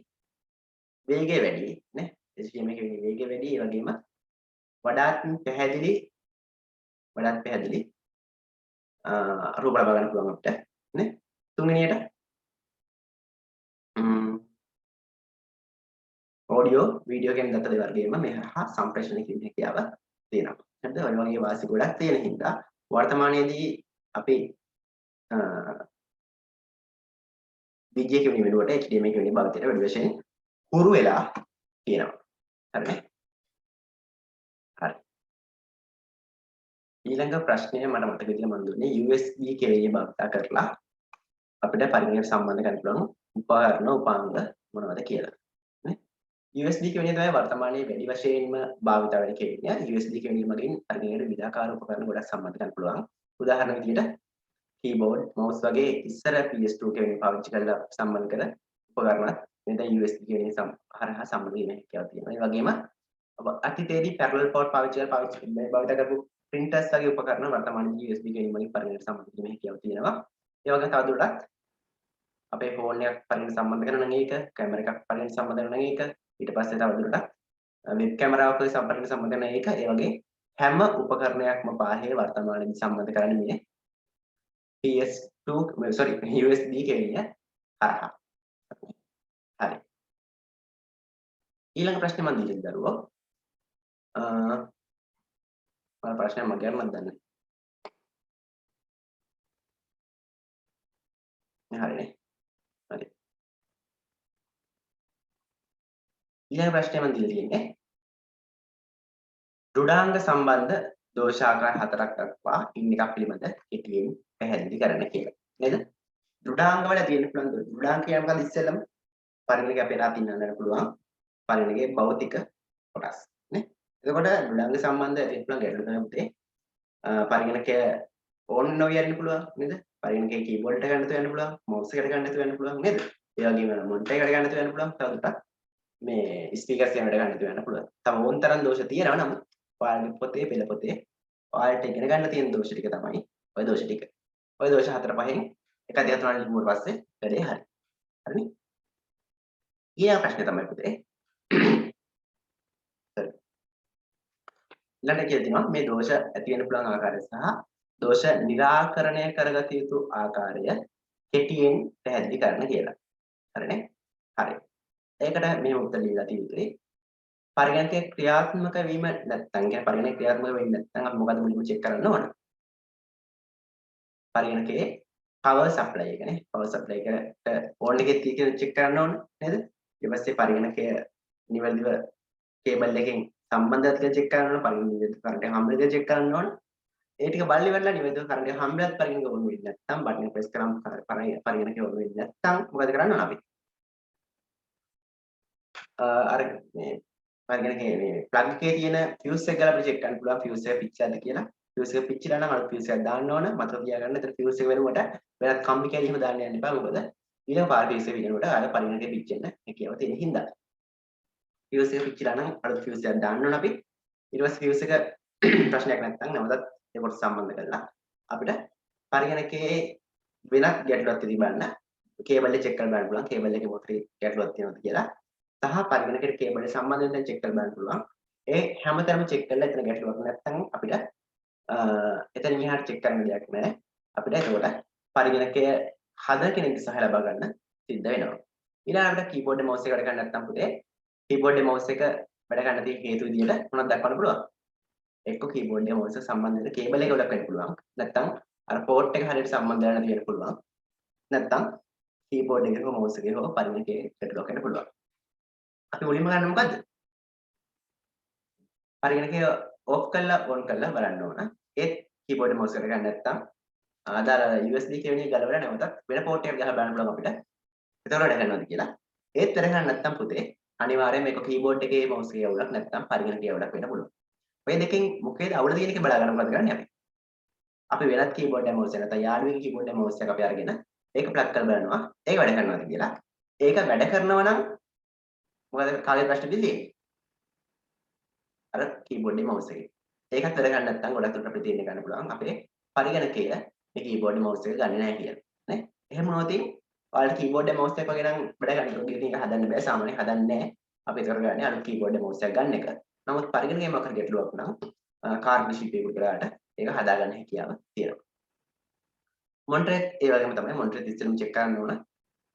වේගය වැඩි නේ? HDMI කෙවිනිය වේගය වැඩි ඒ වගේම වඩාත් පැහැදිලි රූප ලබා ගන්න පුළුවන් අපිට නේ? තුන්වෙනියට ඔඩියෝ වීඩියෝ කියන දත දෙවර්ගයේම මේ හරහා සම්ප්‍රේෂණය කිරීමේ හැකියාව තියෙනවා. හරිද? ඔය වගේ වාසි ගොඩක් තියෙන හින්දා වර්තමානයේදී අපි BGA කෙවිනිය වෙනුවට HDMI කෙවිනිය භාවිතයට වැඩි වශයෙන් හුරු වෙලා තියෙනවා. හරිනේ? හරි. ඊළඟ ප්‍රශ්නය මට මතක විදිහට මම දුන්නේ USB කෙවිනිය භාවිත කරලා අපිට පරිගණකයට සම්බන්ධ කරන්න පුළුවන් උපකරණ උපාංග මොනවද කියලා. නේ? USB කෙවිනිය තමයි වර්තමානයේ වැඩි වශයෙන්ම භාවිත වෙන කෙවිනිය. USB කෙවිනිය මගින් පරිගණකයට විවිධාකාර උපකරණ ගොඩක් සම්බන්ධ කරන්න පුළුවන්. උදාහරණ විදිහට කීබෝඩ්, මවුස් වගේ ඉස්සර PS2 කෙවිනිය පාවිච්චි කරලා සම්බන්ධ කර උපකරණත් මේ දැන් USB කෙවිනිය හරහා සම්බන්ධ වෙන හැකියාව තියෙනවා. ඒ වගේම අතීතයේදී parallel port භාවිත කරපු printers වගේ උපකරණ වර්තමානයේ USB කෙවිනිය මගින් පරිගණකයට සම්බන්ධ කිරීමේ හැකියාව තියෙනවා. ඒ වගේම තවදුරටත් අපේ ෆෝන් එකක් පරිගණකයට සම්බන්ධ කරන නම් ඒක, කැමරා එකක් පරිගණකයට සම්බන්ධ කරන නම් ඒක, ඊට පස්සේ තවදුරටත් වෙබ් කැමරාවක සම්පර්කයට සම්බන්ධ කරන එක, ඒ වගේ හැම උපකරණයක්ම බාහිර වර්තමානයේදී සම්බන්ධ කරන්නේ මේ USB කෙවිනිය හරහා. හරි. ඊළඟ ප්‍රශ්නේ මම දීලා දරුවෝ. මම ප්‍රශ්නේ මගේ අරන් දන්නේ. හරිනේ. හරි. ඊළඟ ප්‍රශ්නේ මම දීලා තියෙන්නේ දෘඩාංග සම්බන්ධ දෝෂාකාර 4ක් දක්වා ඉන්න එකක් පිළිබඳ කෙටියෙන් පැහැදිලි කරන්න කියලා. නේද? දෘඩාංග වල තියෙන පුළුවන් දෘඩාංග කියන්නේ මොකද ඉස්සෙල්ලම පරිගණක අපේ රාතින් ගන්න පුළුවන් පරිගණකයේ භෞතික කොටස් නේ. එතකොට දෘඩාංග සම්බන්ධ තියෙන පුළුවන් ගැටලු තමයි පුතේ. පරිගණකය ඕන් නොවිය යන්න පුළුවන් නේද? පරිගණකයේ කීබෝඩ් එක ගන්න තු යන්න පුළුවන්, මවුස් එකට ගන්න තු යන්න පුළුවන් නේද? ඒ වගේම මොනිටර් එකට ගන්න තු යන්න පුළුවන්. තවදුරටත් මේ ස්පීකර්ස් එකකට ගන්න තු යන්න පුළුවන්. තව ඕන් තරම් දෝෂ තියෙනවා නම් ඔයාලගේ පොතේ පෙළ පොතේ ඔයාලට ඉගෙන ගන්න තියෙන දෝෂ ටික තමයි ওই දෝෂ ටික. ওই දෝෂ 4 පහෙන් එක දෙක තුනක් ලියුවට පස්සේ වැඩේ හරි. හරිනේ? ඊළඟ ප්‍රශ්නේ තමයි පුතේ. ඊළඟට කියලා තියෙනවා මේ දෝෂ ඇති වෙන්න පුළුවන් ආකාරය සහ දෝෂ निराකරණය කරගත යුතු ආකාරය කෙටියෙන් පැහැදිලි කරන්න කියලා. හරිනේ? හරි. ඒකට මේ උත්තර දීලා තියෙන්නේ පරිගණකයේ ක්‍රියාත්මක වීම නැත්නම් පරිගණකයේ ක්‍රියාත්මක වෙන්නේ නැත්නම් අපි මොකද මුලින්ම චෙක් කරන්න ඕන? පරිගණකයේ power supply එක නේ. power supply එකට ඕන් එකේ තියෙන චෙක් කරන්න ඕන නේද? ඊට පස්සේ පරිගණකය නිවැරදිව කේබල් එකෙන් සම්බන්ධයක් කියලා චෙක් කරන්න ඕන. පරිගණකයේ කරන්ට් එක හම්බ වෙලා චෙක් කරන්න ඕන. ඒ ටික බලලි වෙලා නිවැරදිව කරන්ට් එක හම්බෙලත් පරිගණක වුණ වෙන්නේ නැත්නම් බටන් එක ප්‍රෙස් කරාම පරිගණක වුණ වෙන්නේ නැත්නම් මොකද කරන්න ඕන අපි? අර මේ පරිගණකේ මේ ප්ලග් එකේ තියෙන ෆියුස් එක ගාලා අපිට චෙක් කරන්න පුළුවන් ෆියුස් එක පිච්චලාද කියලා. ෆියුස් එක පිච්චිලා නම් අලුත් ෆියුස් එකක් දාන්න ඕන. මතක තියාගන්න. එතන ෆියුස් එක වෙනුවට වෙනත් කම්බි කැලි එහෙම දාන්න යන්න එපා. මොකද ඊළඟ පාර ෆියුස් එක විදිනකොට අර පරිගණකේ පිච්චෙන්න හැකියාව තියෙන හින්දා. ෆියුස් එක පිච්චිලා නම් අලුත් ෆියුස් එකක් දාන්න ඕන අපි. ඊට පස්සේ ෆියුස් එක ප්‍රශ්නයක් නැත්නම් නැවතත් ඒකට සම්බන්ධ කරලා අපිට පරිගණකයේ වෙනත් ගැටලුවක් තිබන්න කේබල් එක චෙක් කරලා බලන්න පුළුවන්. කේබල් එකේ මොකද ගැටලුවක් තියෙනවද කියලා. සහ පරිගණකයට කේබල් එක සම්බන්ධ වෙන චෙක් කරලා බලන්න පුළුවන්. ඒ හැමතැනම චෙක් කරලා එතන ගැටලුවක් නැත්නම් අපිට එතන මෙහාට චෙක් කරන්න දෙයක් නැහැ. අපිට ඒකවල පරිගණකය හදන කෙනෙක්ගේ සහාය ලබා ගන්න සිද්ධ වෙනවා. ඊළඟට කීබෝඩ් එක මවුස් එක වැඩ ගන්න නැත්නම් පුතේ කීබෝඩ් එක මවුස් එක වැඩ ගන්න තියෙන හේතු විදියට මොනවද දක්වන්න පුළුවන්. එක්ක කීබෝඩ් එක මවුස් එක සම්බන්ධ වෙන කේබල් එක දක්වන්න පුළුවන්. නැත්නම් අර පෝට් එක හරියට සම්බන්ධ වෙලා තියෙන්න පුළුවන්. නැත්නම් කීබෝඩ් එකේ හෝ මවුස් එකේ හෝ පරිගණකයේ ගැටලුවක් වෙන්න පුළුවන්. අපි මුලින්ම ගන්න මොකද්ද? පරිගණකය ඕෆ් කරලා ඔන් කරලා බලන්න ඕන. ඒත් කීබෝඩ් එක මවුස් එකට ගන්න නැත්නම් අදාළ USB කේබල් එක ගලවලා නැවතත් වෙන පෝට් එකක් ගහලා බලන්න පුළුවන් අපිට. එතකොට වැඩ කරනවද කියලා. ඒත් වැඩ කරන්නේ නැත්නම් පුතේ අනිවාර්යයෙන් මේක කීබෝඩ් එකේ මවුස් එකේ අවුලක් නැත්නම් පරිගණකයේ අවුලක් වෙන්න පුළුවන්. ඔය දෙකෙන් මොකේද අවුල තියෙන එක බලා ගන්න මොකද කරන්නේ අපි? අපි වෙනත් කීබෝඩ් එක මවුස් එක නැත්නම් යාළුවෙකුගේ කීබෝඩ් එක මවුස් එක අපි අරගෙන ඒක ප්ලග් කරලා බලනවා. ඒක වැඩ කරනවද කියලා. ඒක වැඩ කරනවා නම් මොකද කාගේ ප්‍රශ්නේද තියෙන්නේ? අර කීබෝඩ් එකේ මවුස් එකේ. ඒකත් වැඩ ගන්න නැත්නම් ගොඩක් දුරට අපිට තීරණය ගන්න පුළුවන් අපේ පරිගණකය මේ කීබෝඩ් මවුස් එක ගන්නේ නැහැ කියලා. නේ? එහෙම වුණොත් ඔයාලට කීබෝඩ් එක මවුස් එක වගේ නම් වැඩ ගන්න ඕනේ. ඉතින් ඒක හදන්න බෑ. සාමාන්‍යයෙන් හදන්නේ නැහැ. අපි කරගන්නේ අලුත් කීබෝඩ් එක මවුස් එක ගන්න එක. නමුත් පරිගණකයේ මොකක්ද ගැටලුවක් නම් කාර්ය ශිල්පියෙකුට කරාට ඒක හදාගන්න හැකියාව තියෙනවා. මොනිටරෙත් ඒ වගේම තමයි මොනිටරෙත් ඉස්සෙල්ලම චෙක් කරන්න ඕන.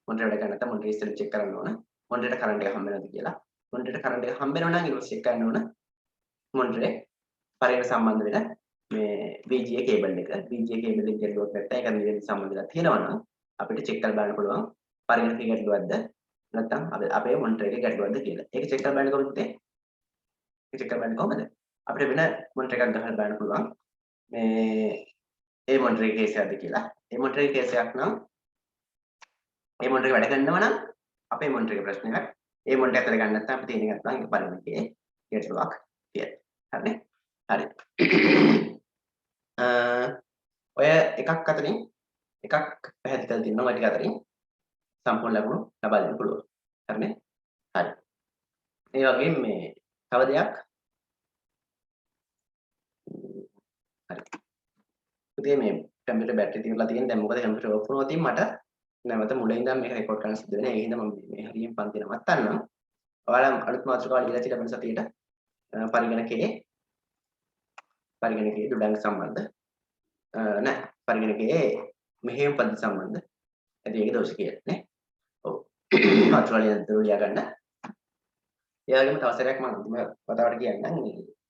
මොනිටර වැඩ ගන්න නැත්නම් මොනිටර ඉස්සෙල්ලම චෙක් කරන්න ඕන. මොනිටරට කරන්ට් එක හම්බ වෙනවද කියලා. මොනිටරට කරන්ට් එක හම්බ වෙනවා නම් ඊට චෙක් කරන්න ඕන. මොනිටරේ පරිගණක සම්බන්ධ වෙන මේ VGA කේබල් එක. VGA කේබල් එක ගැටලුවක් නැත්නම් ඒක නිවැරදි සම්බන්ධ වෙලා තියෙනවා නම් අපිට චෙක් කරලා බලන්න පුළුවන් පරිගණකයේ ගැටලුවක්ද නැත්නම් අපේ මොනිටර් එකේ ගැටලුවක්ද කියලා. ඒක චෙක් කරලා බලන්න කොහොමද? ඒක චෙක් කරලා බලන්න කොහොමද? අපිට වෙන මොනිටර් එකක් ගහලා බලන්න පුළුවන්. මේ ඒ මොනිටර් එකේ කේස් එකක්ද කියලා. ඒ මොනිටර් එකේ කේස් එකක් නම් ඒ මොනිටර් එක වැඩ කරනවා නම් අපේ මොනිටර් එකේ ප්‍රශ්නයක්. ඒ මොනිටර් එක අතර ගන්න නැත්නම් අපිට තේරෙන්නේ නැත්නම් ඒක පරිගණකයේ ගැටලුවක් කියලා. හරිනේ? හරි. ඔය එකක් අතරින් එකක් පැහැදිලි කරලා තියෙනවා. ඔය ටික අතරින් සම්පූර්ණ ලකුණු ලබා දෙන්න පුළුවන්. හරිනේ? හරි. ඒ වගේම මේ තව දෙයක් හරි. පුතේ මේ කම්පියුටර් බැටරි තියලා තියෙන දැන් මොකද කම්පියුටර් ඕෆ් වුණොත් මට නැවත මුලින් ඉඳන් මේක රෙකෝඩ් කරන්න සිද්ධ වෙනවා. ඒ හින්දා මම මේ හරියෙන් පන්ති නවත්තන්නම්. ඔයාලා අලුත් මාතෘකාවල ඉගෙන ගන්න සතියේට පරිගණකයේ දුඩංග සම්බන්ධ නෑ පරිගණකයේ මෙහෙයුම් පද්ධති සම්බන්ධ ඇති ඒක දෝෂ කියලා නේ. ඔව්. මාතෘකාවලින් ලියා ගන්න. ඒ වගේම තව සැරයක් මම අන්තිම වතාවට කියන්නම්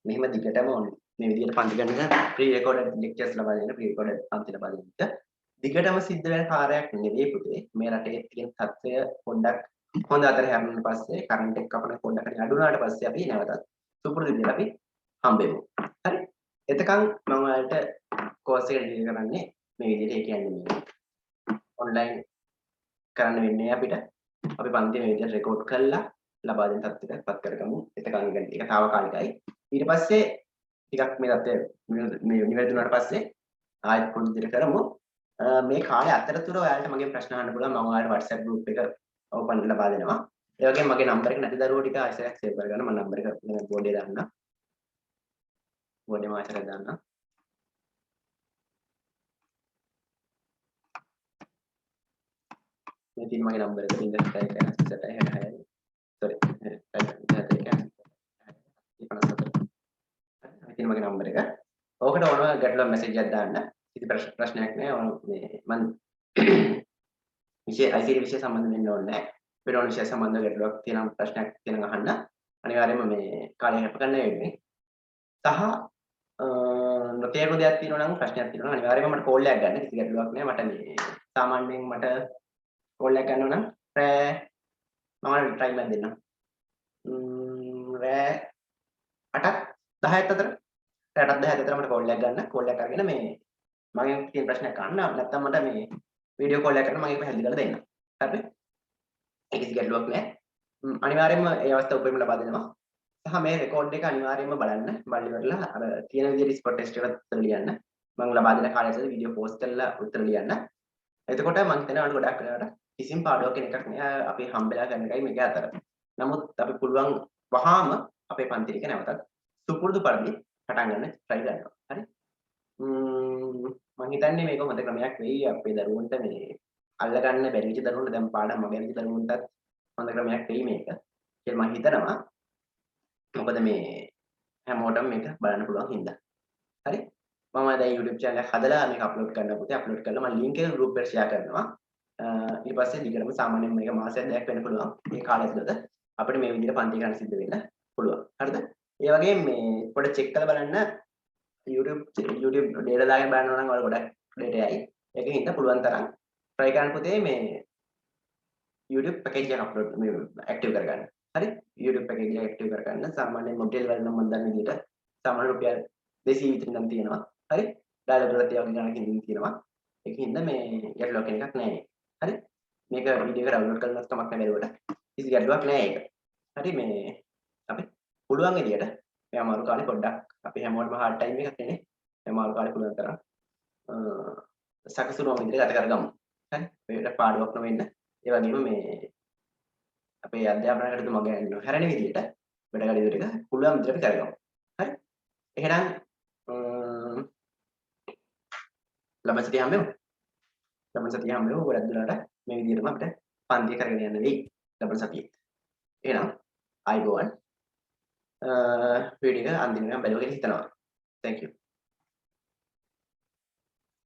මෙහෙම දිගටම ඕනේ. මේ විදිහට පන්ති ගන්න ප්‍රී රෙකෝඩඩ් ලෙක්චර්ස් ලබා දෙන්න ප්‍රී රෙකෝඩඩ් පන්ති ලබා දෙන්න. දිගටම සිද්ධ වෙන කාර්යයක් නෙවෙයි පුතේ. මේ රටේ තියෙන තත්ත්වය පොඩ්ඩක් හොඳ අතර හැරුණාට පස්සේ කරන්ට් එක කපන පොඩ්ඩක් හරි අඩු වුණාට පස්සේ අපි නැවතත් සුපුරුදු විදිහට අපි හම්බෙමු. හරි. එතකන් මම ඔයාලට කෝස් එක ඩිලීට් කරන්නේ මේ විදිහට. ඒ කියන්නේ මේ ඔන්ලයින් කරන්න වෙන්නේ අපිට. අපි පන්ති මේ විදිහට රෙකෝඩ් කරලා ලබා දෙන තත්ත්වයකටපත් කරගමු. එතකන් ඉතින් ඒක తాවකාලිකයි. ඊට පස්සේ ටිකක් මේ தත්ත්වය මේ නිවැරදි වුණාට පස්සේ ආයෙත් පොඩි විදිහට කරමු. මේ කාලේ අතරතුර ඔයාලට මගෙන් ප්‍රශ්න අහන්න පුළුවන්. මම ඔයාලට WhatsApp group එක ඕපන් ලබා දෙනවා. ඒ වගේම මගේ නම්බර් එක නැති දරුවෝ ටික ආයෙත් සේව් කරගන්න. මම නම්බර එක බෝඩ් එකේ දාන්නම්. බෝඩ් එකේ මාතර දාන්නම්. මේ තියෙන මගේ නම්බර එක 061 sorry 061 තියෙන මගේ නම්බර එක. ඕකට ඕනම ගැටලුවක් මැසේජ් එකක් දාන්න. කිසි ප්‍රශ්නයක් නැහැ. මේ මම ICT විෂය සම්බන්ධ වෙන්න ඕනේ නැහැ. වෙන ඕන විෂය සම්බන්ධ ගැටලුවක් තියෙනවා ප්‍රශ්නයක් තියෙනවා අහන්න. අනිවාර්යයෙන්ම මේ කාලය හැප ගන්න වෙන්නේ. සහ නොතේරුණු දෙයක් තියෙනවා නම් ප්‍රශ්නයක් තියෙනවා නම් අනිවාර්යයෙන්ම මට කෝල් එකක් ගන්න. කිසි ගැටලුවක් නැහැ. මට මේ සාමාන්‍යයෙන් මට කෝල් එකක් ගන්නවා නම් රෑ මම ටයිම් එකක් දෙන්නම්. රෑ 8ක් 10ක් අතර රටත් 10 විතර මට කෝල් එකක් ගන්න. කෝල් එකක් අරගෙන මේ මගෙන් තියෙන ප්‍රශ්නයක් අහන්න. නැත්නම් මට මේ වීඩියෝ කෝල් එකක් කරලා මම ඒක පැහැදිලි කරලා දෙන්නම්. හරිද? ඒක කිසි ගැටලුවක් නැහැ. අනිවාර්යයෙන්ම ඒ අවස්ථාව උපරිම ලබා දෙනවා. සහ මේ රෙකෝඩ් එක අනිවාර්යයෙන්ම බලන්න. බලලා ඉවරලා අර තියෙන විදිහට ස්පොට් ටෙස්ට් එකට උත්තර ලියන්න. මම ලබා දෙන කාලය ඇතුළත වීඩියෝ පෝස්ට් කරලා උත්තර ලියන්න. එතකොට මම හිතනවා ගොඩක් වෙලාවට කිසිම පාඩුවක් කෙනෙක් නෑ අපි හම්බෙලා ගන්න එකයි මේක අතර. නමුත් අපි පුළුවන් වහාම අපේ පන්ති ටික නැවතත් සුපුරුදු පරිදි පටන් ගන්න try කරනවා. හරි? මම හිතන්නේ මේක හොඳ ක්‍රමයක් වෙයි අපේ දරුවන්ට මේ අල්ලගන්න බැරි විදිහ දරුවන්ට දැන් පාඩම් මග යන දරුවන්ටත් හොඳ ක්‍රමයක් වෙයි මේක කියලා මම හිතනවා. මොකද මේ හැමෝටම මේක බලන්න පුළුවන් හින්දා. හරි? මම දැන් YouTube channel එක හදලා මේක අප්ලෝඩ් කරන්න පුතේ අප්ලෝඩ් කරලා මම link එක group එකට share කරනවා. ඊට පස්සේ දිගටම සාමාන්‍යයෙන් මේක මාසයක් දෙකක් වෙන්න පුළුවන්. ඒ කාලය ඇතුළත අපිට මේ විදිහට පන්ති ගන්න සිද්ධ වෙන්න පුළුවන්. හරිද? ඒ වගේම මේ පොඩ්ඩක් check කරලා බලන්න YouTube data දාගෙන බලනවා නම් ඔයාලා ගොඩක් data යයි. ඒකෙන් හින්දා පුළුවන් තරම් try කරන්න පුතේ මේ YouTube package එක අප්ලෝඩ් මේ active කරගන්න. හරි? YouTube package එක active කරගන්න. සාමාන්‍යයෙන් මොඩෙල් වල නම් මම දන්න විදිහට සාමාන්‍ය රුපියල් 200 විතර නම් තියෙනවා. හරි? ඩොලර් වලත් ඒ වගේ ගණනකින් තියෙනවා. ඒකින්ද මේ ගැටලුවක් එකක් නැහැ. හරි? මේක වීඩියෝ එක ඩවුන්ලෝඩ් කරන්නත් කමක් නැහැ බැලුවට. කිසි ගැටලුවක් නැහැ ඒක. හරි මේ අපි පුළුවන් විදියට මේ අමාරු කාලේ පොඩ්ඩක් අපි හැමෝටම hard time එකක් නේ. මේ අමාරු කාලේ පුළුවන් තරම් සකසුරුවම විදිහට ගත කරගමු. හරි? මේකට පාඩුවක් නොවෙන්න. ඒ වගේම මේ අපේ අධ්‍යාපනයකට මග යන්න හැරෙන විදිහට වැඩ කටයුතු ටික පුළුවන් විදිහට කරගමු. හරි? එහෙනම් ළමයි සතිය හම්බෙමු. ළමයි සතිය හම්බෙමු. ගොඩක් දුරට මේ විදිහටම අපිට පන්තිය කරගෙන යන්න වෙයි ළමයි සතියේ. එහෙනම් ආයිබෝවන් වීඩියෝ එක අන්තිමට බලවගෙන හිතනවා. Thank you.